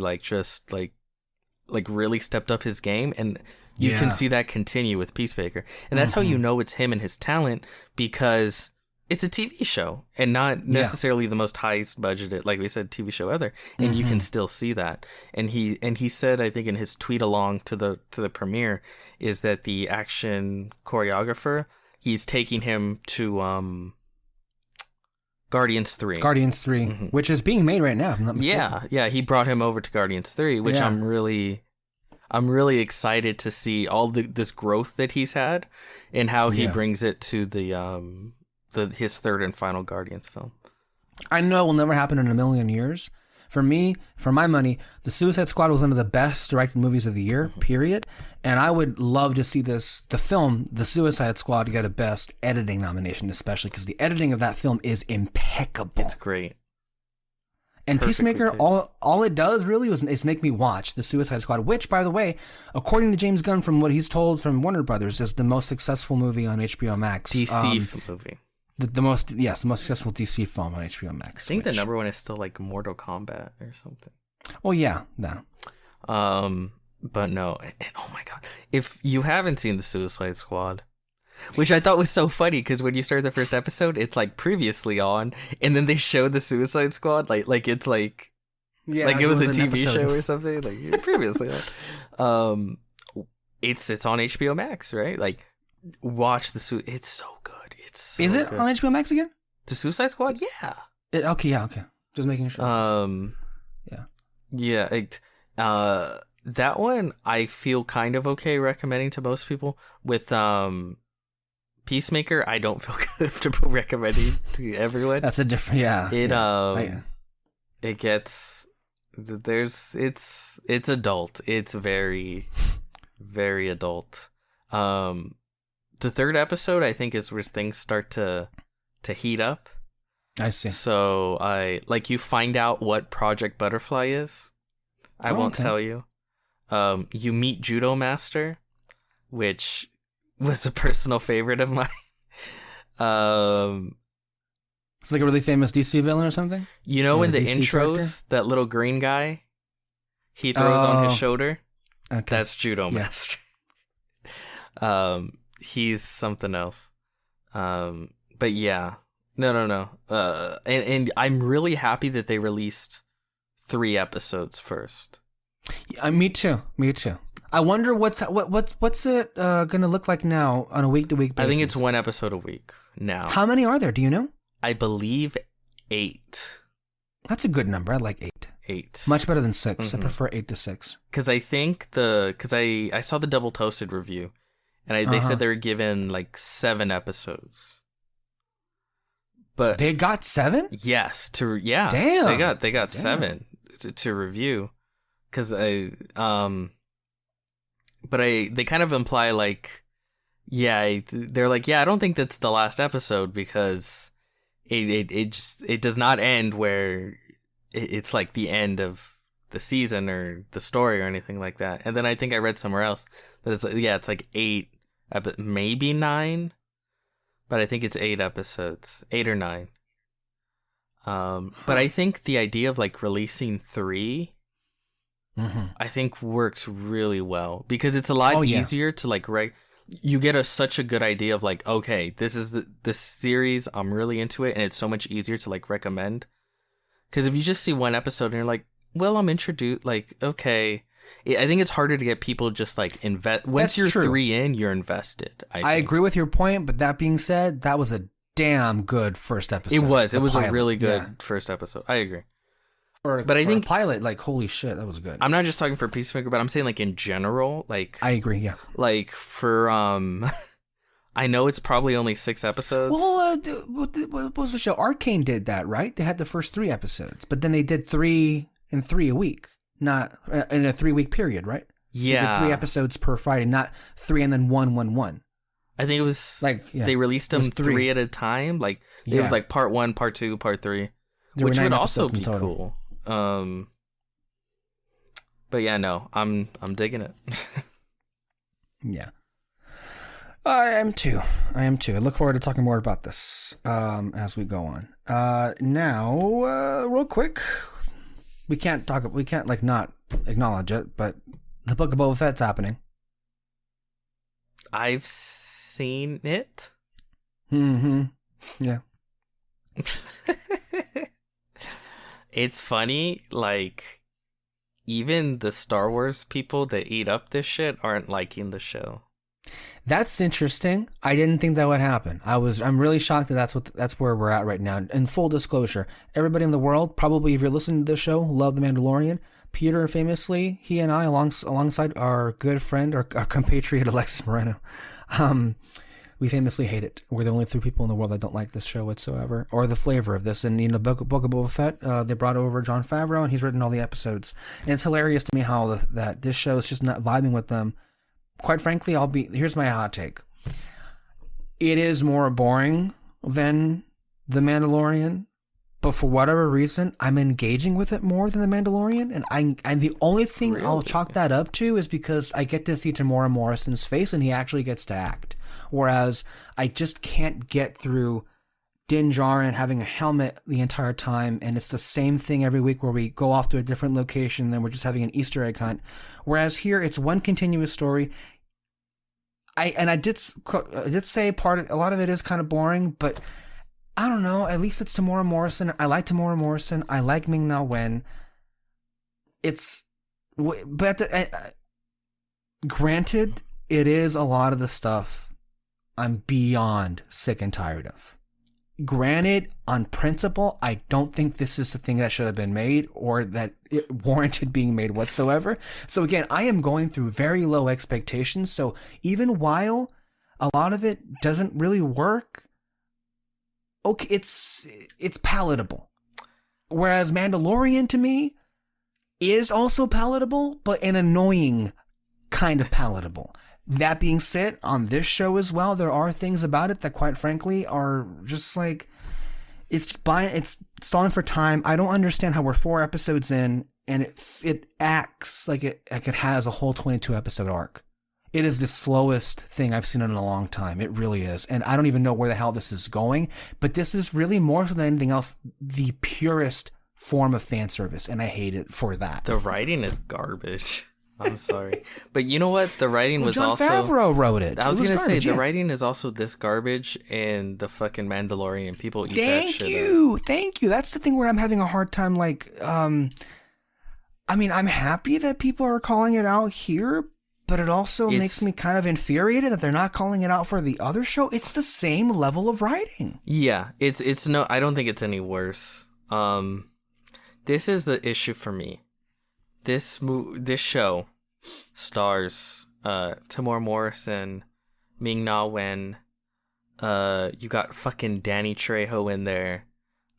really stepped up his game, and you can see that continue with Peacemaker. And that's how you know it's him and his talent, because it's a TV show and not necessarily the most highest budgeted, like we said, TV show ever. And you can still see that. And he said, I think in his tweet along to the premiere, is that the action choreographer, he's taking him to Guardians 3. Which is being made right now, if I'm not mistaken. Yeah, he brought him over to Guardians 3, which I'm really excited to see all this growth that he's had and how he brings it to his third and final Guardians film. I know it will never happen in a million years. For me, for my money, The Suicide Squad was one of the best directed movies of the year, period. And I would love to see the film, The Suicide Squad, get a best editing nomination, especially because the editing of that film is impeccable. It's great. And Peacemaker, all it does really is make me watch The Suicide Squad, which, by the way, according to James Gunn, from what he's told from Warner Brothers, is the most successful movie on HBO Max. DC movie. The most successful DC film on HBO Max. I think the number one is still like Mortal Kombat or something. Oh yeah, no. But no, and oh my god, if you haven't seen The Suicide Squad, which I thought was so funny, because when you start the first episode, it's like previously on, and then they show the Suicide Squad, like it's like it was a TV show or something, like previously on. It's on HBO Max, right? Like, watch it's so good. Is it on HBO Max again? The Suicide Squad? Yeah. Okay. Just making sure. That one I feel kind of okay recommending to most people. With Peacemaker, I don't feel comfortable recommending to everyone. That's a different, it gets, it's adult. It's very, very adult. the third episode, I think, is where things start to heat up. I see. So you find out what Project Butterfly is. I won't tell you. You meet Judo Master, which was a personal favorite of mine. It's like a really famous DC villain or something? You know, in the DC intros, character? that little green guy, he throws on his shoulder? Okay. That's Judo Master. He's something else. But yeah. No. And I'm really happy that they released 3 episodes first. Me too. I wonder what's it gonna look like now on a week-to-week basis. I think it's 1 episode a week now. How many are there? Do you know? I believe 8. That's a good number. I like 8. 8. Much better than 6. Mm-hmm. I prefer 8 to 6. Because I think I saw the Double Toasted review, and they said they were given like 7 episodes. But they got 7? Yes, Damn. They got 7 to review. Because they kind of imply like, they're like, I don't think that's the last episode because it does not end where it's like the end of the season or the story or anything like that. And then I think I read somewhere else that it's like 8, maybe 9, but I think it's 8 episodes, 8 or 9. But I think the idea of like releasing 3, I think works really well because it's a lot easier to like you get such a good idea of like, okay, this is this series, I'm really into it, and it's so much easier to like recommend. Because if you just see 1 episode and you're like, well, I'm introduced, like, okay, I think it's harder to get people just like invest. Once you're 3 in, you're invested. I agree with your point, but that being said, that was a damn good first episode. It was a really good first episode. I agree. But I think pilot, like, holy shit, that was good. I'm not just talking for Peacemaker, but I'm saying like in general, like I agree, yeah. Like for I know it's probably only 6 episodes. Well, what was the show? Arcane did that, right? They had the first 3 episodes, but then they did 3 and 3 a week, not in a 3-week period, right? Yeah, they did 3 episodes per Friday, not 3 and then 1. I think it was like they released them 3 at a time. Like it was like part 1, part 2, part 3, which would also be cool. But yeah, no, I'm digging it. Yeah. I am too. I look forward to talking more about this as we go on. Now, real quick, we can't like not acknowledge it, but the Book of Boba Fett's happening. I've seen it. Yeah. It's funny, like, even the Star Wars people that eat up this shit aren't liking the show. That's interesting. I didn't think that would happen. I'm really shocked that that's where we're at right now. In full disclosure, everybody in the world, probably if you're listening to this show, love The Mandalorian. Peter, famously, he and I, alongside our good friend, our compatriot Alexis Moreno, we famously hate it. We're the only 3 people in the world that don't like this show whatsoever, or the flavor of this. And, Book of Boba Fett, they brought over Jon Favreau, and he's written all the episodes. And it's hilarious to me how that this show is just not vibing with them. Quite frankly, here's my hot take. It is more boring than The Mandalorian, but for whatever reason, I'm engaging with it more than The Mandalorian. And the only thing really? I'll chalk that up to is because I get to see Tamora Morrison's face and he actually gets to act. Whereas I just can't get through Din Djarin having a helmet the entire time, and it's the same thing every week where we go off to a different location and then we're just having an Easter egg hunt. Whereas here, it's one continuous story. I did say a lot of it is kind of boring, but I don't know. At least it's Tamora Morrison. I like Tamora Morrison. I like Ming-Na Wen. Granted, it is a lot of the stuff I'm beyond sick and tired of. Granted, on principle, I don't think this is the thing that should have been made or that it warranted being made whatsoever. So again, I am going through very low expectations. So even while a lot of it doesn't really work, okay, it's palatable. Whereas Mandalorian to me is also palatable, but an annoying kind of palatable. That being said, on this show as well, there are things about it that, quite frankly, are just like it's stalling for time. I don't understand how we're 4 episodes in and it acts like it has a whole 22 episode arc. It is the slowest thing I've seen in a long time. It really is. And I don't even know where the hell this is going. But this is really, more so than anything else, the purest form of fan service. And I hate it for that. The writing is garbage. I'm sorry. But you know what? The writing was John also... Favreau wrote it. I was going to say, the yeah. writing is also this garbage and the fucking Mandalorian. People eat that shit Thank you. That's the thing where I'm having a hard time, like... I mean, I'm happy that people are calling it out here, but it also makes me kind of infuriated that they're not calling it out for the other show. It's the same level of writing. Yeah, it's no, I don't think it's any worse. This is the issue for me. This show stars Tamora Morrison, Ming-Na Wen. You got fucking Danny Trejo in there.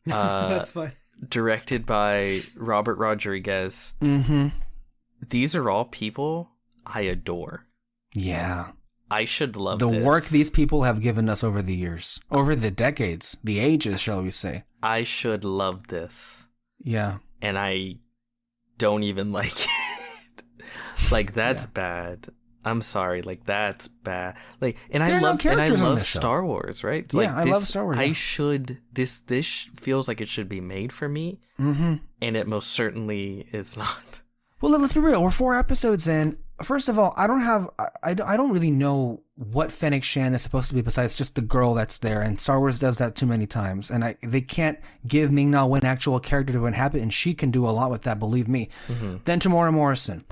That's fine. Directed by Robert Rodriguez. Mm-hmm. These are all people I adore. Yeah. I should love the this. work these people have given us over the years, over the decades, the ages, shall we say. I should love this. Yeah. And I don't even like it. Like, that's bad. I'm sorry. Like, that's bad. Like, and I love Star Wars, right? It's yeah, I love Star Wars. I should, this feels like it should be made for me. Mm-hmm. And it most certainly is not. Well, let's be real. We're 4 episodes in. First of all, I don't really know what Fennec Shan is supposed to be besides just the girl that's there, and Star Wars does that too many times, and they can't give Ming-Na Wen actual character to inhabit, and she can do a lot with that, believe me. Mm-hmm. Then Tamora Morrison.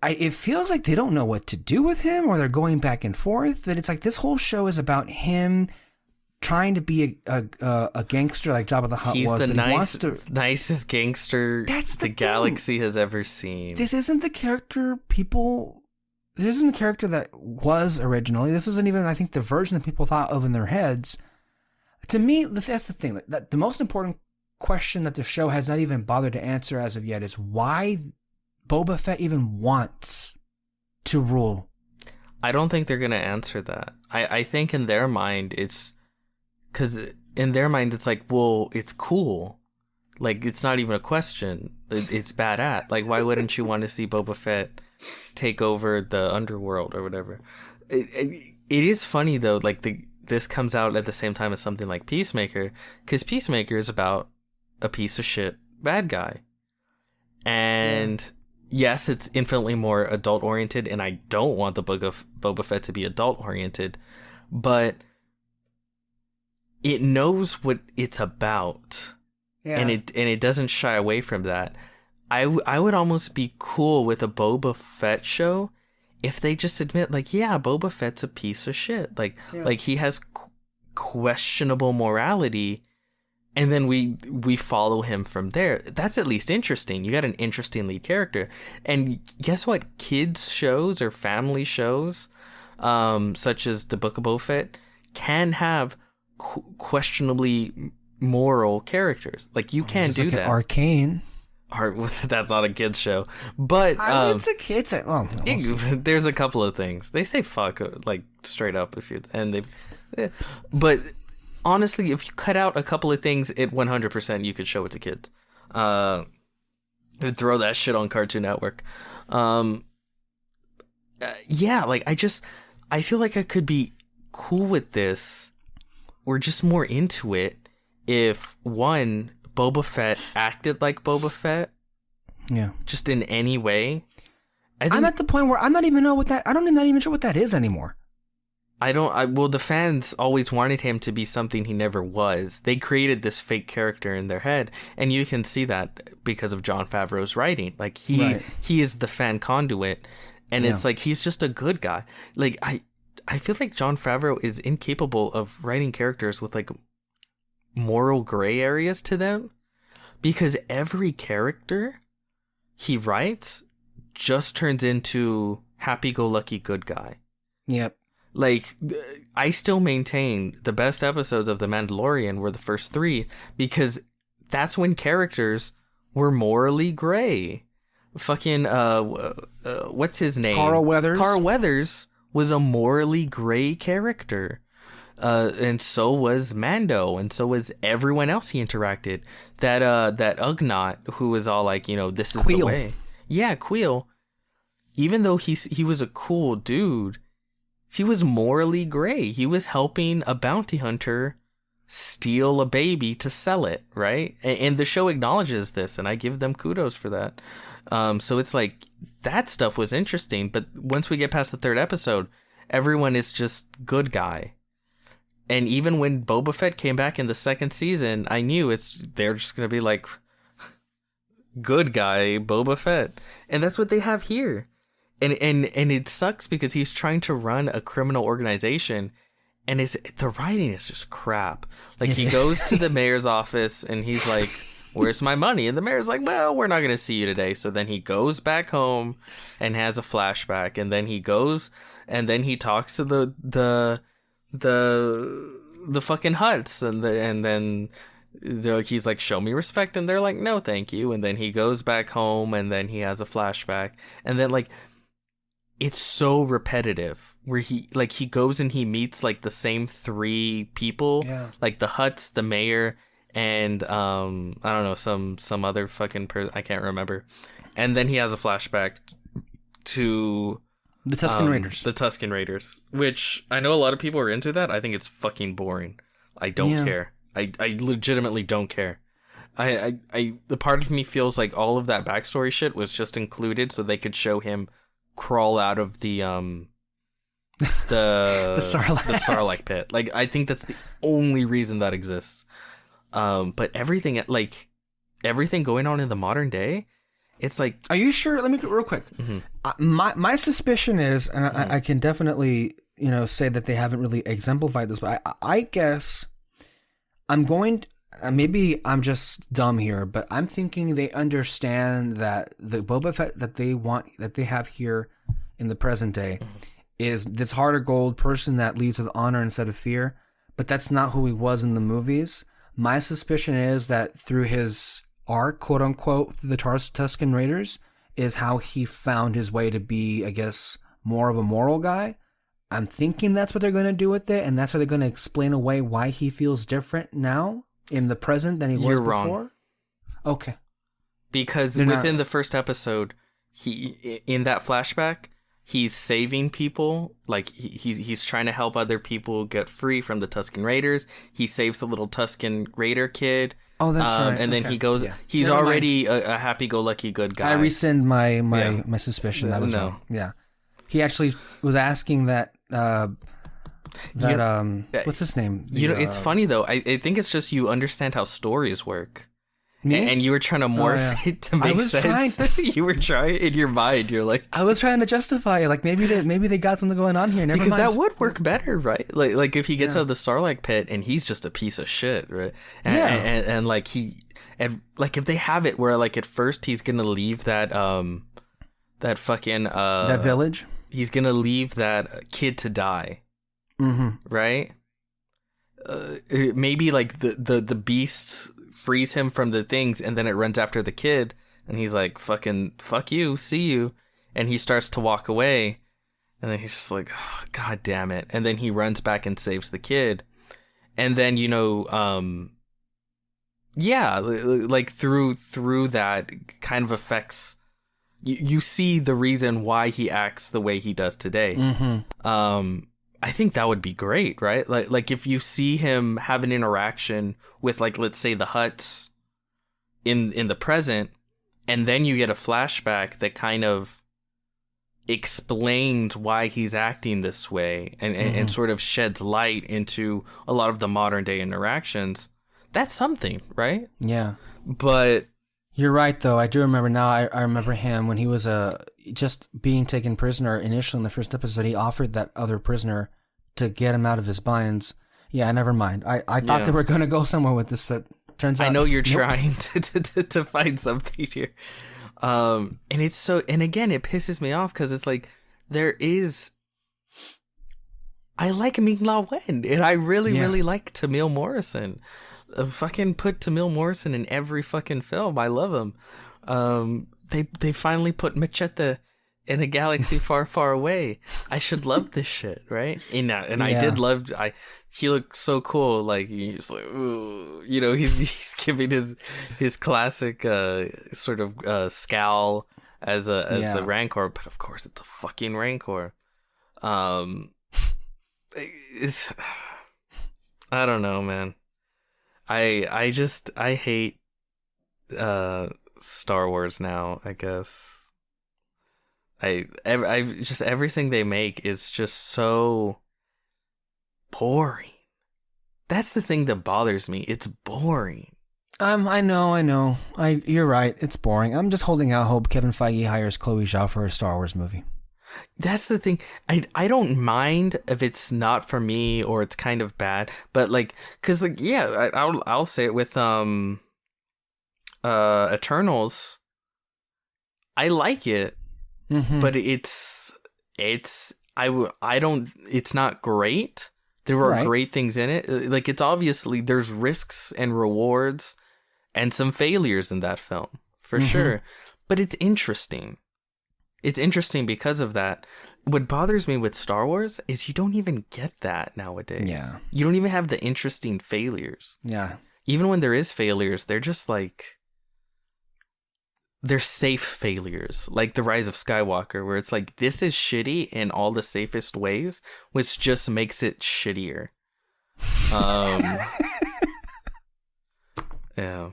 It feels like they don't know what to do with him, or they're going back and forth, but it's like this whole show is about him trying to be a gangster like Jabba the Hutt He's was. The nicest gangster the galaxy has ever seen. This isn't the character this isn't the character that was originally. This isn't even, I think, the version that people thought of in their heads. To me, that's the thing. That the most important question that the show has not even bothered to answer as of yet is why Boba Fett even wants to rule. I don't think they're going to answer that. I think in their mind, it's... Because in their mind, it's like, well, it's cool. Like, it's not even a question. It's badass. Like, why wouldn't you want to see Boba Fett take over the underworld or whatever? It is funny, though, like, this comes out at the same time as something like Peacemaker, because Peacemaker is about a piece of shit bad guy. And yes, it's infinitely more adult-oriented, and I don't want the book of Boba Fett to be adult-oriented, but... it knows what it's about, and it doesn't shy away from that. I would almost be cool with a Boba Fett show if they just admit, like, yeah, Boba Fett's a piece of shit. Like he has questionable morality, and then we follow him from there. That's at least interesting. You got an interesting lead character, and guess what? Kids shows or family shows, such as the Book of Boba Fett, can have questionably moral characters. Like, you can't do that. Arcane. That's not a kid's show, but it's a kid's. Well, there's a couple of things they say fuck like straight up but honestly, if you cut out a couple of things, it 100% you could show it to kids. Throw that shit on Cartoon Network. Yeah, like I feel like I could be cool with this. We're just more into it if, one, Boba Fett acted like Boba Fett. Yeah. Just in any way. I'm at the point where I'm not even know what that... I'm not even sure what that is anymore. Well, the fans always wanted him to be something he never was. They created this fake character in their head, and you can see that because of Jon Favreau's writing. Like, he is the fan conduit, and it's like, he's just a good guy. Like, I feel like Jon Favreau is incapable of writing characters with, like, moral gray areas to them, because every character he writes just turns into happy-go-lucky good guy. Yep. Like, I still maintain the best episodes of The Mandalorian were the first 3, because that's when characters were morally gray. Fucking what's his name? Carl Weathers. Carl Weathers was a morally gray character. And so was Mando, and so was everyone else he interacted. That Ugnaught, who was all like, this is the way. Yeah, Queel. Even though he was a cool dude, he was morally gray. He was helping a bounty hunter steal a baby to sell it, right? And the show acknowledges this, and I give them kudos for that. So it's like, that stuff was interesting, but once we get past the third episode, everyone is just good guy. And even when Boba Fett came back in the second season, I knew they're just going to be like, good guy Boba Fett. And that's what they have here. And it sucks because he's trying to run a criminal organization, and the writing is just crap. Like, he goes to the mayor's office and he's like, where's my money? And the mayor's like, well, we're not going to see you today. So then he goes back home and has a flashback, and then he goes and then he talks to the fucking Hutts, and then he's like, show me respect, and they're like, no thank you. And then he goes back home, and then he has a flashback, and then like, it's so repetitive where he goes and he meets like the same three people, like the Hutts, the mayor, and I don't know, some other fucking person, I can't remember. And then he has a flashback to the Tusken Raiders. The Tusken Raiders, which I know a lot of people are into that. I think it's fucking boring. I don't care. I legitimately don't care. The part of me feels like all of that backstory shit was just included so they could show him crawl out of the Sarlacc pit. Like, I think that's the only reason that exists. But everything going on in the modern day, it's like, are you sure? Let me real quick. Mm-hmm. My suspicion is, and I can definitely say that they haven't really exemplified this, but I guess I'm going. Maybe I'm just dumb here, but I'm thinking they understand that the Boba Fett that they have here in the present day is this heart of gold person that leads with honor instead of fear, but that's not who he was in the movies. My suspicion is that through his arc, quote unquote, the Tusken Raiders, is how he found his way to be, I guess, more of a moral guy. I'm thinking that's what they're going to do with it, and that's how they're going to explain away why he feels different now in the present than he was before. Wrong. Okay. Because within the first episode, he in that flashback, he's saving people. Like, he's trying to help other people get free from the Tusken Raiders. He saves the little Tusken Raider kid. Oh, that's right. And then he goes. Yeah. He's Never already a happy-go-lucky good guy. I rescind my suspicion. That was wrong. Yeah. He actually was asking that. What's his name? It's funny though. I think it's just you understand how stories work. Me? And you were trying to morph it to make sense. You were trying in your mind. You're like, I was trying to justify it. Like, maybe they got something going on here. Never mind. That would work better, right? Like if he gets out of the Sarlacc pit and he's just a piece of shit, right? And like if they have it where like at first he's gonna leave that fucking that village. He's gonna leave that kid to die. Mm-hmm. Right? Maybe like the beasts frees him from the things, and then it runs after the kid, and he's like, fucking fuck you, see you, and he starts to walk away, and then he's just like, oh, god damn it, and then he runs back and saves the kid, and then like through that kind of affects you see the reason why he acts the way he does today. Mm-hmm. I think that would be great, right? Like if you see him have an interaction with, like, let's say the Hutts in the present, and then you get a flashback that kind of explains why he's acting this way and sort of sheds light into a lot of the modern day interactions. That's something, right? Yeah. But you're right, though. I do remember now. I remember him when he was just being taken prisoner initially in the first episode. He offered that other prisoner to get him out of his binds. Yeah, never mind. I thought they were going to go somewhere with this, but turns out... I know you're trying to find something here. And it's so... And again, it pisses me off because it's like, there is... I like Ming-La Wen, and I really like Tamil Morrison. Fucking put Tamil Morrison in every fucking film. I love him. They finally put Machete in a galaxy far, far away. I should love this shit, right? And I did love. He looked so cool. Like he's like, ooh, you know, he's giving his classic sort of scowl as a Rancor, but of course it's a fucking Rancor. It's I don't know, man. I hate Star Wars now, I guess. I just everything they make is just so boring. That's the thing that bothers me. It's boring. I know. You're right. It's boring. I'm just holding out hope Kevin Feige hires Chloe Zhao for a Star Wars movie. That's the thing. I don't mind if it's not for me or it's kind of bad, but like, cause like, yeah, I'll say it with Eternals. I like it. Mm-hmm. But it's not great. There are great things in it. Like, it's obviously there's risks and rewards and some failures in that film for sure. But it's interesting. It's interesting because of that. What bothers me with Star Wars is you don't even get that nowadays. Yeah. You don't even have the interesting failures. Yeah. Even when there is failures, they're just like, they're safe failures, like The Rise of Skywalker, where it's like, this is shitty in all the safest ways, which just makes it shittier. Yeah.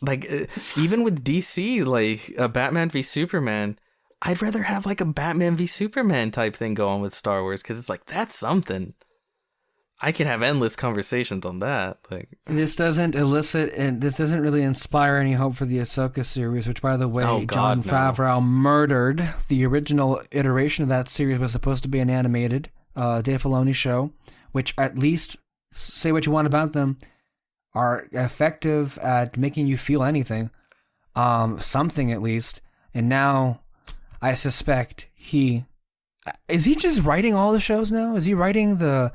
Like, even with DC, like, a Batman v Superman, I'd rather have, like, a Batman v Superman type thing going with Star Wars, because it's like, that's something. I can have endless conversations on that. Like, this doesn't elicit and this doesn't really inspire any hope for the Ahsoka series, which, by the way, Jon Favreau murdered. The original iteration of that series was supposed to be an animated Dave Filoni show, which, at least, say what you want about them, are effective at making you feel anything, something at least. And now, I suspect is he just writing all the shows now? Is he writing the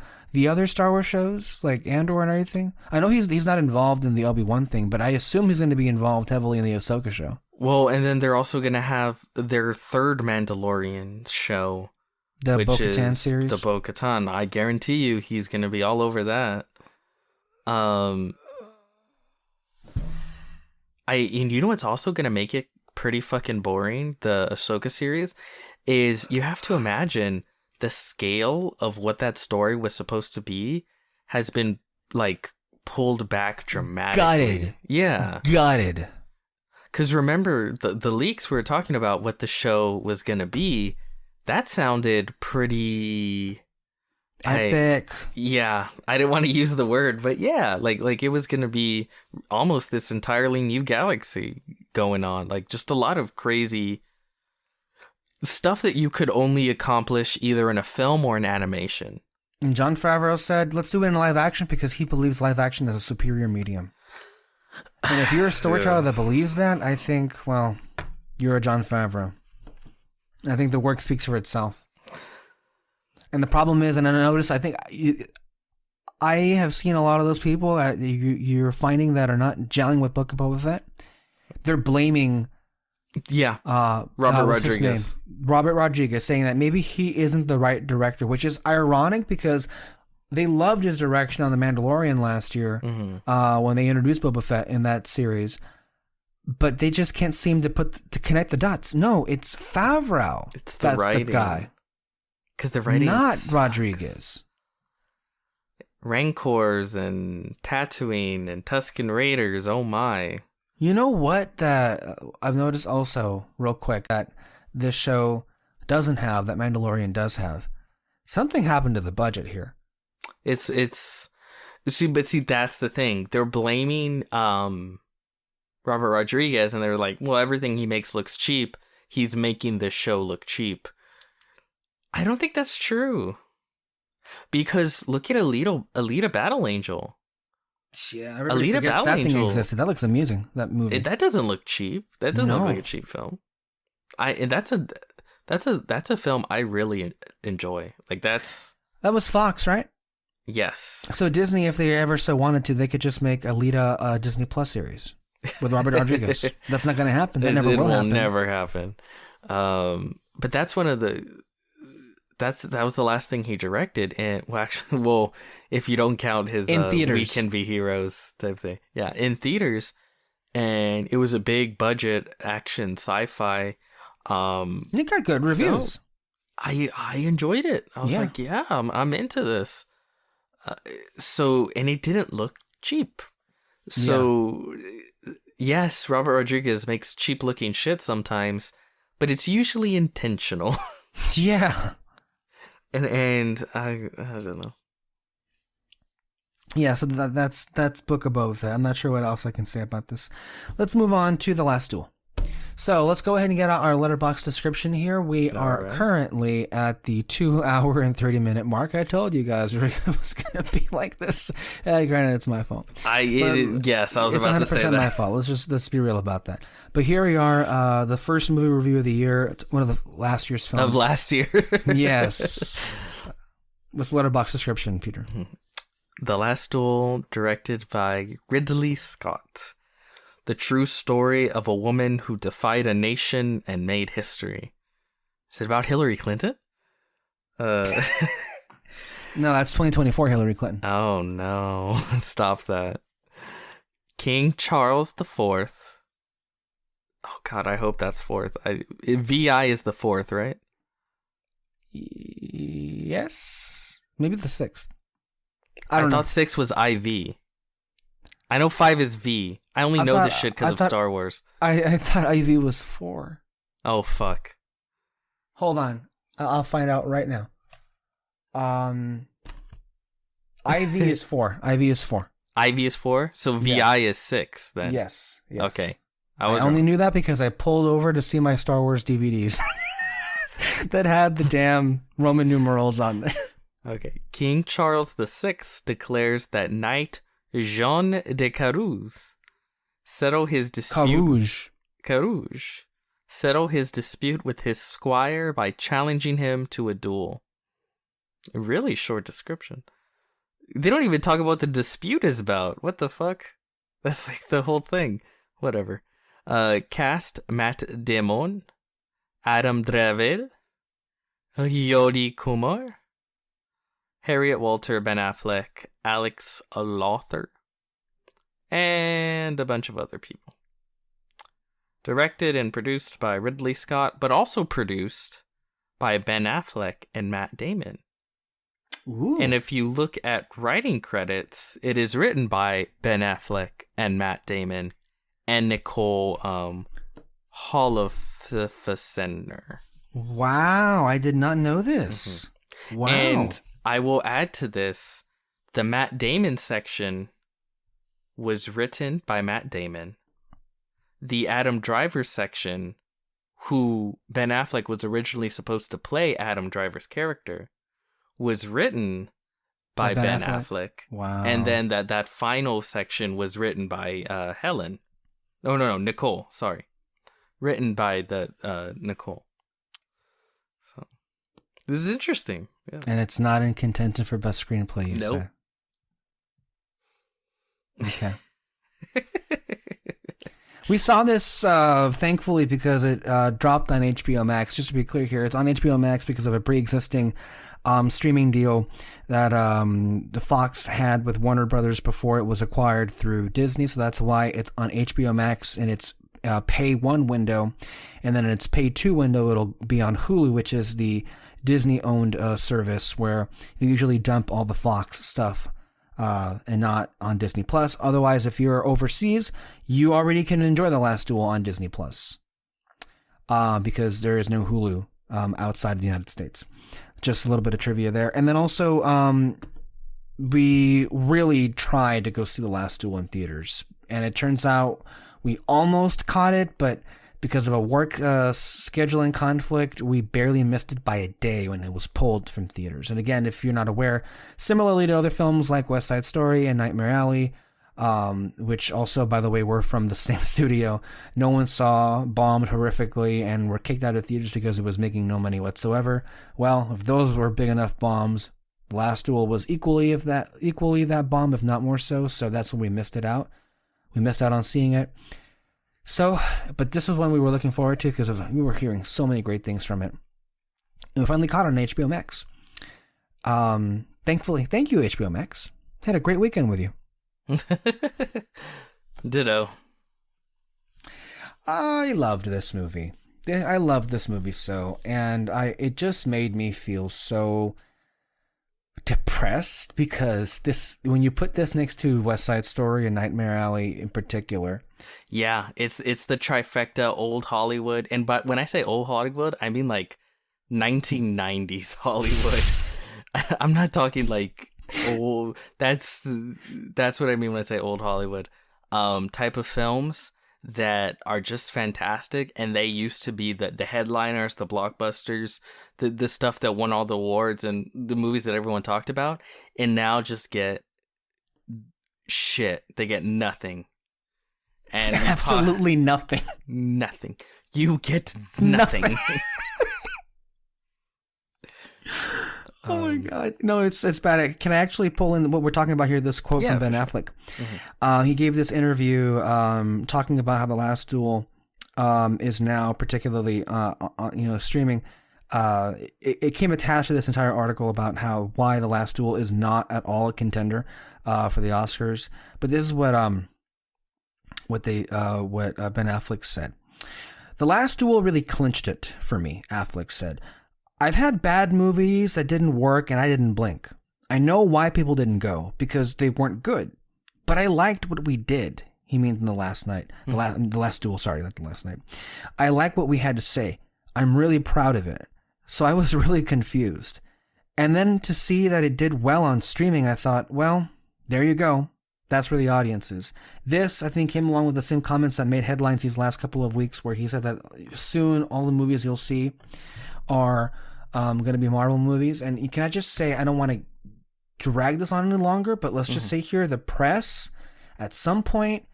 other Star Wars shows, like Andor and everything? I know he's not involved in the Obi-Wan thing, but I assume he's going to be involved heavily in the Ahsoka show. Well, and then they're also going to have their third Mandalorian show, the Bo-Katan series. The Bo-Katan. I guarantee you, he's going to be all over that. And you know what's also going to make it pretty fucking boring? The Ahsoka series is, you have to imagine the scale of what that story was supposed to be has been, like, pulled back dramatically. Gutted. Yeah. Gutted. Because remember, the leaks we were talking about what the show was going to be, that sounded pretty epic. I didn't want to use the word, but yeah, like it was going to be almost this entirely new galaxy going on. Like, just a lot of crazy stuff that you could only accomplish either in a film or an animation. And Jon Favreau said, let's do it in live action because he believes live action is a superior medium. And if you're a storyteller that believes that, I think, well, you're a Jon Favreau. I think the work speaks for itself. And the problem is, and I notice, I think I have seen a lot of those people that you're finding that are not gelling with Book of Boba Fett. They're blaming Robert Rodriguez. Robert Rodriguez, saying that maybe he isn't the right director, which is ironic because they loved his direction on The Mandalorian last year when they introduced Boba Fett in that series. But they just can't seem to connect the dots. No, it's Favreau. That's the guy. Because the writing not sucks. Rodriguez. Rancors and Tatooine and Tusken Raiders, oh my. You know what that I've noticed also, real quick, that this show doesn't have, that Mandalorian does have? Something happened to the budget here. See, that's the thing. They're blaming Robert Rodriguez, and they're like, well, everything he makes looks cheap. He's making this show look cheap. I don't think that's true. Because look at Alita Battle Angel. Yeah, Alita Battle Angel. That thing existed. That looks amusing. That movie. That doesn't look cheap. That doesn't look like a cheap film. That's a film I really enjoy. Like, that was Fox, right? Yes. So Disney, if they ever so wanted to, they could just make Alita a Disney Plus series. with Robert Rodriguez. That's not going to happen. That never will happen. Never happen. But that's one of the. That was the last thing he directed, and if you don't count his in theaters. We Can Be Heroes type thing, yeah, in theaters, and it was a big budget action sci-fi. It got good reviews. I enjoyed it. I was like, yeah, I'm into this. And it didn't look cheap. So yes, Robert Rodriguez makes cheap looking shit sometimes, but it's usually intentional. Yeah. And I don't know. Yeah, so that's Book of Boba Fett. I'm not sure what else I can say about this. Let's move on to The Last Duel. So let's go ahead and get out our letterbox description here. We are currently at the 2 hour and 30-minute mark. I told you guys it was going to be like this. Granted, it's my fault. Yes, I was about to say that. It's 100% my fault. Let's be real about that. But here we are, the first movie review of the year. It's one of the last year's films. Of last year. Yes. What's the letterbox description, Peter? The Last Duel, directed by Ridley Scott. The true story of a woman who defied a nation and made history. Is it about Hillary Clinton? No, that's 2024 Hillary Clinton. Oh, no. Stop that. King Charles IV. Oh, God, I hope that's fourth. VI is the fourth, right? Yes. Maybe the sixth. I thought 6 was IV. I know 5 is V. I only know this shit because of Star Wars. I thought IV was 4. Oh, fuck. Hold on. I'll find out right now. IV is 4. IV is 4. IV is 4? So VI is 6 then? Yes. Okay. I only knew that because I pulled over to see my Star Wars DVDs that had the damn Roman numerals on there. Okay. King Charles VI declares that Knight Jean de Carouge settle his dispute. Carouge settle his dispute with his squire by challenging him to a duel. A really short description. They don't even talk about what the dispute is about. What the fuck? That's like the whole thing. Whatever. Cast Matt Damon, Adam Driver, Jodie Kumar, Harriet Walter, Ben Affleck, Alex Lothar, and a bunch of other people. Directed and produced by Ridley Scott, but also produced by Ben Affleck and Matt Damon. Ooh. And if you look at writing credits, it is written by Ben Affleck and Matt Damon and Nicole Holofcener. Wow, I did not know this. Mm-hmm. Wow. And I will add to this, the Matt Damon section was written by Matt Damon. The Adam Driver section, who Ben Affleck was originally supposed to play Adam Driver's character, was written by Ben Affleck. Wow. And then that final section was written by Helen. No, Nicole, sorry. Written by Nicole. So this is interesting. Yeah. And it's not in contention for best screenplay, you say? Okay. We saw this, thankfully, because it dropped on HBO Max. Just to be clear here, it's on HBO Max because of a pre-existing streaming deal that the Fox had with Warner Brothers before it was acquired through Disney. So that's why it's on HBO Max in its Pay 1 window. And then in its Pay 2 window, it'll be on Hulu, which is the Disney-owned service where you usually dump all the Fox stuff. And not on Disney Plus. Otherwise, if you're overseas, you already can enjoy The Last Duel on Disney Plus, because there is no Hulu outside of the United States. Just a little bit of trivia there. And then also, we really tried to go see The Last Duel in theaters, and it turns out we almost caught it, but because of a work scheduling conflict, we barely missed it by a day when it was pulled from theaters. And again, if you're not aware, similarly to other films like West Side Story and Nightmare Alley, which also, by the way, were from the same studio, no one saw, bombed horrifically, and were kicked out of theaters because it was making no money whatsoever. Well, if those were big enough bombs, The Last Duel was equally that bomb, if not more so. So that's when we missed it out. We missed out on seeing it. So, but this was one we were looking forward to because we were hearing so many great things from it. And we finally caught it on HBO Max. Thankfully, thank you, HBO Max. Had a great weekend with you. Ditto. I loved this movie. I loved this movie so, and it just made me feel so depressed because when you put this next to West Side Story and Nightmare Alley in particular. Yeah, it's the trifecta old Hollywood, but when I say old Hollywood, I mean like 1990s Hollywood. I'm not talking like old. That's what I mean when I say old Hollywood. Type of films that are just fantastic, and they used to be the headliners, the blockbusters, the stuff that won all the awards and the movies that everyone talked about, and now just get shit. They get nothing. And absolutely nothing. Nothing. You get nothing. Oh my God. No, it's bad. Can I actually pull in what we're talking about here, this quote from Ben Affleck? Mm-hmm. He gave this interview talking about how The Last Duel is now particularly streaming. It came attached to this entire article about why The Last Duel is not at all a contender for the Oscars. But this is what Ben Affleck said. The Last Duel really clinched it for me, Affleck said. I've had bad movies that didn't work and I didn't blink. I know why people didn't go, because they weren't good. But I liked what we did. He means in The Last Night. The Last Duel, sorry, not The Last Night. I like what we had to say. I'm really proud of it. So I was really confused. And then to see that it did well on streaming, I thought, well, there you go. That's where the audience is. This, I think, came along with the same comments that made headlines these last couple of weeks, where he said that soon all the movies you'll see are going to be Marvel movies. And can I just say, I don't want to drag this on any longer, but let's just say here, the press at some point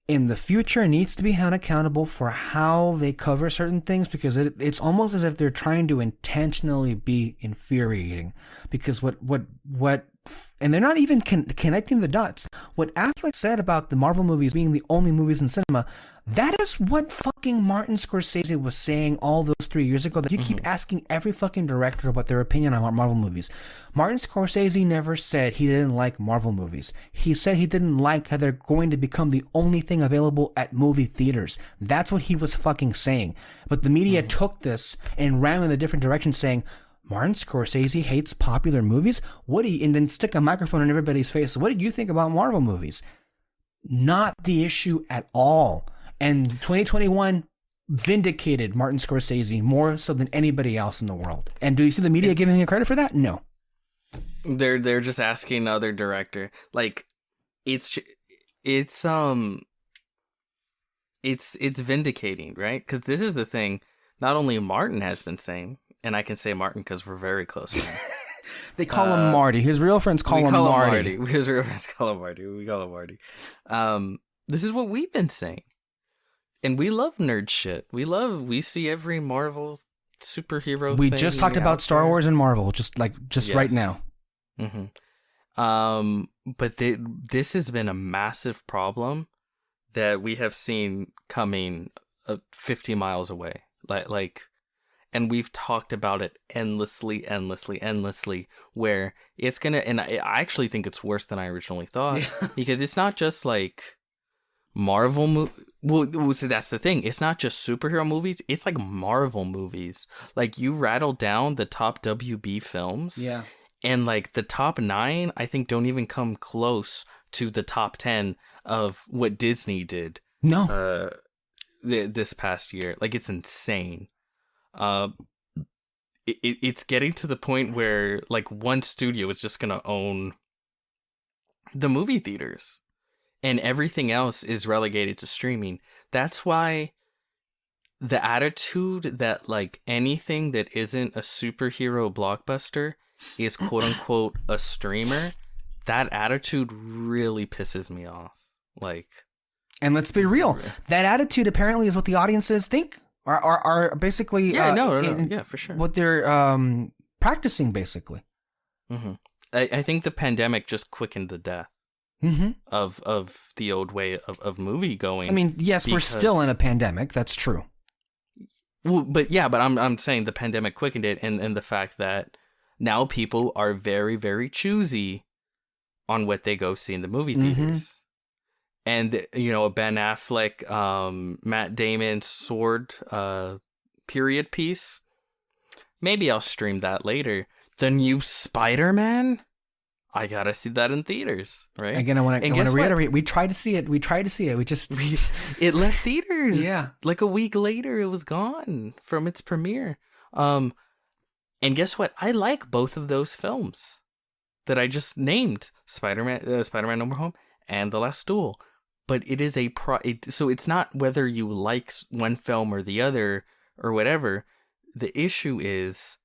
in the future needs to be held accountable for how they cover certain things, because it's almost as if they're trying to intentionally be infuriating, because what and they're not even connecting the dots. What Affleck said about the Marvel movies being the only movies in cinema, that is what fucking Martin Scorsese was saying all those 3 years ago, that you keep asking every fucking director about their opinion on Marvel movies. Martin Scorsese never said he didn't like Marvel movies. He said he didn't like how they're going to become the only thing available at movie theaters. That's what he was fucking saying. But the media took this and ran in a different direction, saying, Martin Scorsese hates popular movies? And then stick a microphone in everybody's face. What did you think about Marvel movies? Not the issue at all. And 2021 vindicated Martin Scorsese more so than anybody else in the world. And do you see the media giving him credit for that? No. They're just asking other director. Like, it's vindicating, right? Because this is the thing. Not only Martin has been saying, and I can say Martin because we're very close with him. They call him Marty. His real friends call him Marty. His real friends call him Marty. We call him Marty. This is what we've been saying. And we love nerd shit. We see every Marvel superhero we thing. We just talked about Star Wars and Marvel, just yes. Right now. Mm-hmm. But this has been a massive problem that we have seen coming 50 miles away. Like, and we've talked about it endlessly, where it's gonna, and I actually think it's worse than I originally thought, because it's not just like Marvel Well, so that's the thing. It's not just superhero movies. It's like Marvel movies. Like, you rattle down the top WB films. Yeah. And like the top 9, I think, don't even come close to the top 10 of what Disney did. No. This past year. Like, it's insane. It's getting to the point where like one studio is just gonna own the movie theaters, and everything else is relegated to streaming. That's why the attitude that like anything that isn't a superhero blockbuster is quote unquote a streamer, that attitude really pisses me off. Like, and let's be real, that attitude apparently is what the audiences think are basically yeah, for sure, what they're practicing basically. I think the pandemic just quickened the death. of the old way of movie going. I mean, yes, we're still in a pandemic. That's true. Well, but I'm saying the pandemic quickened it, and the fact that now people are very, very choosy on what they go see in the movie theaters. And, you know, a Ben Affleck, Matt Damon sword period piece. Maybe I'll stream that later. The new Spider-Man? I gotta see that in theaters, right? Again, I want to reiterate. We tried to see it. We just... It left theaters. Yeah. Like a week later, it was gone from its premiere. And guess what? I like both of those films that I just named. Spider-Man No More Home and The Last Duel. But it is so it's not whether you like one film or the other or whatever. The issue is,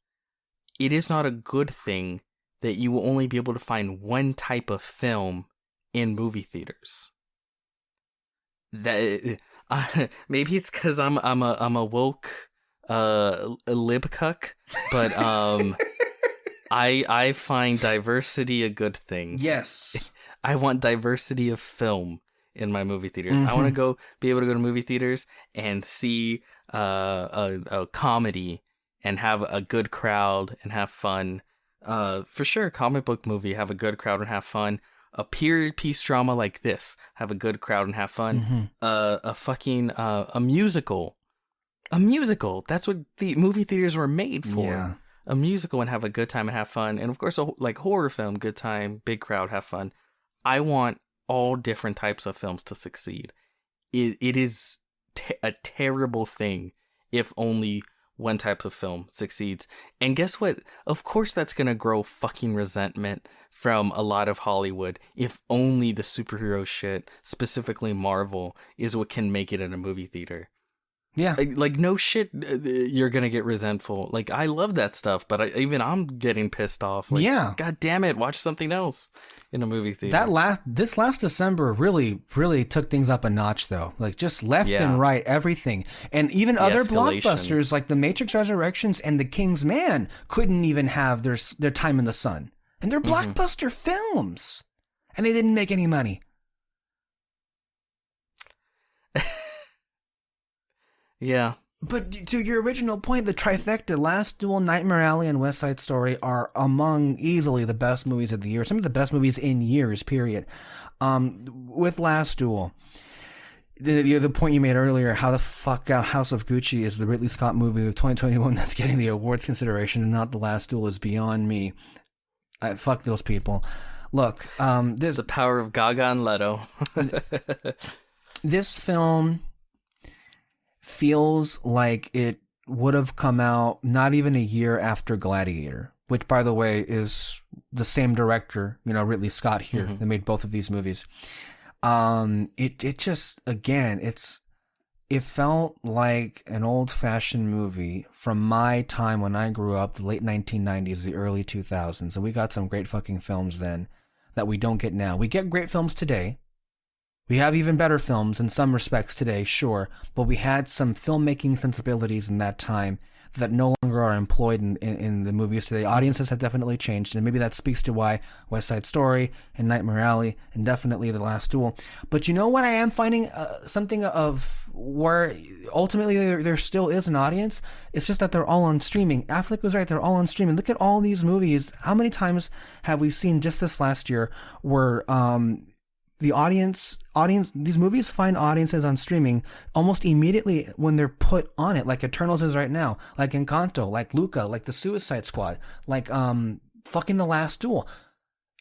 it is not a good thing that you will only be able to find one type of film in movie theaters. That maybe it's because I'm a woke lib cuck, but I find diversity a good thing. Yes, I want diversity of film in my movie theaters. I want to be able to go to movie theaters and see a comedy and have a good crowd and have fun. For sure, comic book movie, have a good crowd and have fun. A period piece drama like this, have a good crowd and have fun. A musical. A musical. That's what the movie theaters were made for. Yeah. A musical and have a good time and have fun. And of course, like horror film, good time, big crowd, have fun. I want all different types of films to succeed. It is a terrible thing if only one type of film succeeds. And guess what? Of course that's going to grow fucking resentment from a lot of Hollywood if only the superhero shit, specifically Marvel, is what can make it in a movie theater. Yeah. Like no shit, you're going to get resentful. Like, I love that stuff, but even I'm getting pissed off. Like, yeah. God damn it, watch something else in a movie theater. This last December really took things up a notch, though. Like, just left and right, everything. And even other blockbusters like The Matrix Resurrections and The King's Man couldn't even have their time in the sun. And they're blockbuster films. And they didn't make any money. Yeah. But to your original point, the trifecta, Last Duel, Nightmare Alley, and West Side Story are among easily the best movies of the year. Some of the best movies in years, period. With Last Duel, the point you made earlier, how the fuck House of Gucci is the Ridley Scott movie of 2021 that's getting the awards consideration and not The Last Duel is beyond me. Fuck those people. Look, there's the power of Gaga and Leto. This film feels like it would have come out not even a year after Gladiator, which, by the way, is the same director, Ridley Scott here, that made both of these movies. It just, again, it felt like an old-fashioned movie from my time when I grew up, the late 1990s, the early 2000s, and we got some great fucking films then that we don't get now. We get great films today. We have even better films in some respects today, sure, but we had some filmmaking sensibilities in that time that no longer are employed in the movies today. Audiences have definitely changed, and maybe that speaks to why West Side Story and Nightmare Alley and definitely The Last Duel. But you know what? I am finding something of where ultimately there still is an audience. It's just that they're all on streaming. Affleck was right, they're all on streaming. Look at all these movies. How many times have we seen just this last year where the audience, these movies find audiences on streaming almost immediately when they're put on it, like Eternals is right now, like Encanto, like Luca, like The Suicide Squad, like fucking The Last Duel.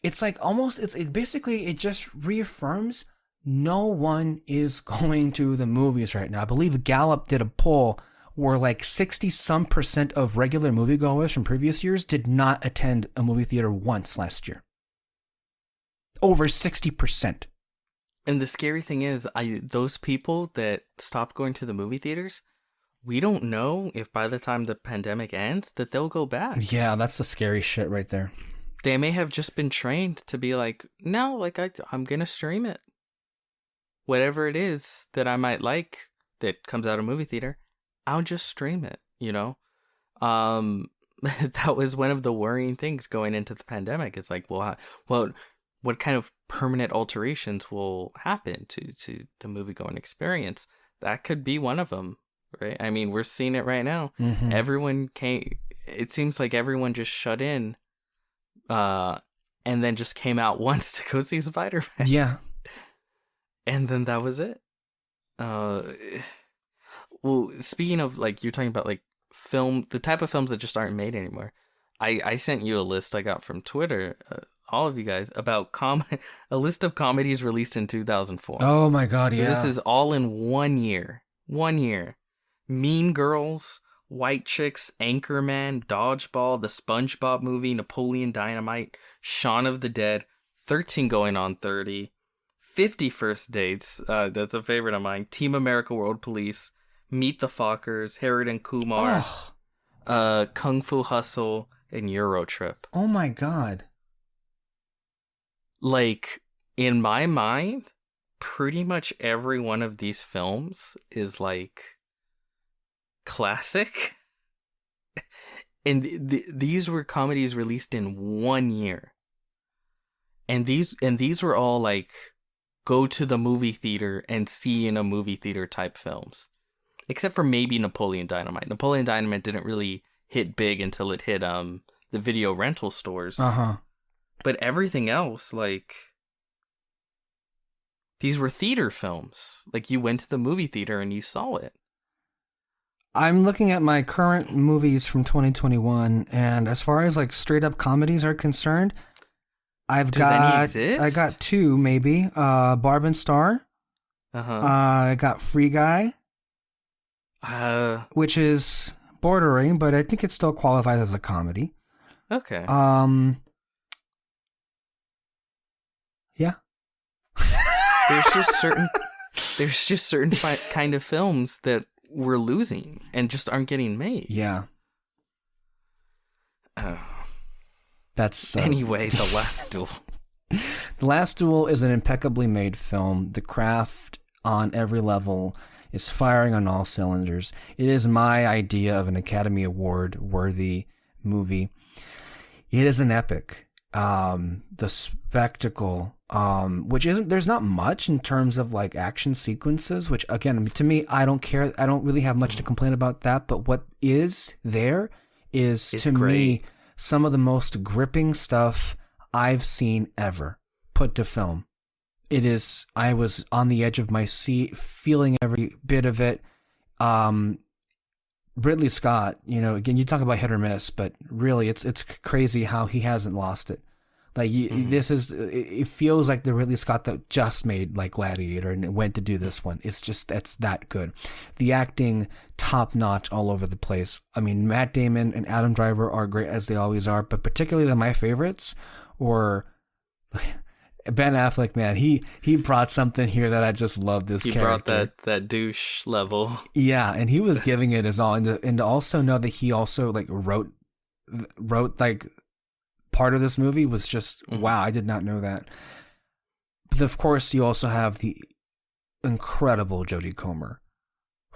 It's like almost, it just reaffirms no one is going to the movies right now. I believe Gallup did a poll where like 60% of regular moviegoers from previous years did not attend a movie theater once last year. Over 60%. And the scary thing is, those people that stopped going to the movie theaters, we don't know if by the time the pandemic ends that they'll go back. Yeah, that's the scary shit right there. They may have just been trained to be like, no, like I'm going to stream it. Whatever it is that I might like that comes out of a movie theater, I'll just stream it, That was one of the worrying things going into the pandemic. It's like, well, what kind of permanent alterations will happen to the movie-going experience. That could be one of them, right? I mean, we're seeing it right now. It seems like everyone just shut in and then just came out once to go see Spider-Man. Yeah. And then that was it. Well, speaking of, like, you're talking about, like, film, the type of films that just aren't made anymore. I sent you a list I got from Twitter, all of you guys, about a list of comedies released in 2004. Oh my God, so yeah. This is all in 1 year. 1 year. Mean Girls, White Chicks, Anchorman, Dodgeball, The SpongeBob Movie, Napoleon Dynamite, Shaun of the Dead, 13 Going on 30, 50 First Dates, that's a favorite of mine, Team America World Police, Meet the Fockers, Harold and Kumar, Kung Fu Hustle, and Eurotrip. Oh my God. Like, in my mind, pretty much every one of these films is, like, classic. And these were comedies released in 1 year. And these were all, like, go to the movie theater and see in a movie theater type films. Except for maybe Napoleon Dynamite. Napoleon Dynamite didn't really hit big until it hit the video rental stores. But everything else, like, these were theater films. Like, you went to the movie theater and you saw it. I'm looking at my current movies from 2021, and as far as, like, straight up comedies are concerned, Does any exist? I got two, maybe. Barb and Star. I got Free Guy. Which is bordering, but I think it still qualifies as a comedy. Okay. Yeah. There's just certain kind of films that we're losing and just aren't getting made. Yeah. That's anyway, The Last Duel. The Last Duel is an impeccably made film. The craft on every level is firing on all cylinders. It is my idea of an Academy Award worthy movie. It is an epic. The spectacle, which isn't, there's not much in terms of, like, action sequences, which, again, to me, I don't care. I don't really have much to complain about that. But what is there is, it's to great. Me, some of the most gripping stuff I've seen ever put to film. It is, I was on the edge of my seat, feeling every bit of it. Ridley Scott, you know, again, you talk about hit or miss, but really it's crazy how he hasn't lost it. Like, this is, it feels like the Ridley Scott that just made, like, Gladiator and went to do this one. It's just, that's that good. The acting, top notch all over the place. I mean, Matt Damon and Adam Driver are great, as they always are, but particularly my favorites were Ben Affleck. Man, he brought something here that I just love. This character. He brought that douche level. Yeah, and he was giving it his all, and to also know that he also, like, wrote like part of this movie was just wow. I did not know that. But of course, you also have the incredible Jodie Comer,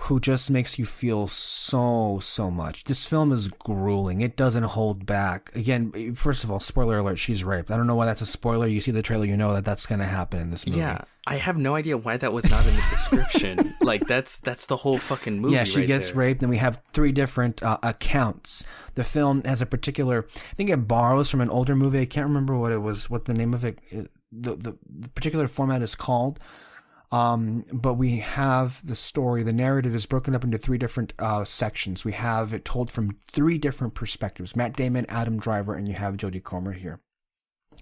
who just makes you feel so much. This film is grueling. It doesn't hold back. Again, first of all, spoiler alert, she's raped. I don't know why that's a spoiler. You see the trailer, you know that that's going to happen in this movie. Yeah, I have no idea why that was not in the description. Like, that's the whole fucking movie. Yeah, she gets raped, and we have 3 different accounts. The film has a particular, I think it borrows from an older movie. I can't remember what the name of it, the particular format is called. But we have the story, the narrative is broken up into 3 different sections. We have it told from 3 different perspectives: Matt Damon, Adam Driver, and you have Jodie Comer here.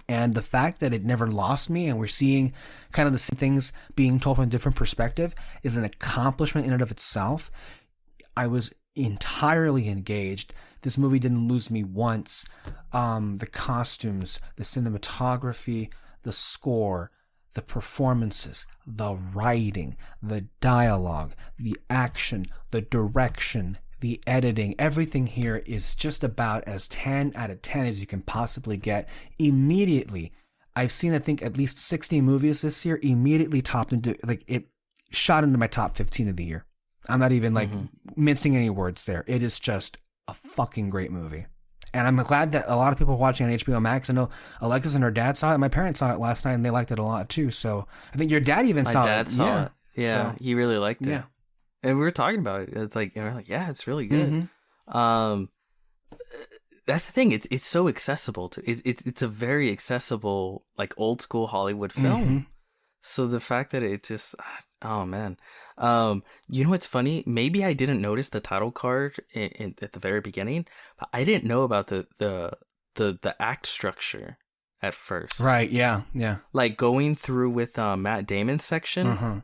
And the fact that it never lost me, and we're seeing kind of the same things being told from a different perspective, is an accomplishment in and of itself. I was entirely engaged. This movie didn't lose me once. The costumes, the cinematography, the score, the performances, the writing, the dialogue, the action, the direction, the editing, everything here is just about as 10 out of 10 as you can possibly get. Immediately, I've seen, I think, at least 60 movies this year, immediately topped into, like, it shot into my top 15 of the year. I'm not even, like, mincing any words there. It is just a fucking great movie. And I'm glad that a lot of people are watching on HBO Max. I know Alexis and her dad saw it. My parents saw it last night, and they liked it a lot too. So I think your dad even saw it. My dad saw it. Yeah, so, he really liked it. Yeah. And we were talking about it. It's like, we're like, yeah, it's really good. That's the thing. It's so accessible to. It's a very accessible, like old school Hollywood film. So the fact that it just, oh man, you know what's funny? Maybe I didn't notice the title card at the very beginning, but I didn't know about the act structure at first. Right? Yeah. Like going through with Matt Damon's section.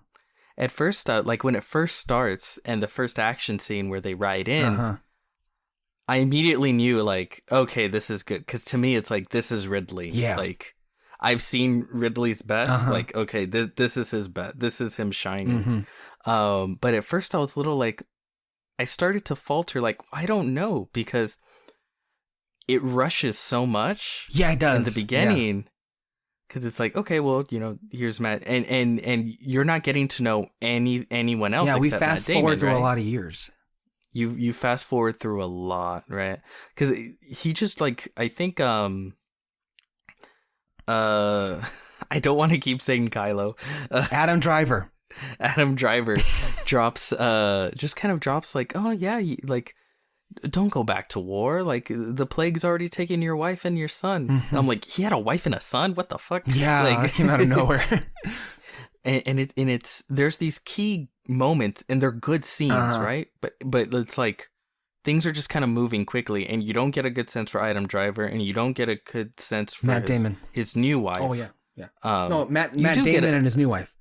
At first, like when it first starts and the first action scene where they ride in, I immediately knew like, okay, this is good. Because to me, it's like, this is Ridley. Yeah. Like, I've seen Ridley's best. Like, okay, this is his best. This is him shining. But at first I was a little like, I started to falter. Like, I don't know, because it rushes so much. Yeah, it does. In the beginning. Because it's like, okay, well, here's Matt. And you're not getting to know anyone else except Matt Damon. Yeah, we fast forward through a lot of years. You fast forward through a lot, right? Because he just like, I think I don't want to keep saying Kylo. Adam Driver drops just kind of drops like, oh yeah, like, don't go back to war, like the plague's already taken your wife and your son. And I'm like, he had a wife and a son? What the fuck? Yeah, like, that came out of nowhere. and it's there's these key moments and they're good scenes, right? But it's like things are just kind of moving quickly, and you don't get a good sense for Adam Driver, and you don't get a good sense for Matt Damon, his new wife. Oh yeah. No, Matt Damon and his new wife.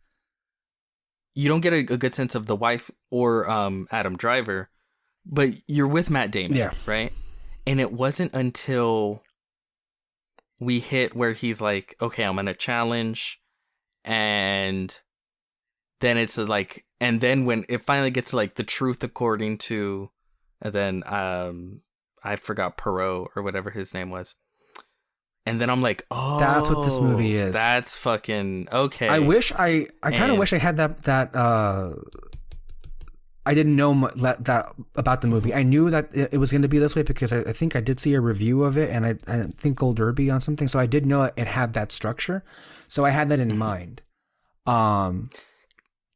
You don't get a good sense of the wife or Adam Driver, but you're with Matt Damon, right? And it wasn't until we hit where he's like, okay, I'm gonna challenge, and then it's like, and then when it finally gets to like the truth according to, and then I forgot, Perot or whatever his name was. And then I'm like, oh, that's what this movie is. That's fucking okay. I kind of wish I had that I didn't know that about the movie. I knew that it was going to be this way because I think I did see a review of it, and I think Gold Derby on something. So I did know it had that structure. So I had that in mind.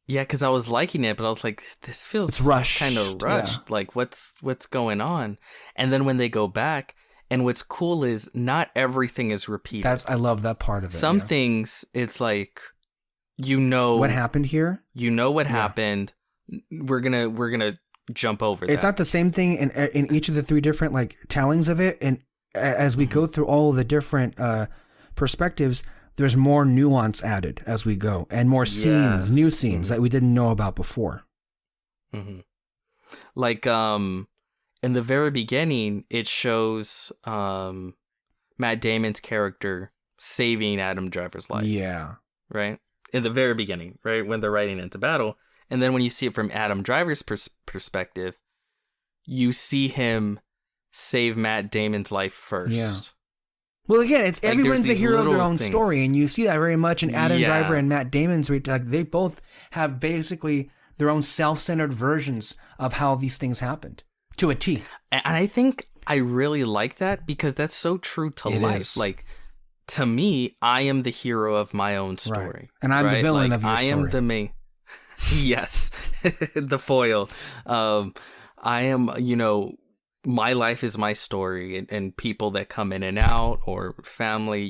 Yeah, because I was liking it, but I was like, this feels kind of rushed. Yeah. Like, what's going on? And then when they go back, and what's cool is not everything is repeated. I love that part of it. Some things, it's like, what happened here. You know what happened. We're gonna jump over that. It's not the same thing in each of the three different like tellings of it. And as we go through all of the different perspectives, there's more nuance added as we go, and more scenes, new scenes that we didn't know about before. Like in the very beginning, it shows Matt Damon's character saving Adam Driver's life. Yeah. Right? In the very beginning, right? When they're riding into battle. And then when you see it from Adam Driver's perspective, you see him save Matt Damon's life first. Yeah. Well, again, it's like everyone's the hero of their own story, and you see that very much in Adam Driver and Matt Damon's. Like, they both have basically their own self-centered versions of how these things happened to a T. And I think I really like that because that's so true to life. Is. Like, to me, I am the hero of my own story. Right. And I'm the villain of your story. I am the main. Yes, the foil. I am, my life is my story, and people that come in and out, or family,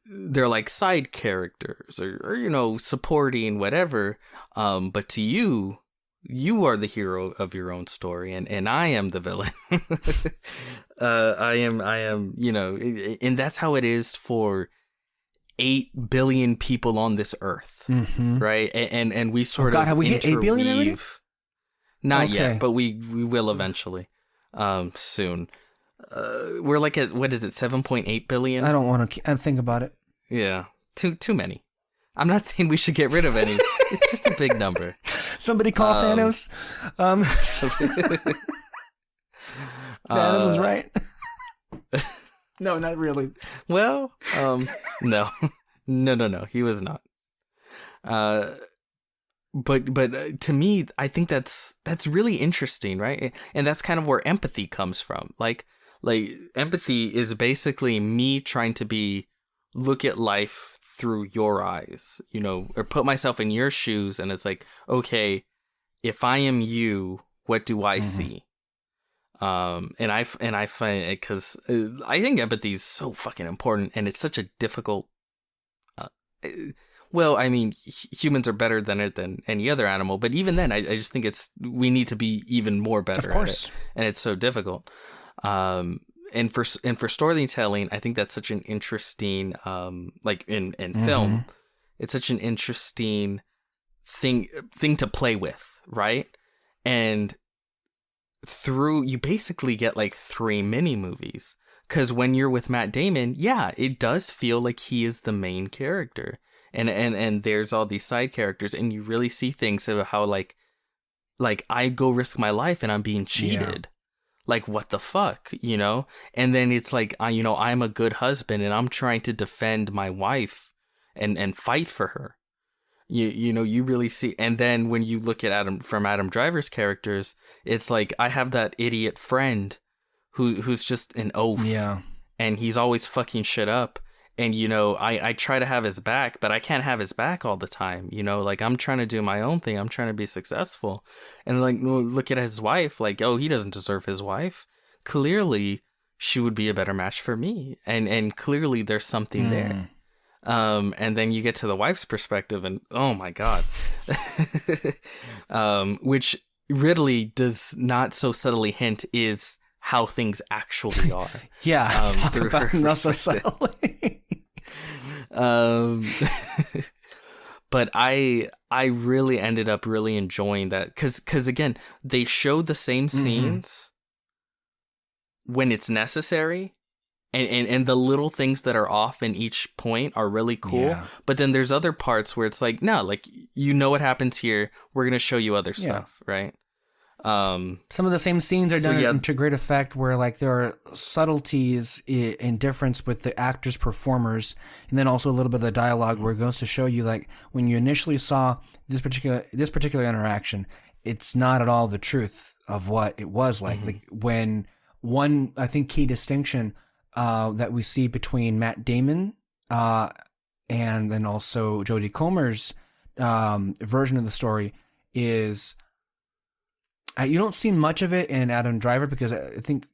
they're like side characters or supporting whatever. But to you are the hero of your own story, and I am the villain. I am, and that's how it is for 8 billion people on this earth, right? And we sort of have we hit 8 billion already? Not yet, but we will eventually, soon. We're like at, what is it, 7.8 billion? I don't want to think about it. Yeah, too many. I'm not saying we should get rid of any. It's just a big number. Somebody call Thanos. Thanos was right. No, not really. Well, no, he was not. But to me, I think that's really interesting, right? And that's kind of where empathy comes from. Like Like, empathy is basically me trying to look at life through your eyes, you know, or put myself in your shoes. And it's like, okay, if I am you, what do I see? And I find it, because I think empathy is so fucking important, and it's such a difficult. Well, I mean, humans are better than it than any other animal, but even then, I just think we need to be even more better. Of course, at it, and it's so difficult. And for storytelling, I think that's such an interesting, like in film, it's such an interesting thing to play with, right? And you basically get like 3 mini movies, because when you're with Matt Damon, yeah, it does feel like he is the main character, and there's all these side characters, and you really see things about how like I go risk my life and I'm being cheated. Like, what the fuck, you know? And then it's like, you know, I'm a good husband and I'm trying to defend my wife and fight for her. You know, you really see. And then when you look at Adam Driver's characters, it's like, I have that idiot friend who's just an oaf. Yeah. And he's always fucking shit up. And, you know, I try to have his back, but I can't have his back all the time. You know, like, I'm trying to do my own thing. I'm trying to be successful. And, like, look at his wife. Like, oh, he doesn't deserve his wife. Clearly, she would be a better match for me. And clearly, there's something there. And then you get to the wife's perspective, and oh my god, which Ridley does not so subtly hint is how things actually are. Yeah, talk about not so subtly. But I really ended up really enjoying that, because again, they show the same scenes when it's necessary. And the little things that are off in each point are really cool. Yeah. But then there's other parts where it's like, no, like, you know what happens here. We're going to show you other stuff, right? Some of the same scenes are done to great effect, where like there are subtleties in difference with the actors' performers, and then also a little bit of the dialogue where it goes to show you, like, when you initially saw this particular interaction, it's not at all the truth of what it was like. Like, when one, I think, key distinction that we see between Matt Damon and then also Jodie Comer's version of the story is, you don't see much of it in Adam Driver, because I think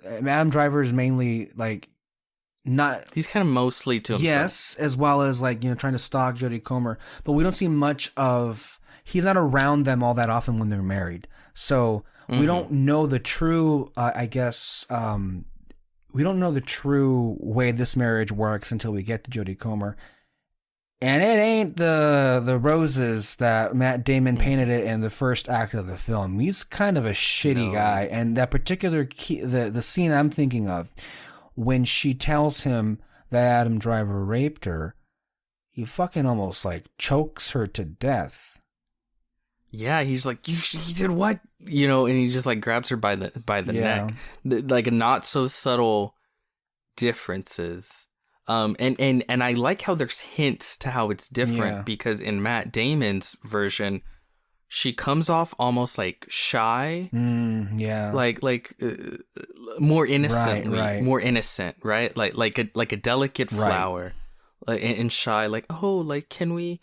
Adam Driver is mainly like not. He's kind of mostly to himself. Yes, as well as, like, you know, trying to stalk Jodie Comer, but we don't see much of. He's not around them all that often when they're married, so we don't know the true. I guess. We don't know the true way this marriage works until we get to Jodie Comer. And it ain't the roses that Matt Damon painted it in the first act of the film. He's kind of a shitty guy. And that particular the scene I'm thinking of, when she tells him that Adam Driver raped her, he fucking almost like chokes her to death. Yeah, he's like, you did what? You know, and he just like grabs her by the neck. Like, not so subtle differences. And I like how there's hints to how it's different, because in Matt Damon's version, she comes off almost like shy. Like more innocently, right. more innocent, right? Like a delicate flower. Like, and shy, like, oh, like, can we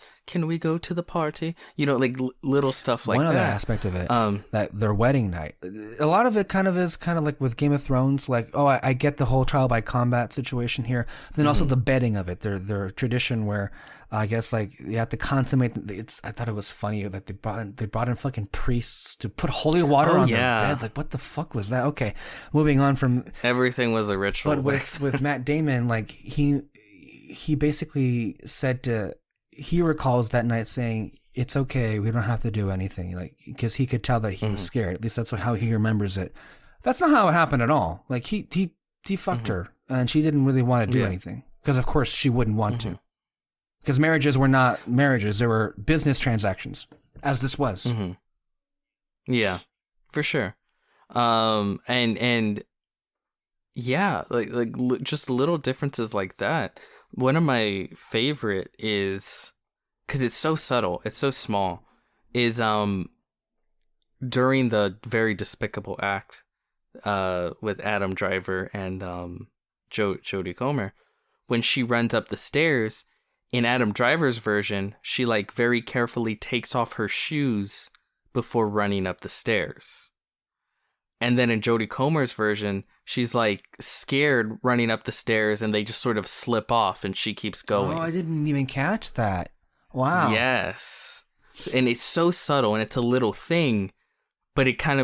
go to the party? You know, like little stuff like that. One other aspect of it, that their wedding night, a lot of it kind of like with Game of Thrones, like, oh, I get the whole trial by combat situation here. Then also the bedding of it, their tradition where I guess, like, you have to consummate. I thought it was funny that they brought in fucking priests to put holy water on their bed. Like, what the fuck was that? Okay, moving on from everything was a ritual. But with Matt Damon, like, he basically he recalls that night saying, it's okay, we don't have to do anything, like, because he could tell that he was scared. At least that's how he remembers it. That's not how it happened at all. Like, he fucked her, and she didn't really want to do anything, because of course she wouldn't want to, because marriages were not marriages, they were business transactions, as this was. Yeah, for sure. And yeah, like just little differences like that. One of my favorite is, because it's so subtle, it's so small, is during the very despicable act, with Adam Driver and Jodie Comer, when she runs up the stairs, in Adam Driver's version, she like very carefully takes off her shoes before running up the stairs. And then in Jodie Comer's version, she's like scared running up the stairs and they just sort of slip off and she keeps going. Oh, I didn't even catch that. Wow. Yes. And it's so subtle and it's a little thing, but it kind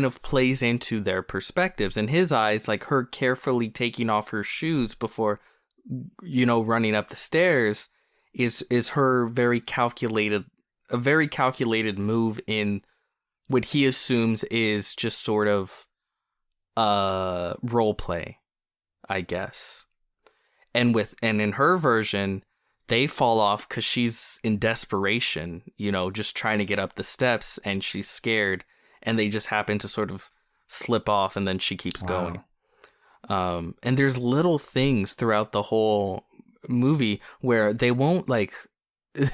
of plays into their perspectives. In his eyes, like her carefully taking off her shoes before, running up the stairs is her a very calculated move in what he assumes is just sort of role play, I guess. And in her version, they fall off because she's in desperation, just trying to get up the steps and she's scared and they just happen to sort of slip off and then she keeps going. And there's little things throughout the whole movie where they won't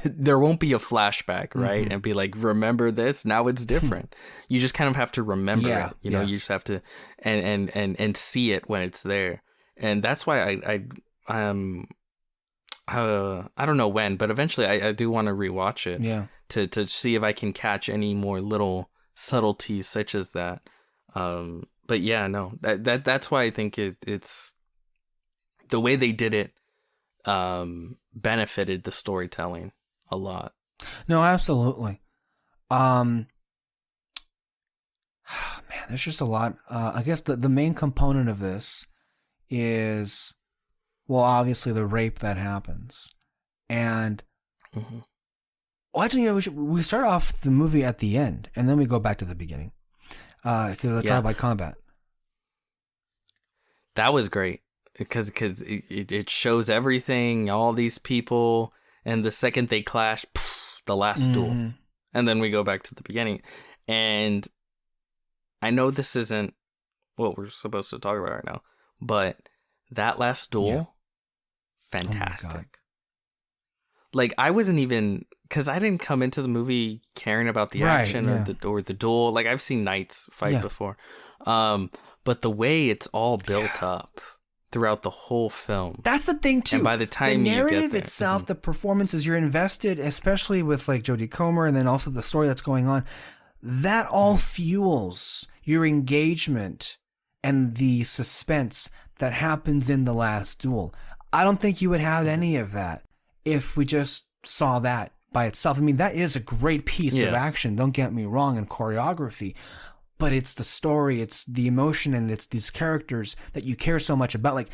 there won't be a flashback, right? Mm-hmm. And be like, remember this? Now it's different. You just kind of have to remember it. You just have to and see it when it's there. And that's why I don't know when, but eventually I do want to rewatch it. Yeah. To see if I can catch any more little subtleties such as that. But yeah, no, that's why I think it's the way they did it benefited the storytelling a lot. No, absolutely. Man, there's just a lot. I guess the main component of this is, well, obviously the rape that happens, and well, actually, we start off the movie at the end, and then we go back to the beginning. Because the trial by combat. That was great because it shows everything, all these people, and the second they clash, the last duel, and then we go back to the beginning. And I know this isn't what we're supposed to talk about right now, but that last duel, fantastic. Like I wasn't even, because I didn't come into the movie caring about the action or the duel. Like I've seen knights fight before, but the way it's all built up throughout the whole film. That's the thing too. And by the time the narrative you get there, itself, the performances, you're invested, especially with like Jodie Comer, and then also the story that's going on. That all fuels your engagement and the suspense that happens in the last duel. I don't think you would have any of that if we just saw that by itself. I mean, that is a great piece of action, don't get me wrong, and choreography, but it's the story, it's the emotion, and it's these characters that you care so much about. Like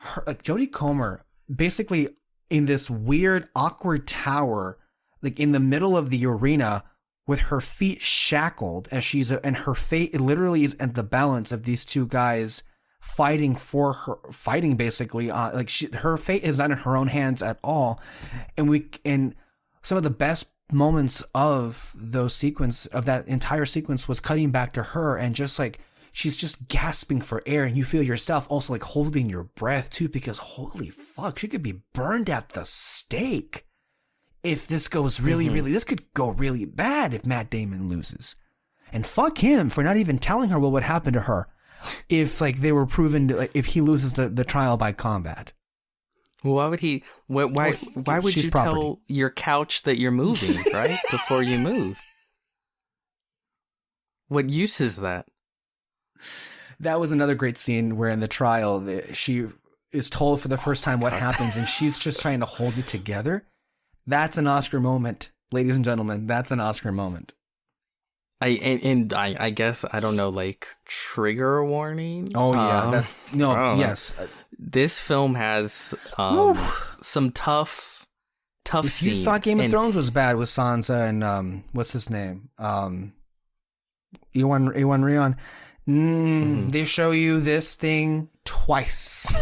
Jodie Comer, basically in this weird, awkward tower, like in the middle of the arena, with her feet shackled, as and her fate literally is at the balance of these two guys fighting basically, her fate is not in her own hands at all. And some of the best moments of that entire sequence was cutting back to her, and just like she's just gasping for air, and you feel yourself also like holding your breath too, because holy fuck, she could be burned at the stake if this goes really this could go really bad if Matt Damon loses. And fuck him for not even telling her what would happen to her if like they were proven to, like, if he loses the trial by combat. Why would he? Why would you tell your couch that you're moving, right? Before you move? What use is that? That was another great scene where in the trial she is told for the first time what happens, and she's just trying to hold it together. That's an Oscar moment, ladies and gentlemen. That's an Oscar moment. I guess, I don't know, like trigger warning. Oh yeah, yes. This film has some tough scenes. You thought Game of Thrones was bad with Sansa and what's his name, Ewan Rion. They show you this thing twice.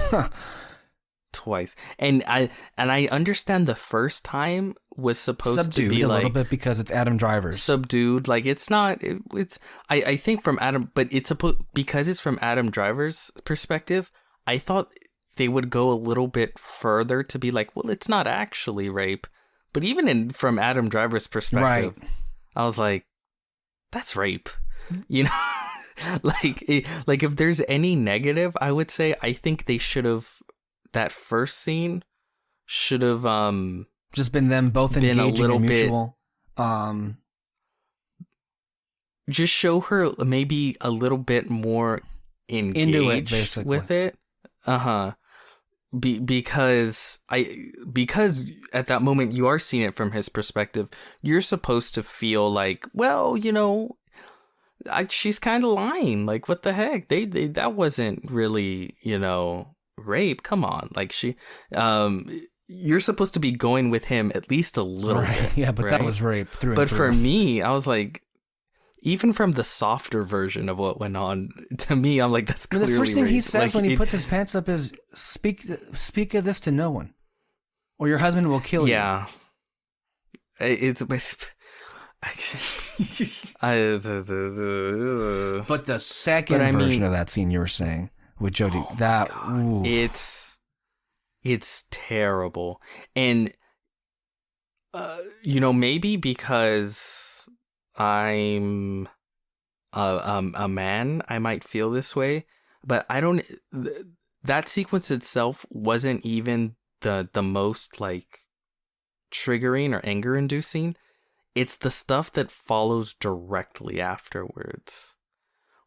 Twice, and I understand the first time was supposed subdued to be a like little bit because it's Adam Driver's subdued. Like it's not. It's I think from Adam, but it's because it's from Adam Driver's perspective. I thought they would go a little bit further to be like, well, it's not actually rape, but even from Adam Driver's perspective, right. I was like, that's rape, you know. like if there's any negative, I would say I think they should have, that first scene should have just been them both been engaging a little in mutual just show her maybe a little bit more engaged into it, basically, with it. Because at that moment you are seeing it from his perspective. You're supposed to feel like, well, she's kind of lying. Like, what the heck? They that wasn't really, rape. Come on. Like, you're supposed to be going with him at least a little bit. Yeah, but right? that was rape through and But through. for me, I was like, even from the softer version of what went on, to me, I'm like, that's clearly the first thing rape. he says like, when he puts his pants up is, speak of this to no one, or your husband will kill you. Yeah. It's... But the second version of that scene you were saying with Jodie, it's terrible. And maybe because I'm a man, I might feel this way, but I don't. That sequence itself wasn't even the most like triggering or anger inducing. It's the stuff that follows directly afterwards,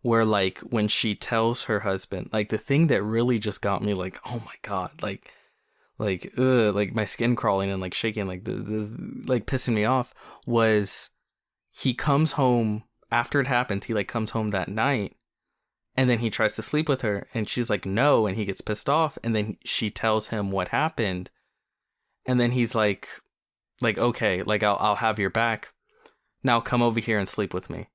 where like when she tells her husband, like the thing that really just got me like, oh my god, like my skin crawling and like shaking, like this like pissing me off, was he comes home after it happens. He like comes home that night, and then he tries to sleep with her, and she's like no, and he gets pissed off, and then she tells him what happened, and then he's like okay, like I'll have your back. Now come over here and sleep with me.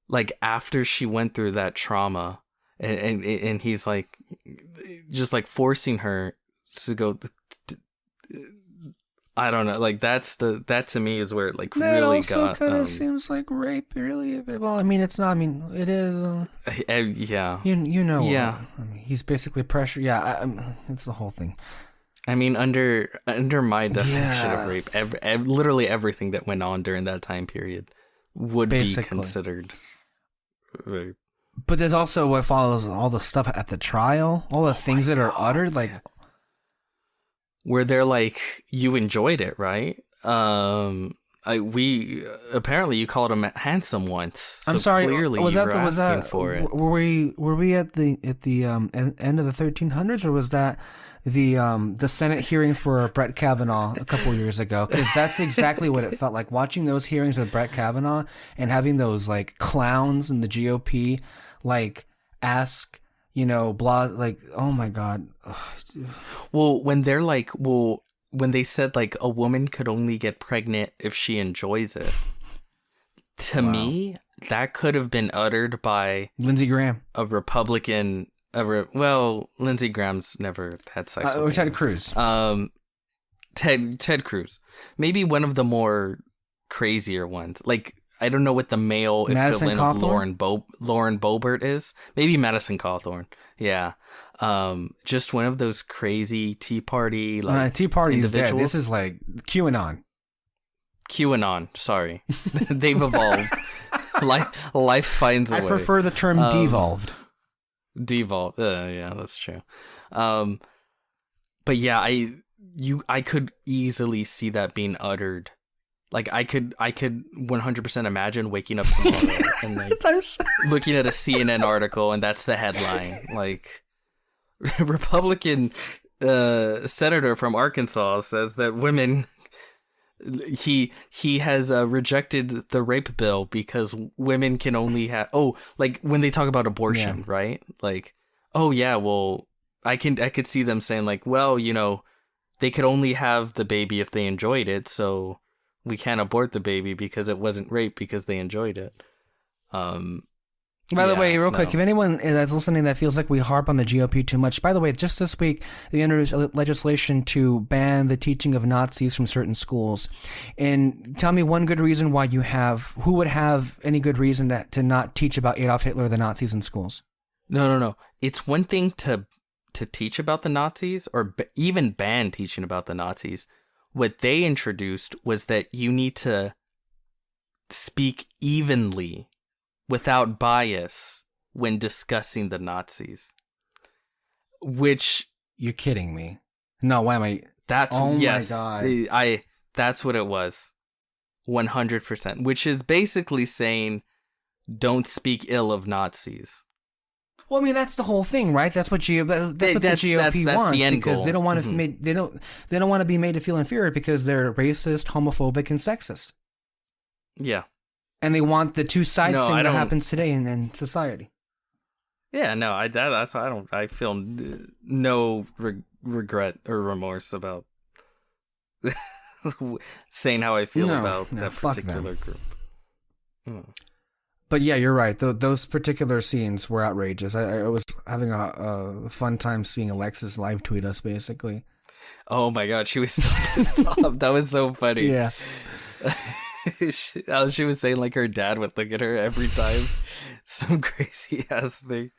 Like after she went through that trauma, and he's like just like forcing her to go. I don't know. Like that to me is where it like that really also got. Kind of seems like rape. Really, well, I mean, it's not. I mean, it is. Yeah. You know. Yeah. I mean, he's basically pressure. Yeah. It's the whole thing. I mean, under my definition of rape, literally everything that went on during that time period would be considered rape. But there's also what follows, all the stuff at the trial, all the things that are uttered, like where they're like, you enjoyed it, right? We apparently you called him handsome once. So I'm sorry. Clearly, was you that were asking for it. Were we at the end of the 1300s, or was that the Senate hearing for Brett Kavanaugh a couple years ago? Because that's exactly what it felt like, watching those hearings with Brett Kavanaugh and having those like clowns in the GOP like ask, blah, like, oh my god. Well, when they're like, when they said like a woman could only get pregnant if she enjoys it, to me that could have been uttered by Lindsey Graham, a Republican. Lindsey Graham's never had sex with or Ted Cruz. Ted Cruz. Maybe one of the more crazier ones. Like, I don't know what the male Madison equivalent Cawthorn? of Lauren Boebert is. Maybe Madison Cawthorn. Yeah. Just one of those crazy Tea Party Tea Party is dead. individuals. This is like QAnon. Sorry. They've evolved. Life finds a way. I prefer the term devolved. Devolve. Yeah, that's true. But yeah, I could easily see that being uttered. Like I could 100% imagine waking up tomorrow and like looking at a CNN article, and that's the headline. Like, Republican senator from Arkansas says that women. He has rejected the rape bill because women can only have, like when they talk about abortion, right? Like, oh yeah, well, I could see them saying like, well, they could only have the baby if they enjoyed it, so we can't abort the baby because it wasn't rape because they enjoyed it. By the way, real quick, if anyone that's listening that feels like we harp on the GOP too much, by the way, just this week, they introduced legislation to ban the teaching of Nazis from certain schools. And tell me one good reason why who would have any good reason to not teach about Adolf Hitler or the Nazis in schools? No. It's one thing to teach about the Nazis or even ban teaching about the Nazis. What they introduced was that you need to speak evenly without bias when discussing the Nazis. Which... You're kidding me. No, why am I... That's... Oh yes, my God. That's what it was. 100%. Which is basically saying, don't speak ill of Nazis. Well, I mean, that's the whole thing, right? That's what the GOP wants, the end because goal. they don't want to they don't want to be made to feel inferior because they're racist, homophobic, and sexist. Yeah. And they want the two sides thing that happens today in society. Yeah, no, that's why I feel no regret or remorse about saying how I feel about that particular group. But yeah, you're right. Those particular scenes were outrageous. I was having a fun time seeing Alexis live tweet us, basically. Oh my God, she was so pissed off. That was so funny. Yeah. She was saying like her dad would look at her every time. Some crazy ass thing.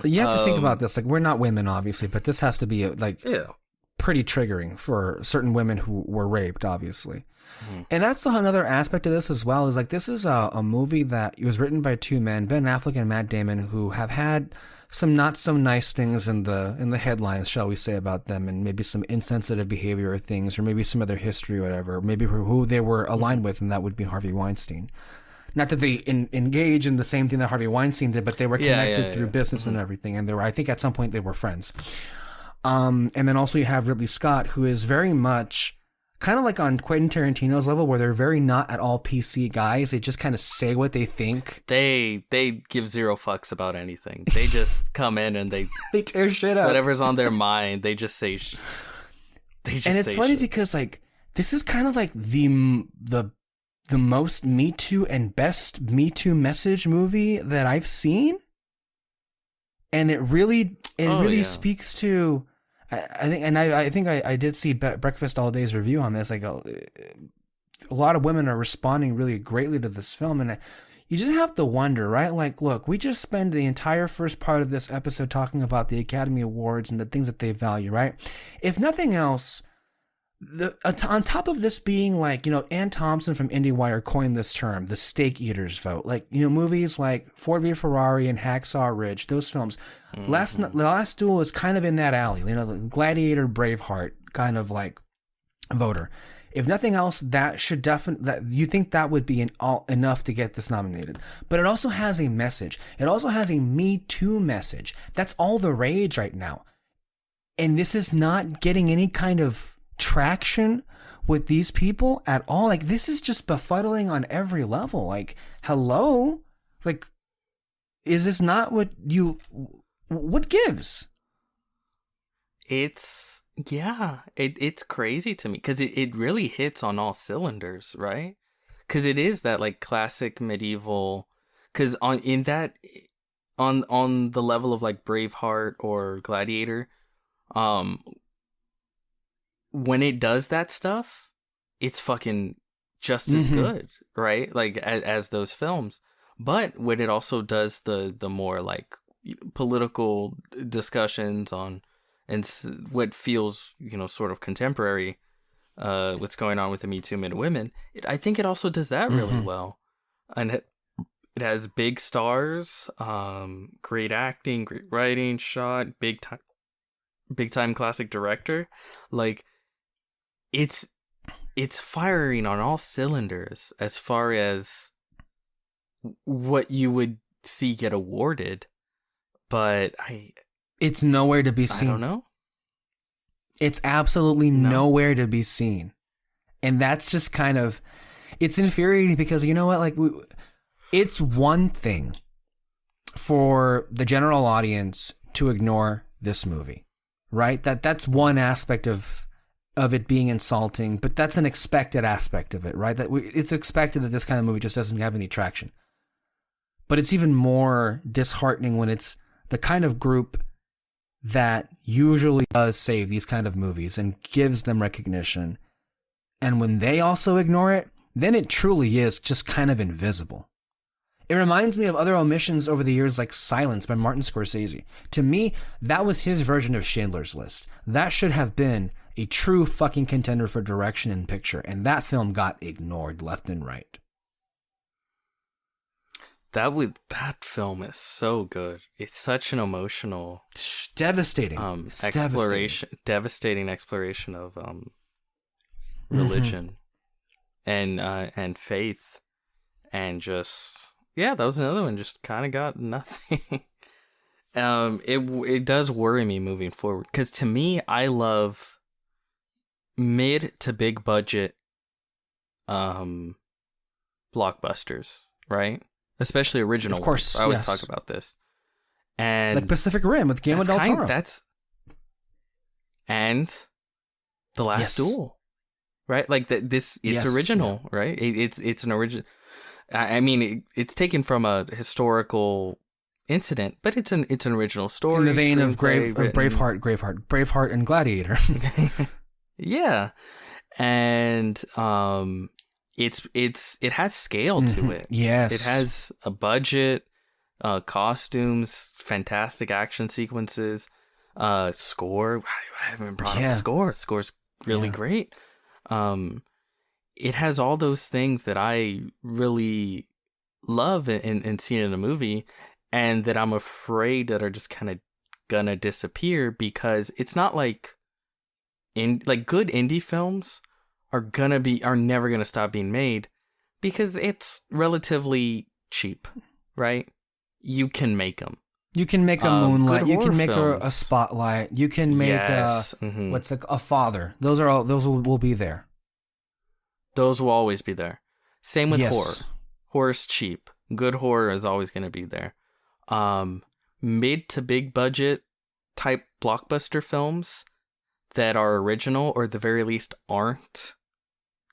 You have to think about this. Like, we're not women, obviously, but this has to be pretty triggering for certain women who were raped, obviously. And that's another aspect of this as well, is like, this is a movie that was written by two men, Ben Affleck and Matt Damon, who have had some not so nice things in the headlines, shall we say, about them, and maybe some insensitive behavior or things, or maybe some of their history or whatever, maybe who they were aligned with, and that would be Harvey Weinstein. Not that they engage in the same thing that Harvey Weinstein did, but they were connected through business and everything, and I think at some point they were friends. And then also you have Ridley Scott, who is very much kind of like on Quentin Tarantino's level, where they're very not at all PC guys. They just kind of say what they think. They give zero fucks about anything. They just come in and they tear shit up. Whatever's on their mind, they just say. And it's funny because like this is kind of like the most Me Too and best Me Too message movie that I've seen, and it really speaks to. I think I did see Breakfast All Day's review on this. Like a lot of women are responding really greatly to this film, and you just have to wonder, right? Like, look, we just spend the entire first part of this episode talking about the Academy Awards and the things that they value, right? If nothing else, on top of this being like, Ann Thompson from IndieWire coined this term, the steak eaters vote. Like, movies like Ford v Ferrari and Hacksaw Ridge, those films. The Last Duel is kind of in that alley. The Gladiator, Braveheart kind of like voter. If nothing else, that should that you think that would be enough to get this nominated. But it also has a message. It also has a Me Too message. That's all the rage right now. And this is not getting any kind of traction with these people at all. Like, this is just befuddling on every level. Like, hello? Like, is this not what gives? It's crazy to me because it really hits on all cylinders, right? Because it is that like classic medieval, because on the level of like Braveheart or Gladiator, when it does that stuff, it's fucking just as good, right? Like as those films. But when it also does the more like political discussions on and what feels sort of contemporary, what's going on with the Me Too men and women, I think it also does that really well, and it has big stars, great acting, great writing, shot, big time classic director, like. It's firing on all cylinders as far as what you would see get awarded, but it's nowhere to be seen. I don't know. It's absolutely nowhere to be seen, and that's just kind of it's infuriating because you know what? Like, it's one thing for the general audience to ignore this movie, right? That's one aspect of it being insulting, but that's an expected aspect of it, right? It's expected that this kind of movie just doesn't have any traction. But it's even more disheartening when it's the kind of group that usually does save these kind of movies and gives them recognition. And when they also ignore it, then it truly is just kind of invisible. It reminds me of other omissions over the years like Silence by Martin Scorsese. To me, that was his version of Schindler's List. That should have been a true fucking contender for direction and picture, and that film got ignored left and right. that film is so good. It's such an emotional, devastating devastating exploration of religion and faith, and just that was another one. Just kind of got nothing. It does worry me moving forward, because to me, I love mid to big budget blockbusters, right? Especially original. Of course, ones. I always talk about this. And like Pacific Rim with Guillermo del Toro. And The Last Duel, right? Like it's original, right? It's an original. I mean, it's taken from a historical incident, but it's an original story in the vein of Braveheart, and Gladiator. Yeah, and it has scale to it. Yes, it has a budget, costumes, fantastic action sequences, score. I haven't brought up the score. Score's really great. It has all those things that I really love and see in a movie, and that I'm afraid that are just kind of gonna disappear, because it's not like good indie films are never gonna stop being made, because it's relatively cheap, right? You can make them. You can make a Moonlight. You can make a Spotlight. You can make a Father. Those will be there. Those will always be there. Same with horror. Horror's cheap. Good horror is always going to be there. Mid to big budget type blockbuster films that are original, or at the very least aren't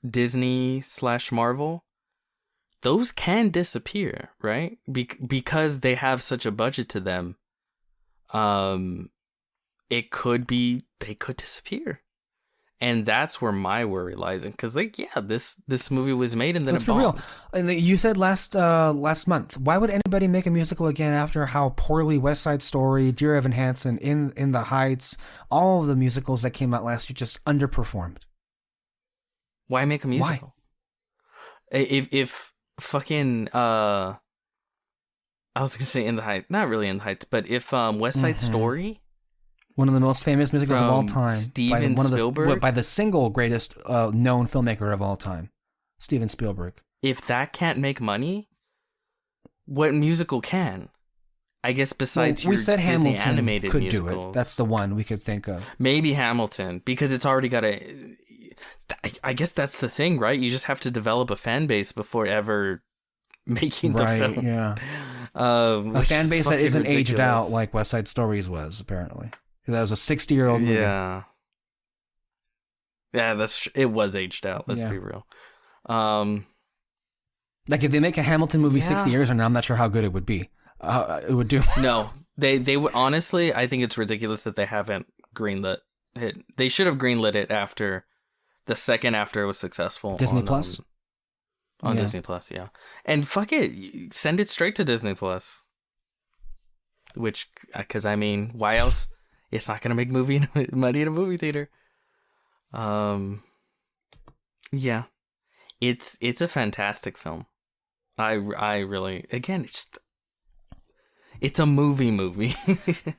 Disney/Marvel, those can disappear, right? Because they have such a budget to them. They could disappear. And that's where my worry lies in, because this movie was made and then it bombed. Real. And you said last month, why would anybody make a musical again after how poorly West Side Story, Dear Evan Hansen, In the Heights, all of the musicals that came out last year just underperformed? Why make a musical? Why? If fucking I was gonna say In the Heights, not really In the Heights, but if West Side Story, one of the most famous musicals of all time, Steven Spielberg, by the single greatest known filmmaker of all time, Steven Spielberg. If that can't make money, what musical can? I guess besides we said Disney Hamilton animated could musicals. do it. That's the one we could think of. Maybe Hamilton, because it's already got a. I guess that's the thing, right? You just have to develop a fan base before ever making the film. Yeah. A fan base that isn't aged out like West Side Stories was, apparently. That was a 60-year-old movie. Yeah. Yeah, it was aged out. Let's be real. Like if they make a Hamilton movie 60 years from now, I'm not sure how good it would be. It would do. No, they would. Honestly, I think it's ridiculous that they haven't greenlit it. They should have greenlit it after the second after it was successful. Disney Plus. On Disney Plus, yeah. And fuck it, send it straight to Disney Plus. Which, because I mean, why else? It's not gonna make money in a movie theater. Yeah, it's a fantastic film. I really, again, it's a movie.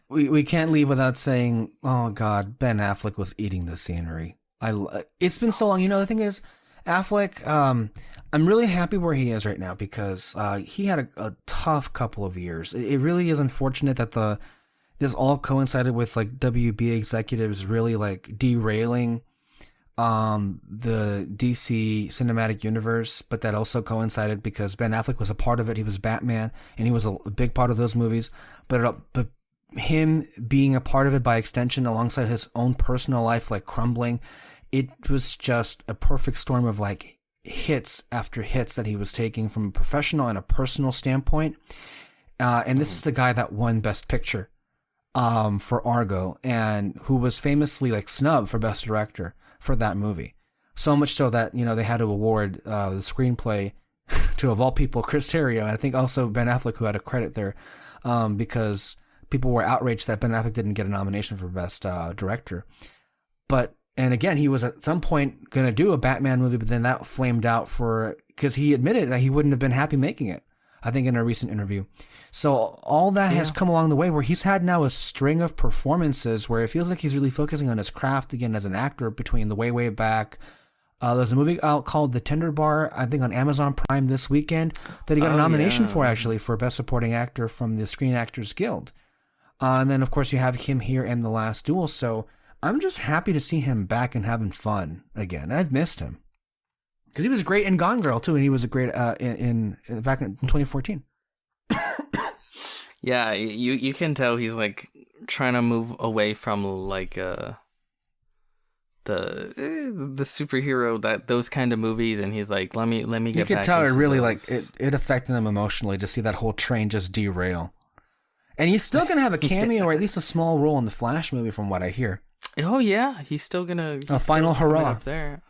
we can't leave without saying, oh God, Ben Affleck was eating the scenery. It's been so long. You know, the thing is, Affleck, I'm really happy where he is right now, because he had a tough couple of years. It really is unfortunate that this all coincided with like WB executives really like derailing the DC cinematic universe, but that also coincided because Ben Affleck was a part of it. He was Batman, and he was a big part of those movies. But him being a part of it by extension, alongside his own personal life like crumbling, it was just a perfect storm of like hits after hits that he was taking from a professional and a personal standpoint. And this is the guy that won Best Picture for Argo, and who was famously like snubbed for Best Director for that movie. So much so that, you know, they had to award the screenplay to, of all people, Chris Terrio, and I think also Ben Affleck, who had a credit there, because people were outraged that Ben Affleck didn't get a nomination for Best Director. And again, he was at some point going to do a Batman movie, but then that flamed out because he admitted that he wouldn't have been happy making it. I think in a recent interview. So all that has come along the way where he's had now a string of performances where it feels like he's really focusing on his craft again as an actor between the way back. There's a movie out called The Tender Bar, I think on Amazon Prime this weekend, that he got a nomination for, actually, for Best Supporting Actor from the Screen Actors Guild. And then, of course, you have him here in The Last Duel. So I'm just happy to see him back and having fun again. I've missed him. Because he was great in Gone Girl, too, and he was a great back in 2014. Yeah, you can tell he's like trying to move away from like the superhero, those kind of movies, and he's like, let me get back. You could tell it really those. like it affected him emotionally to see that whole train just derail. And he's still gonna have a cameo or at least a small role in the Flash movie, from what I hear. Oh yeah, he's still gonna a final hurrah up there.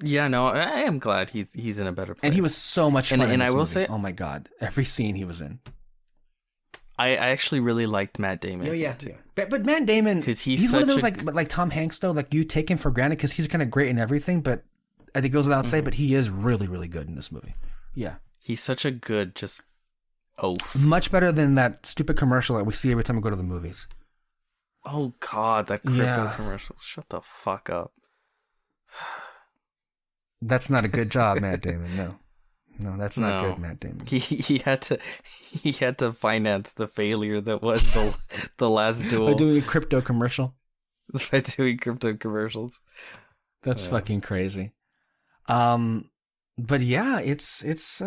Yeah, no, I am glad he's in a better place. And he was so much fun. And I will say, oh my god, every scene he was in. I actually really liked Matt Damon. Oh yeah. But Matt Damon, because he's one of those like Tom Hanks though, like you take him for granted because he's kind of great in everything. But I think it goes without saying, but he is really, really good in this movie. Yeah, he's such a good oaf. Much better than that stupid commercial that we see every time we go to the movies. Oh god, that crypto commercial! Shut the fuck up. That's not a good job, Matt Damon. No, that's not good, Matt Damon. He had to finance the failure that was the Last Duel by doing a crypto commercial. By doing crypto commercials. That's fucking crazy. But yeah, it's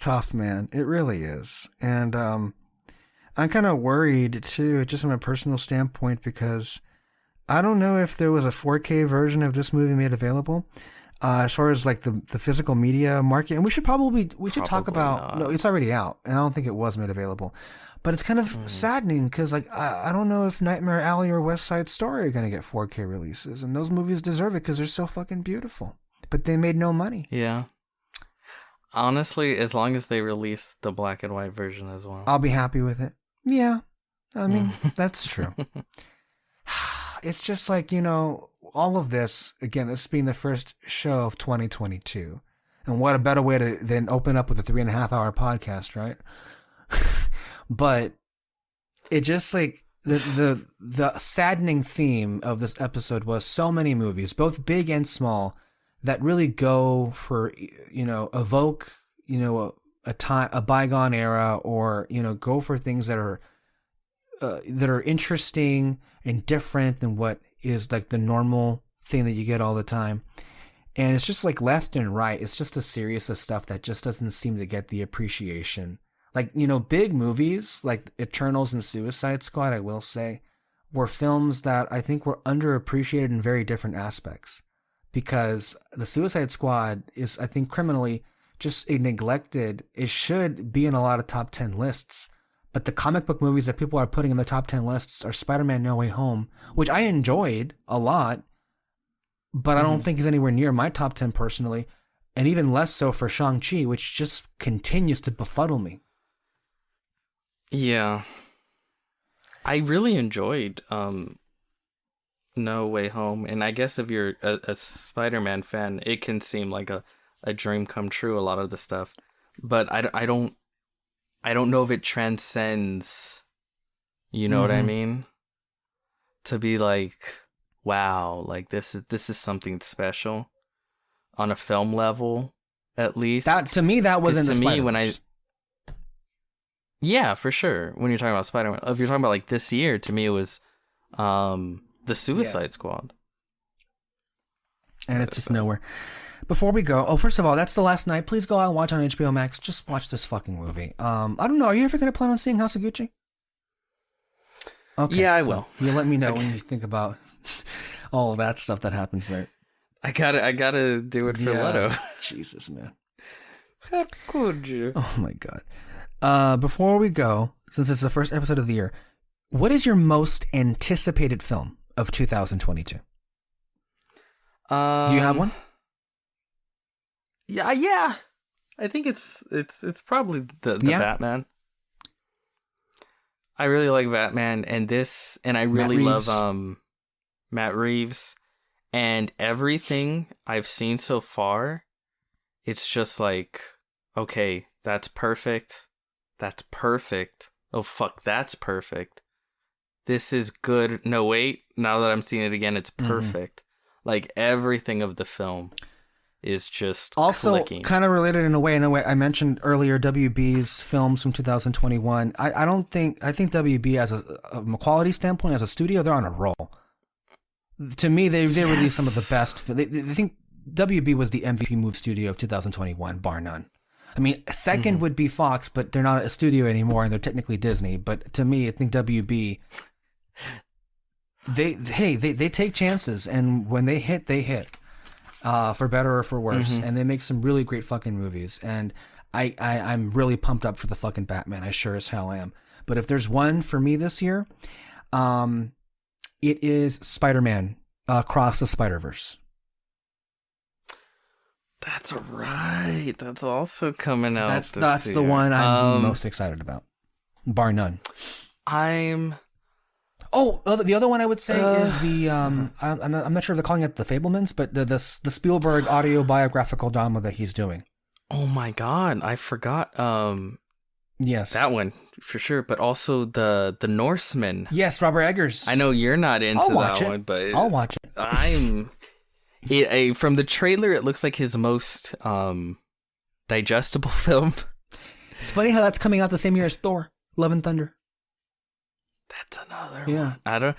tough, man. It really is, and I'm kind of worried too, just from a personal standpoint, because I don't know if there was a 4K version of this movie made available, as far as like the physical media market. And we should talk about, no, it's already out, and I don't think it was made available. But it's kind of saddening because like I don't know if Nightmare Alley or West Side Story are gonna get 4K releases, and those movies deserve it because they're so fucking beautiful. But they made no money. Yeah. Honestly, as long as they release the black and white version as well, I'll be happy with it. Yeah, I mean that's true. It's just like, all of this, again, this being the first show of 2022. And what a better way to then open up with a 3.5-hour podcast, right? But it just like the saddening theme of this episode was so many movies, both big and small, that really go for, evoke, a bygone era, or, go for things that are interesting and different than what is like the normal thing that you get all the time. And it's just like left and right. It's just a series of stuff that just doesn't seem to get the appreciation. Like, big movies like Eternals and Suicide Squad, I will say, were films that I think were underappreciated in very different aspects. Because the Suicide Squad is, I think, criminally just neglected. It should be in a lot of top 10 lists. But the comic book movies that people are putting in the top 10 lists are Spider-Man No Way Home, which I enjoyed a lot, but I don't think is anywhere near my top 10 personally, and even less so for Shang-Chi, which just continues to befuddle me. Yeah. I really enjoyed No Way Home, and I guess if you're a Spider-Man fan, it can seem like a dream come true, a lot of the stuff. But I don't know if it transcends, you know what I mean? To be like, wow, like this is something special on a film level, at least. That to me, that was in the Spider-Verse. Yeah, for sure. When you're talking about Spider-Man, if you're talking about like this year, to me it was the Suicide Squad. And it's just nowhere. Before we go, first of all, that's The Last Night. Please go out and watch on HBO Max. Just watch this fucking movie. I don't know. Are you ever going to plan on seeing House of Gucci? Okay. Yeah, I will. You'll let me know when you think about all of that stuff that happens there. I gotta do it for Leto. Jesus, man. How could you? Oh my god. Before we go, since it's the first episode of the year, what is your most anticipated film of 2022? Do you have one? Yeah. I think it's probably the Batman. I really like Batman, and I really love Matt Reeves, and everything I've seen so far it's just like, okay, that's perfect. That's perfect. Oh, fuck, that's perfect. This is good. No, wait, now that I'm seeing it again, it's perfect. Like, everything of the film is just also clicking. Kind of related in a way. I mentioned earlier WB's films from 2021. I think WB as a quality standpoint, as a studio, they're on a roll. To me, they released some of the best. They think WB was the MVP movie studio of 2021, bar none. I mean, second would be Fox, but they're not a studio anymore, and they're technically Disney. But to me, I think WB, they take chances, and when they hit, for better or for worse, and they make some really great fucking movies. And I'm really pumped up for the fucking Batman. I sure as hell am. But if there's one for me this year, it is Spider-Man Across the Spider-Verse. That's right. That's also coming out. That's the one I'm the most excited about, bar none. The other one I would say is the I'm not sure if they're calling it The Fablemans, but the Spielberg autobiographical drama that he's doing. Oh my god, I forgot. Yes, that one for sure, but also the Norseman. Yes, Robert Eggers. I know you're not into that one, but I'll watch it. From the trailer, it looks like his most digestible film. It's funny how that's coming out the same year as Thor: Love and Thunder. That's another one. I don't.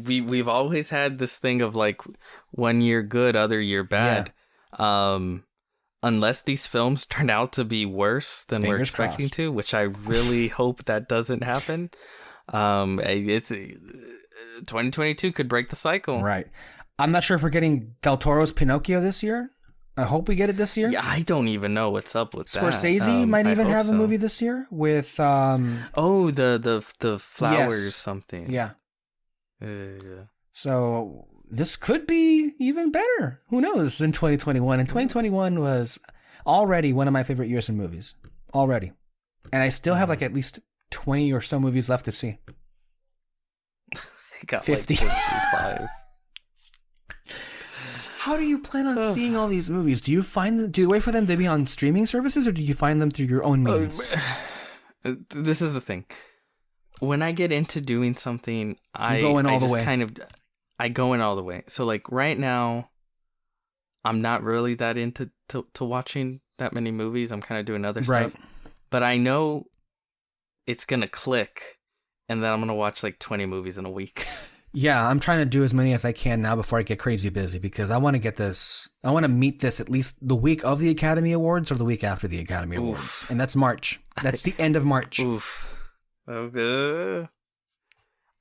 We've always had this thing of like 1 year good, other year bad. Yeah. Unless these films turn out to be worse than we're expecting to, which I really hope that doesn't happen. It's 2022 could break the cycle. Right. I'm not sure if we're getting Del Toro's Pinocchio this year. I hope we get it this year. Yeah, I don't even know what's up with that. Scorsese might even have a movie this year with the flowers something. Yeah. So this could be even better. Who knows? In 2021, and 2021 was already one of my favorite years in movies. Already, and I still have like at least 20 or so movies left to see. I got 50. Like 55. How do you plan on seeing all these movies? Do you wait for them to be on streaming services, or do you find them through your own means? This is the thing. When I get into doing something, I go in all the way. So like right now, I'm not really that into to watching that many movies. I'm kind of doing other stuff. But I know it's going to click, and then I'm going to watch like 20 movies in a week. Yeah, I'm trying to do as many as I can now before I get crazy busy, because I want to get this. I want to meet this at least the week of the Academy Awards or the week after the Academy Awards. And that's March. That's the end of March. Oof. Okay.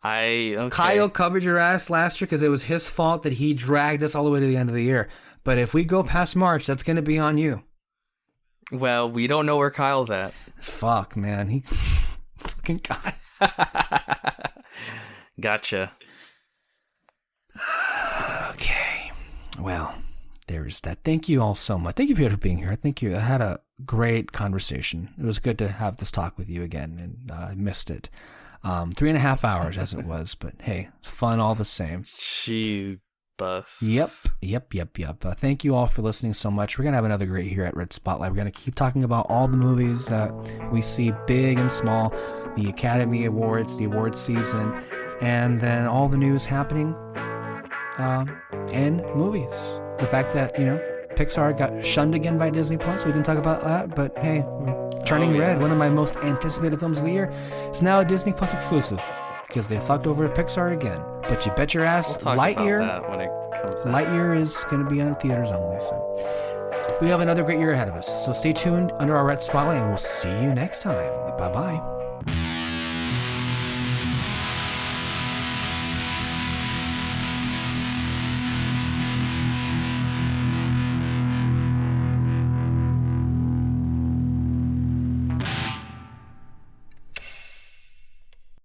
Kyle covered your ass last year because it was his fault that he dragged us all the way to the end of the year. But if we go past March, that's going to be on you. Well, we don't know where Kyle's at. Fuck, man. He fucking got. Gotcha. Okay. Well, there's that. Thank you all so much. Thank you for being here. Thank you. I had a great conversation. It was good to have this talk with you again, and I missed it. 3.5 hours as it was, but hey, it's fun all the same. Bus. Yep. Thank you all for listening so much. We're going to have another great here at Red Spotlight. We're going to keep talking about all the movies that we see, big and small, the Academy Awards, the awards season, and then all the news happening in movies. The fact that, Pixar got shunned again by Disney Plus. We didn't talk about that, but hey, Turning Red, one of my most anticipated films of the year, is now a Disney Plus exclusive because they fucked over Pixar again. But you bet your ass, Lightyear. About that when it comes out. Lightyear is going to be on theaters only. So we have another great year ahead of us. So stay tuned under our Red Spotlight, and we'll see you next time. Bye bye.